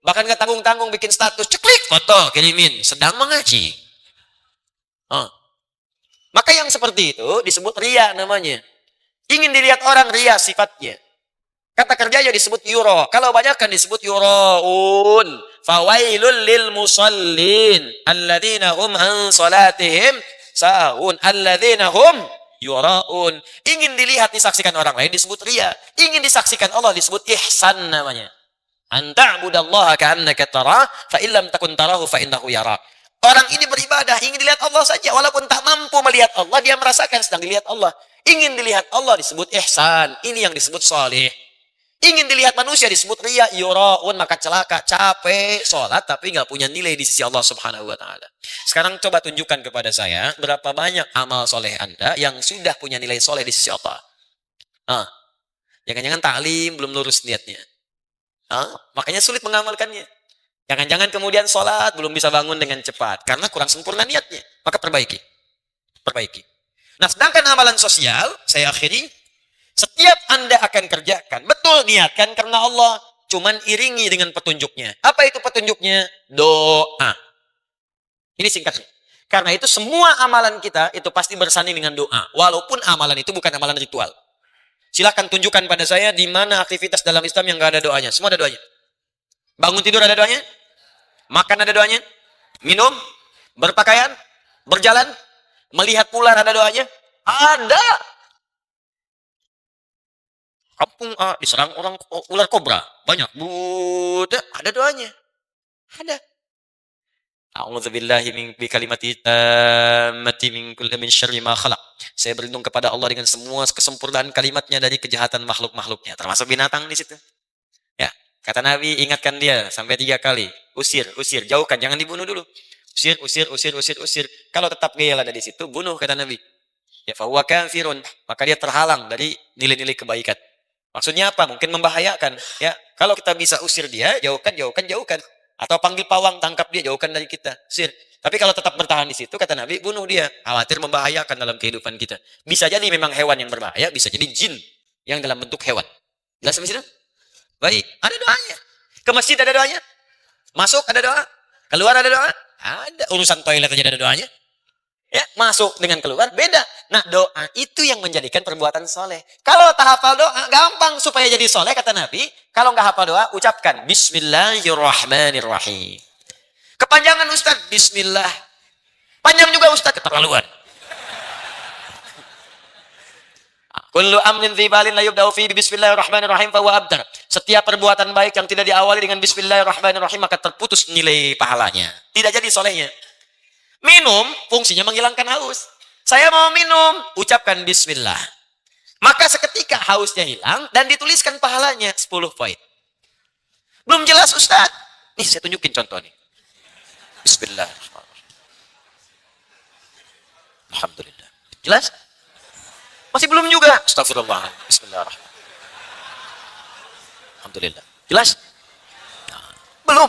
Speaker 4: Bahkan nggak tanggung-tanggung bikin status, ceklik, foto, kirimin, sedang mengaji. Maka yang seperti itu disebut riya namanya. Ingin dilihat orang, riya sifatnya. Kata kerjanya disebut yuro. Kalau banyak kan disebut yuroun. Fawailul lil musallin. Alladzina hum an salatihim sahun. Alladzina hum yuroun. Ingin dilihat, disaksikan orang lain disebut riya. Ingin disaksikan Allah disebut ihsan namanya. Anta'budallaha ka'annaka tarah. Fa'illam takun tarahu fa'innahu yarak. Orang ini beribadah, ingin dilihat Allah saja. Walaupun tak mampu melihat Allah, dia merasakan sedang dilihat Allah. Ingin dilihat Allah disebut ihsan. Ini yang disebut salih. Ingin dilihat manusia disebut riya, yuraun, maka celaka, capek, sholat, tapi nggak punya nilai di sisi Allah Subhanahu wa Ta'ala. Sekarang coba tunjukkan kepada saya berapa banyak amal soleh Anda yang sudah punya nilai soleh di sisi Allah. Jangan-jangan taklim belum lurus niatnya. Makanya sulit mengamalkannya. Jangan-jangan kemudian sholat belum bisa bangun dengan cepat karena kurang sempurna niatnya. Maka perbaiki. Nah, sedangkan amalan sosial, saya akhiri. Setiap Anda akan kerjakan, betul niatkan karena Allah, cuman iringi dengan petunjuknya. Apa itu petunjuknya? Doa. Ini singkatnya. Karena itu semua amalan kita itu pasti bersanding dengan doa, walaupun amalan itu bukan amalan ritual. Silakan tunjukkan pada saya di mana aktivitas dalam Islam yang nggak ada doanya. Semua ada doanya. Bangun tidur ada doanya, makan ada doanya, minum, berpakaian, berjalan, melihat ular ada doanya. Ada. Kampung A diserang orang ular kobra, banyak. Buddha, ada doanya. Ada. A'udzubillahi min bikalimati tammati min kulli min syarri ma khalaq. Saya berlindung kepada Allah dengan semua kesempurnaan kalimatnya dari kejahatan makhluk-makhluknya, termasuk binatang di situ. Ya.
Speaker 3: Kata Nabi, ingatkan dia sampai 3 kali. Usir, usir, jauhkan, jangan dibunuh dulu. Usir, usir, usir, usir, usir. Kalau tetap gayal ada di situ, bunuh, kata Nabi. Ya fahuwa kafirun, maka dia terhalang dari nilai-nilai kebaikan. Maksudnya apa? Mungkin membahayakan. Ya, kalau kita bisa usir dia, jauhkan, jauhkan, jauhkan. Atau panggil pawang, tangkap dia, jauhkan dari kita. Usir. Tapi kalau tetap bertahan di situ, kata Nabi, bunuh dia. Khawatir membahayakan dalam kehidupan kita. Bisa jadi memang hewan yang berbahaya, bisa jadi jin yang dalam bentuk hewan. Jelas sampai situ? Baik, ada doanya. Ke masjid ada doanya. Masuk ada doa. Keluar ada doa. Ada. Urusan toilet aja ada doanya. Ya, masuk dengan keluar beda. Nah, doa itu yang menjadikan perbuatan soleh. Kalau tak hafal doa, gampang supaya jadi soleh, kata Nabi. Kalau nggak hafal doa, ucapkan Bismillahirrahmanirrahim. Kepanjangan Ustaz, Bismillah. Panjang juga Ustaz, keterlaluan. Kullu amrin dzibalin la yubda'u fi bismillahirrahmanirrahim fa huwa abtar. Setiap perbuatan baik yang tidak diawali dengan bismillahirrahmanirrahim maka terputus nilai pahalanya. Tidak jadi solehnya. Minum fungsinya menghilangkan haus. Saya mau minum, ucapkan bismillah. Maka seketika hausnya hilang dan dituliskan pahalanya 10 poin. Belum jelas Ustaz. Nih saya tunjukin contoh nih. Bismillahirrahmanirrahim. Alhamdulillah. Jelas? Masih belum juga. Astagfirullah. Bismillahirrahmanirrahim. Alhamdulillah. Jelas? Nah, belum.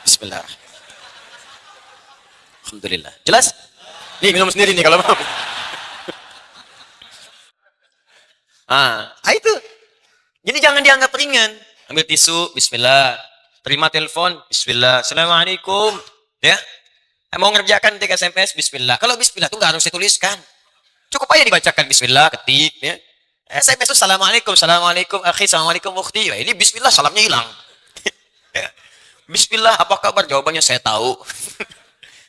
Speaker 3: Bismillahirrahmanirrahim. Alhamdulillah. Jelas? Nih minum sendiri nih kalau mau. Itu. Jadi jangan dianggap ringan. Ambil tisu, bismillah. Terima telepon, bismillah. Assalamualaikum. Ya. Mau ngerjakan ketik SMS, bismillah. Kalau bismillah itu nggak harus dituliskan. Cukup aja dibacakan bismillah, ketik. Ya. SMS itu assalamualaikum, assalamualaikum, akhi, assalamualaikum, ukhti. Ini bismillah, salamnya hilang. Ya. Bismillah, apa kabar? Jawabannya saya tahu.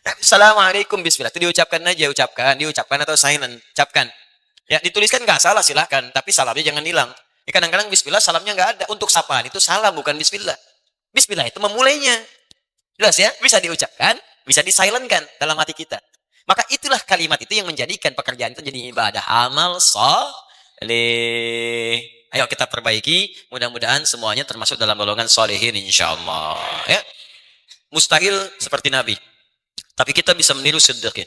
Speaker 3: Assalamualaikum, bismillah. Itu diucapkan aja, diucapkan atau silent, ucapkan. Ya, dituliskan nggak salah, silahkan. Tapi salamnya jangan hilang. Ya, kadang-kadang bismillah, salamnya nggak ada. Untuk sapaan itu salam, bukan bismillah. Bismillah itu memulainya. Jelas ya? Bisa diucapkan, bisa disilentkan dalam hati kita. Maka itulah kalimat itu yang menjadikan pekerjaan itu jadi ibadah amal soleh. Ayo kita perbaiki. Mudah-mudahan semuanya termasuk dalam golongan solehin insyaallah. Ya. Mustahil seperti Nabi. Tapi kita bisa meniru sedekah.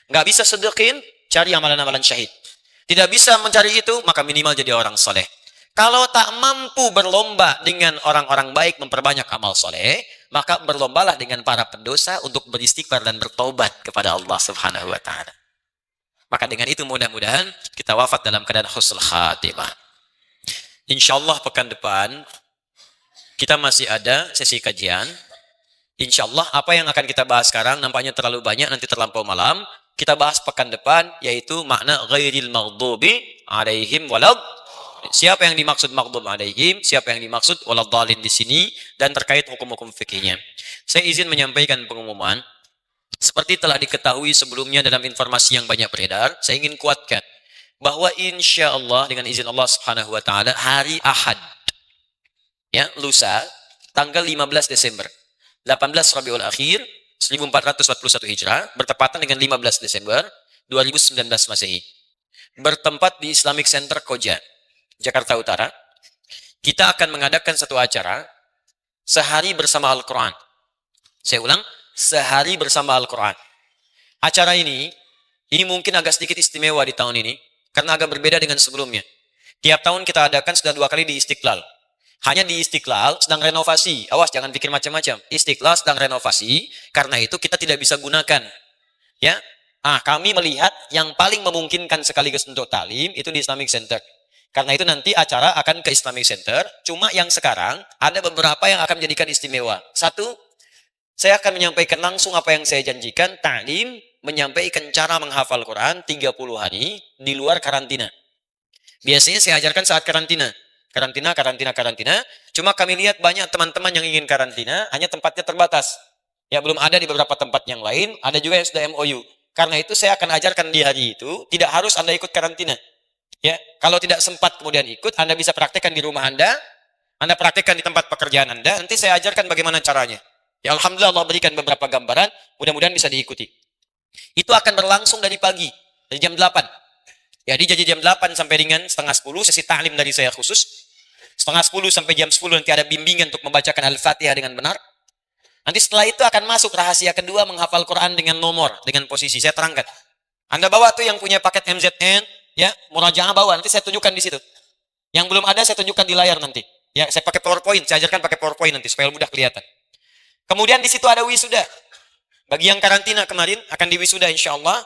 Speaker 3: Nggak bisa sedekah, cari amalan-amalan syahid. Tidak bisa mencari itu, maka minimal jadi orang soleh. Kalau tak mampu berlomba dengan orang-orang baik memperbanyak amal soleh, maka berlombalah dengan para pendosa untuk beristighfar dan bertobat kepada Allah Subhanahu wa Ta'ala. Maka dengan itu mudah-mudahan kita wafat dalam keadaan husnul khatimah. Insyaallah pekan depan kita masih ada sesi kajian. Insyaallah apa yang akan kita bahas sekarang nampaknya terlalu banyak, nanti terlampau malam. Kita bahas pekan depan yaitu makna ghairil maghdubi alaihim walad. Siapa yang dimaksud maghdub alaihim, siapa yang dimaksud waladhdallin di sini dan terkait hukum-hukum fikihnya. Saya izin menyampaikan pengumuman seperti telah diketahui sebelumnya dalam informasi yang banyak beredar. Saya ingin kuatkan bahwa insyaallah dengan izin Allah Subhanahu wa Ta'ala hari Ahad ya, lusa tanggal 15 Desember 18 Rabiul Akhir 1441 Hijrah bertepatan dengan 15 Desember 2019 Masehi. Bertempat di Islamic Center Koja, Jakarta Utara. Kita akan mengadakan satu acara sehari bersama Al-Quran. Saya ulang, sehari bersama Al-Quran. Acara ini mungkin agak sedikit istimewa di tahun ini karena agak berbeda dengan sebelumnya. Tiap tahun kita adakan sudah 2 kali di Istiqlal. Hanya di Istiqlal sedang renovasi. Awas jangan pikir macam-macam. Istiqlal sedang renovasi, karena itu kita tidak bisa gunakan. Ya, kami melihat yang paling memungkinkan sekaligus untuk talim itu di Islamic Center. Karena itu nanti acara akan ke Islamic Center. Cuma yang sekarang ada beberapa yang akan menjadikan istimewa. Satu, saya akan menyampaikan langsung apa yang saya janjikan. Talim menyampaikan cara menghafal Quran 30 hari di luar karantina. Biasanya saya ajarkan saat karantina. Karantina. Cuma kami lihat banyak teman-teman yang ingin karantina, hanya tempatnya terbatas. Ya, belum ada di beberapa tempat yang lain, ada juga yang sudah MOU. Karena itu saya akan ajarkan di hari itu, tidak harus Anda ikut karantina. Ya, kalau tidak sempat kemudian ikut, Anda bisa praktekkan di rumah Anda praktekkan di tempat pekerjaan Anda, nanti saya ajarkan bagaimana caranya. Ya, alhamdulillah Allah berikan beberapa gambaran, mudah-mudahan bisa diikuti. Itu akan berlangsung dari pagi, dari jam 8. Ya, jadi jam 8 sampai dengan setengah 10, sesi ta'lim dari saya khusus.
Speaker 4: 7:30 sampai jam 10 nanti ada bimbingan untuk membacakan Al-Fatihah dengan benar. Nanti setelah itu akan masuk rahasia kedua, menghafal Quran dengan nomor, dengan posisi. Saya terangkan. Anda bawa tuh yang punya paket MZN, ya, murajaah bawa. Nanti saya tunjukkan di situ. Yang belum ada saya tunjukkan di layar nanti. Ya, saya pakai PowerPoint, saya ajarkan pakai PowerPoint nanti supaya mudah kelihatan. Kemudian di situ ada wisuda. Bagi yang karantina kemarin akan diwisuda insyaallah.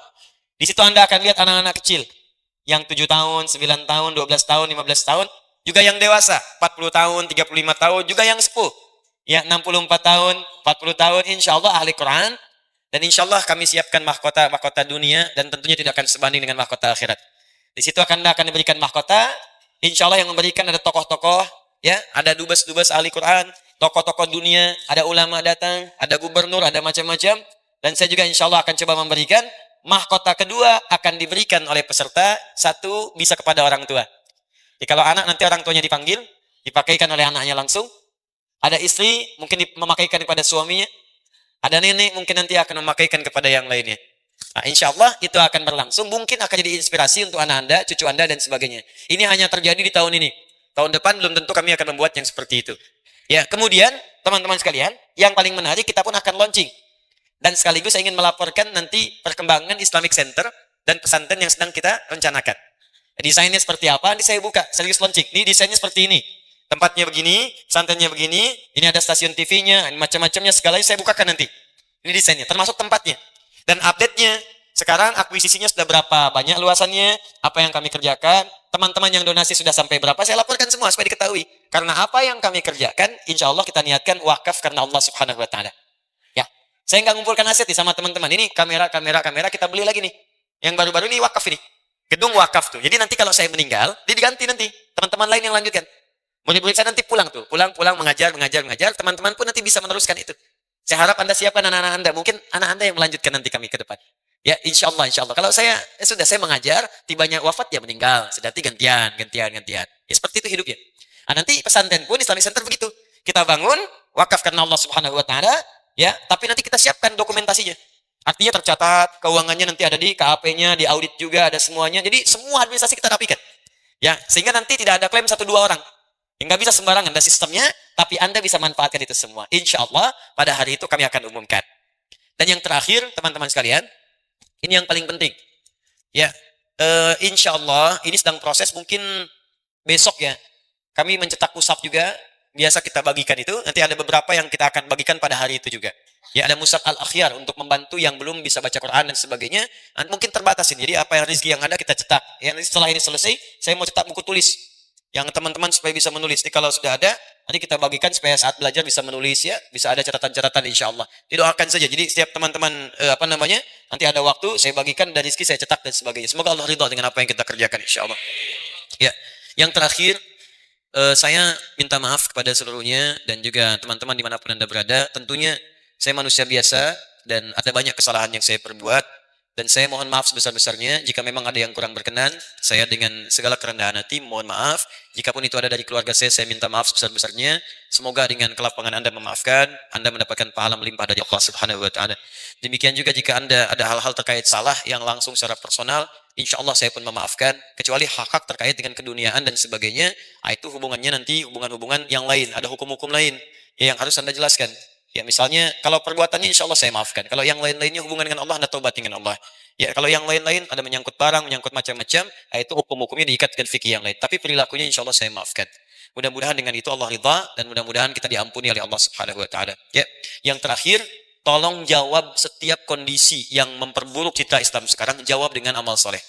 Speaker 4: Di situ Anda akan lihat anak-anak kecil yang 7 tahun, 9 tahun, 12 tahun, 15 tahun, juga yang dewasa, 40 tahun, 35 tahun, juga yang sepuh. Ya, 64 tahun, 40 tahun, insyaallah ahli Quran. Dan insyaallah kami siapkan mahkota dunia dan tentunya tidak akan sebanding dengan mahkota akhirat. Di situ akan diberikan mahkota. Insyaallah yang memberikan ada tokoh-tokoh, ya, ada dubes-dubes ahli Quran, tokoh-tokoh dunia, ada ulama datang, ada gubernur, ada macam-macam. Dan saya juga insyaallah akan coba memberikan mahkota kedua akan diberikan oleh peserta, satu bisa kepada orang tua. Jadi kalau anak nanti orang tuanya dipanggil, dipakaikan oleh anaknya langsung. Ada istri mungkin memakaikan kepada suaminya. Ada nenek mungkin nanti akan memakaikan kepada yang lainnya. Nah, insyaallah itu akan berlangsung, mungkin akan jadi inspirasi untuk anak Anda, cucu Anda dan sebagainya. Ini hanya terjadi di tahun ini. Tahun depan belum tentu kami akan membuat yang seperti itu. Ya, kemudian teman-teman sekalian, yang paling menarik kita pun akan launching. Dan sekaligus saya ingin melaporkan nanti perkembangan Islamic Center dan pesantren yang sedang kita rencanakan. Desainnya seperti apa? Nanti saya buka, serius launching. Ini desainnya seperti ini. Tempatnya begini, pesantrennya begini, ini ada stasiun TV-nya, macam-macamnya segalanya saya bukakan nanti. Ini desainnya, termasuk tempatnya. Dan update-nya, sekarang akuisisinya sudah berapa banyak luasannya, apa yang kami kerjakan, teman-teman yang donasi sudah sampai berapa, saya laporkan semua supaya diketahui. Karena apa yang kami kerjakan, insya Allah kita niatkan wakaf karena Allah Subhanahu Wa Taala. Ya, saya nggak ngumpulkan aset nih sama teman-teman. Ini kamera kita beli lagi nih. Yang baru-baru ini wakaf ini, gedung wakaf tuh. Jadi nanti kalau saya meninggal, dia diganti nanti teman-teman lain yang lanjutkan. Murid-murid saya nanti pulang tuh, pulang mengajar. Teman-teman pun nanti bisa meneruskan itu. Saya harap Anda siapkan anak-anak Anda. Mungkin anak Anda yang melanjutkan nanti kami ke depan. Ya, insya Allah. Kalau saya sudah saya mengajar, tibanya wafat ya meninggal. Sudah gantian. Ya, seperti itu hidupnya. Nah, nanti pesantren pun Islamic Center begitu. Kita bangun, wakaf karena Allah Subhanahu Wa Taala. Ya, tapi nanti kita siapkan dokumentasinya. Artinya tercatat, keuangannya nanti ada di KAP-nya, di audit juga ada semuanya. Jadi semua administrasi kita rapikan. Ya, sehingga nanti tidak ada klaim 1-2 orang. Nggak bisa sembarangan, ada sistemnya, tapi Anda bisa manfaatkan itu semua. Insya Allah, pada hari itu kami akan umumkan. Dan yang terakhir, teman-teman sekalian, ini yang paling penting. Ya, insya Allah, ini sedang proses, mungkin besok ya, kami mencetak musaf juga, biasa kita bagikan itu, nanti ada beberapa yang kita akan bagikan pada hari itu juga. Ya, ada musaf al-akhyar untuk membantu yang belum bisa baca Quran dan sebagainya, mungkin terbatasin, jadi apa yang rezeki yang ada kita cetak. Ya, setelah ini selesai, saya mau cetak buku tulis. Yang teman-teman supaya bisa menulis. Jadi kalau sudah ada, nanti kita bagikan supaya saat belajar bisa menulis ya, bisa ada catatan-catatan insya Allah. Didoakan saja. Jadi setiap teman-teman nanti ada waktu saya bagikan dan rezeki saya cetak dan sebagainya. Semoga Allah ridha dengan apa yang kita kerjakan insya Allah. Ya, yang terakhir saya minta maaf kepada seluruhnya dan juga teman-teman dimanapun Anda berada. Tentunya saya manusia biasa dan ada banyak kesalahan yang saya perbuat. Dan saya mohon maaf sebesar-besarnya jika memang ada yang kurang berkenan. Saya dengan segala kerendahan hati mohon maaf. Jikapun itu ada dari keluarga saya minta maaf sebesar-besarnya. Semoga dengan kelapangan Anda memaafkan, Anda mendapatkan pahala melimpah dari Allah Subhanahu Wa Taala. Demikian juga jika Anda ada hal-hal terkait salah yang langsung secara personal, insya Allah saya pun memaafkan. Kecuali hak-hak terkait dengan keduniaan dan sebagainya, itu hubungannya nanti hubungan-hubungan yang lain. Ada hukum-hukum lain yang harus Anda jelaskan. Ya, misalnya kalau perbuatannya insya Allah saya maafkan. Kalau yang lain-lainnya hubungan dengan Allah, Anda taubat dengan Allah. Ya, kalau yang lain-lain ada menyangkut barang, menyangkut macam-macam, itu hukum-hukumnya diikatkan fikih yang lain. Tapi perilakunya insya Allah saya maafkan. Mudah-mudahan dengan itu Allah ridha dan mudah-mudahan kita diampuni oleh Allah Subhanahu Wa Taala. Ya, yang terakhir, tolong jawab setiap kondisi yang memperburuk citra Islam sekarang, jawab dengan amal soleh.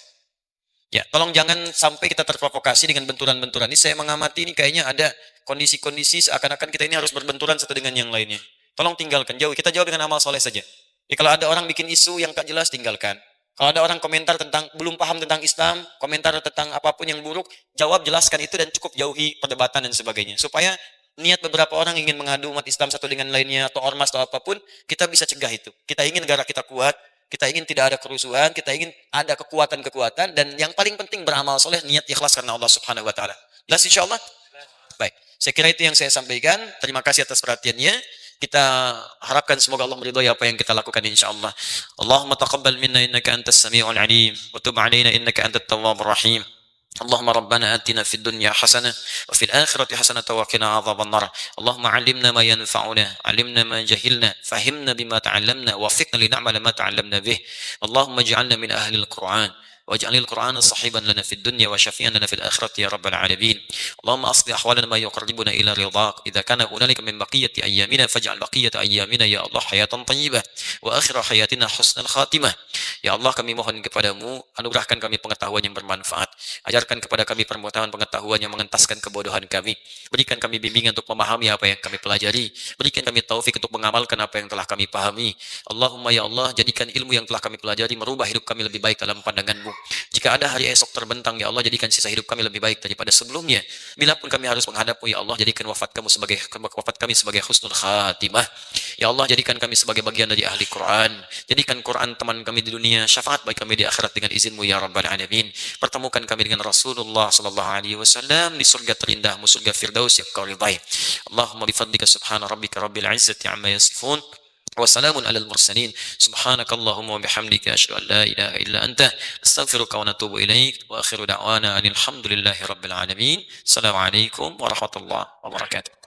Speaker 4: Ya, tolong jangan sampai kita terprovokasi dengan benturan-benturan. Ini saya mengamati ini kayaknya ada kondisi-kondisi seakan-akan kita ini harus berbenturan satu dengan yang lainnya. Tolong tinggalkan, jauh. Kita jawab dengan amal soleh saja. Jadi kalau ada orang bikin isu yang tak jelas, tinggalkan. Kalau ada orang komentar tentang, belum paham tentang Islam, komentar tentang apapun yang buruk, jawab, jelaskan itu dan cukup jauhi perdebatan dan sebagainya. Supaya niat beberapa orang ingin mengadu umat Islam satu dengan lainnya, atau ormas atau apapun, kita bisa cegah itu. Kita ingin negara kita kuat, kita ingin tidak ada kerusuhan, kita ingin ada kekuatan-kekuatan, dan yang paling penting beramal soleh, niat ikhlas karena Allah Subhanahu Wa Taala. Jelas insya Allah? Baik, saya kira itu yang saya sampaikan. Terima kasih atas perhatiannya. Kita harapkan semoga Allah meridhai apa yang kita lakukan insyaallah. Allahumma taqabbal minna innaka antas samiul alim wa tub alaina innaka antat tawwabur rahim.
Speaker 3: اللهم ربنا آتنا في الدنيا حسنة وفي الآخرة حسنة وقنا عذاب النار. اللهم علمنا ما ينفعنا، علمنا ما جهلنا، فهمنا بما تعلمنا، وفقنا لنعمل ما تعلمنا به. اللهم اجعلنا من أهل القرآن، واجعل القرآن صحيبا لنا في الدنيا وشفيعا لنا في الآخرة يا رب العالمين. اللهم أصلح أحوالنا ما يقربنا إلى رضاك. إذا كان هنالك من بقية أيامنا فاجعل بقية أيامنا يا الله حياة طيبة وآخر حياتنا حسن الخاتمة. Ya Allah, kami mohon kepadamu, anugerahkan kami pengetahuan yang bermanfaat. Ajarkan kepada kami pengetahuan yang mengentaskan kebodohan kami. Berikan kami bimbingan untuk memahami apa yang kami pelajari. Berikan kami taufik untuk mengamalkan apa yang telah kami pahami. Allahumma ya Allah, jadikan ilmu yang telah kami pelajari merubah hidup kami lebih baik dalam pandangan-Mu. Jika ada hari esok terbentang, ya Allah, jadikan sisa hidup kami lebih baik daripada sebelumnya. Bila pun kami harus menghadap-Mu, ya Allah, jadikan wafat kami sebagai husnul khatimah. Ya Allah, jadikan kami sebagai bagian dari ahli Quran. Jadikan Quran teman kami di dunia, syafaat bagi kami di akhirat dengan izin-Mu ya Rabbal Alamin. Pertemukan kami dengan Rasulullah sallallahu alaihi wasallam di surga terindahmu, surga Firdaus yang Kau ridai. Allahumma bifadlika subhana rabbika rabbil izzati amma yasifun. وسلام على المرسلين سبحانك اللهم وبحمدك أشهد أن لا إله إلا أنت نستغفرك ونتوب إليك وآخر دعوانا أن الحمد لله رب العالمين. السلام عليكم ورحمة الله وبركاته.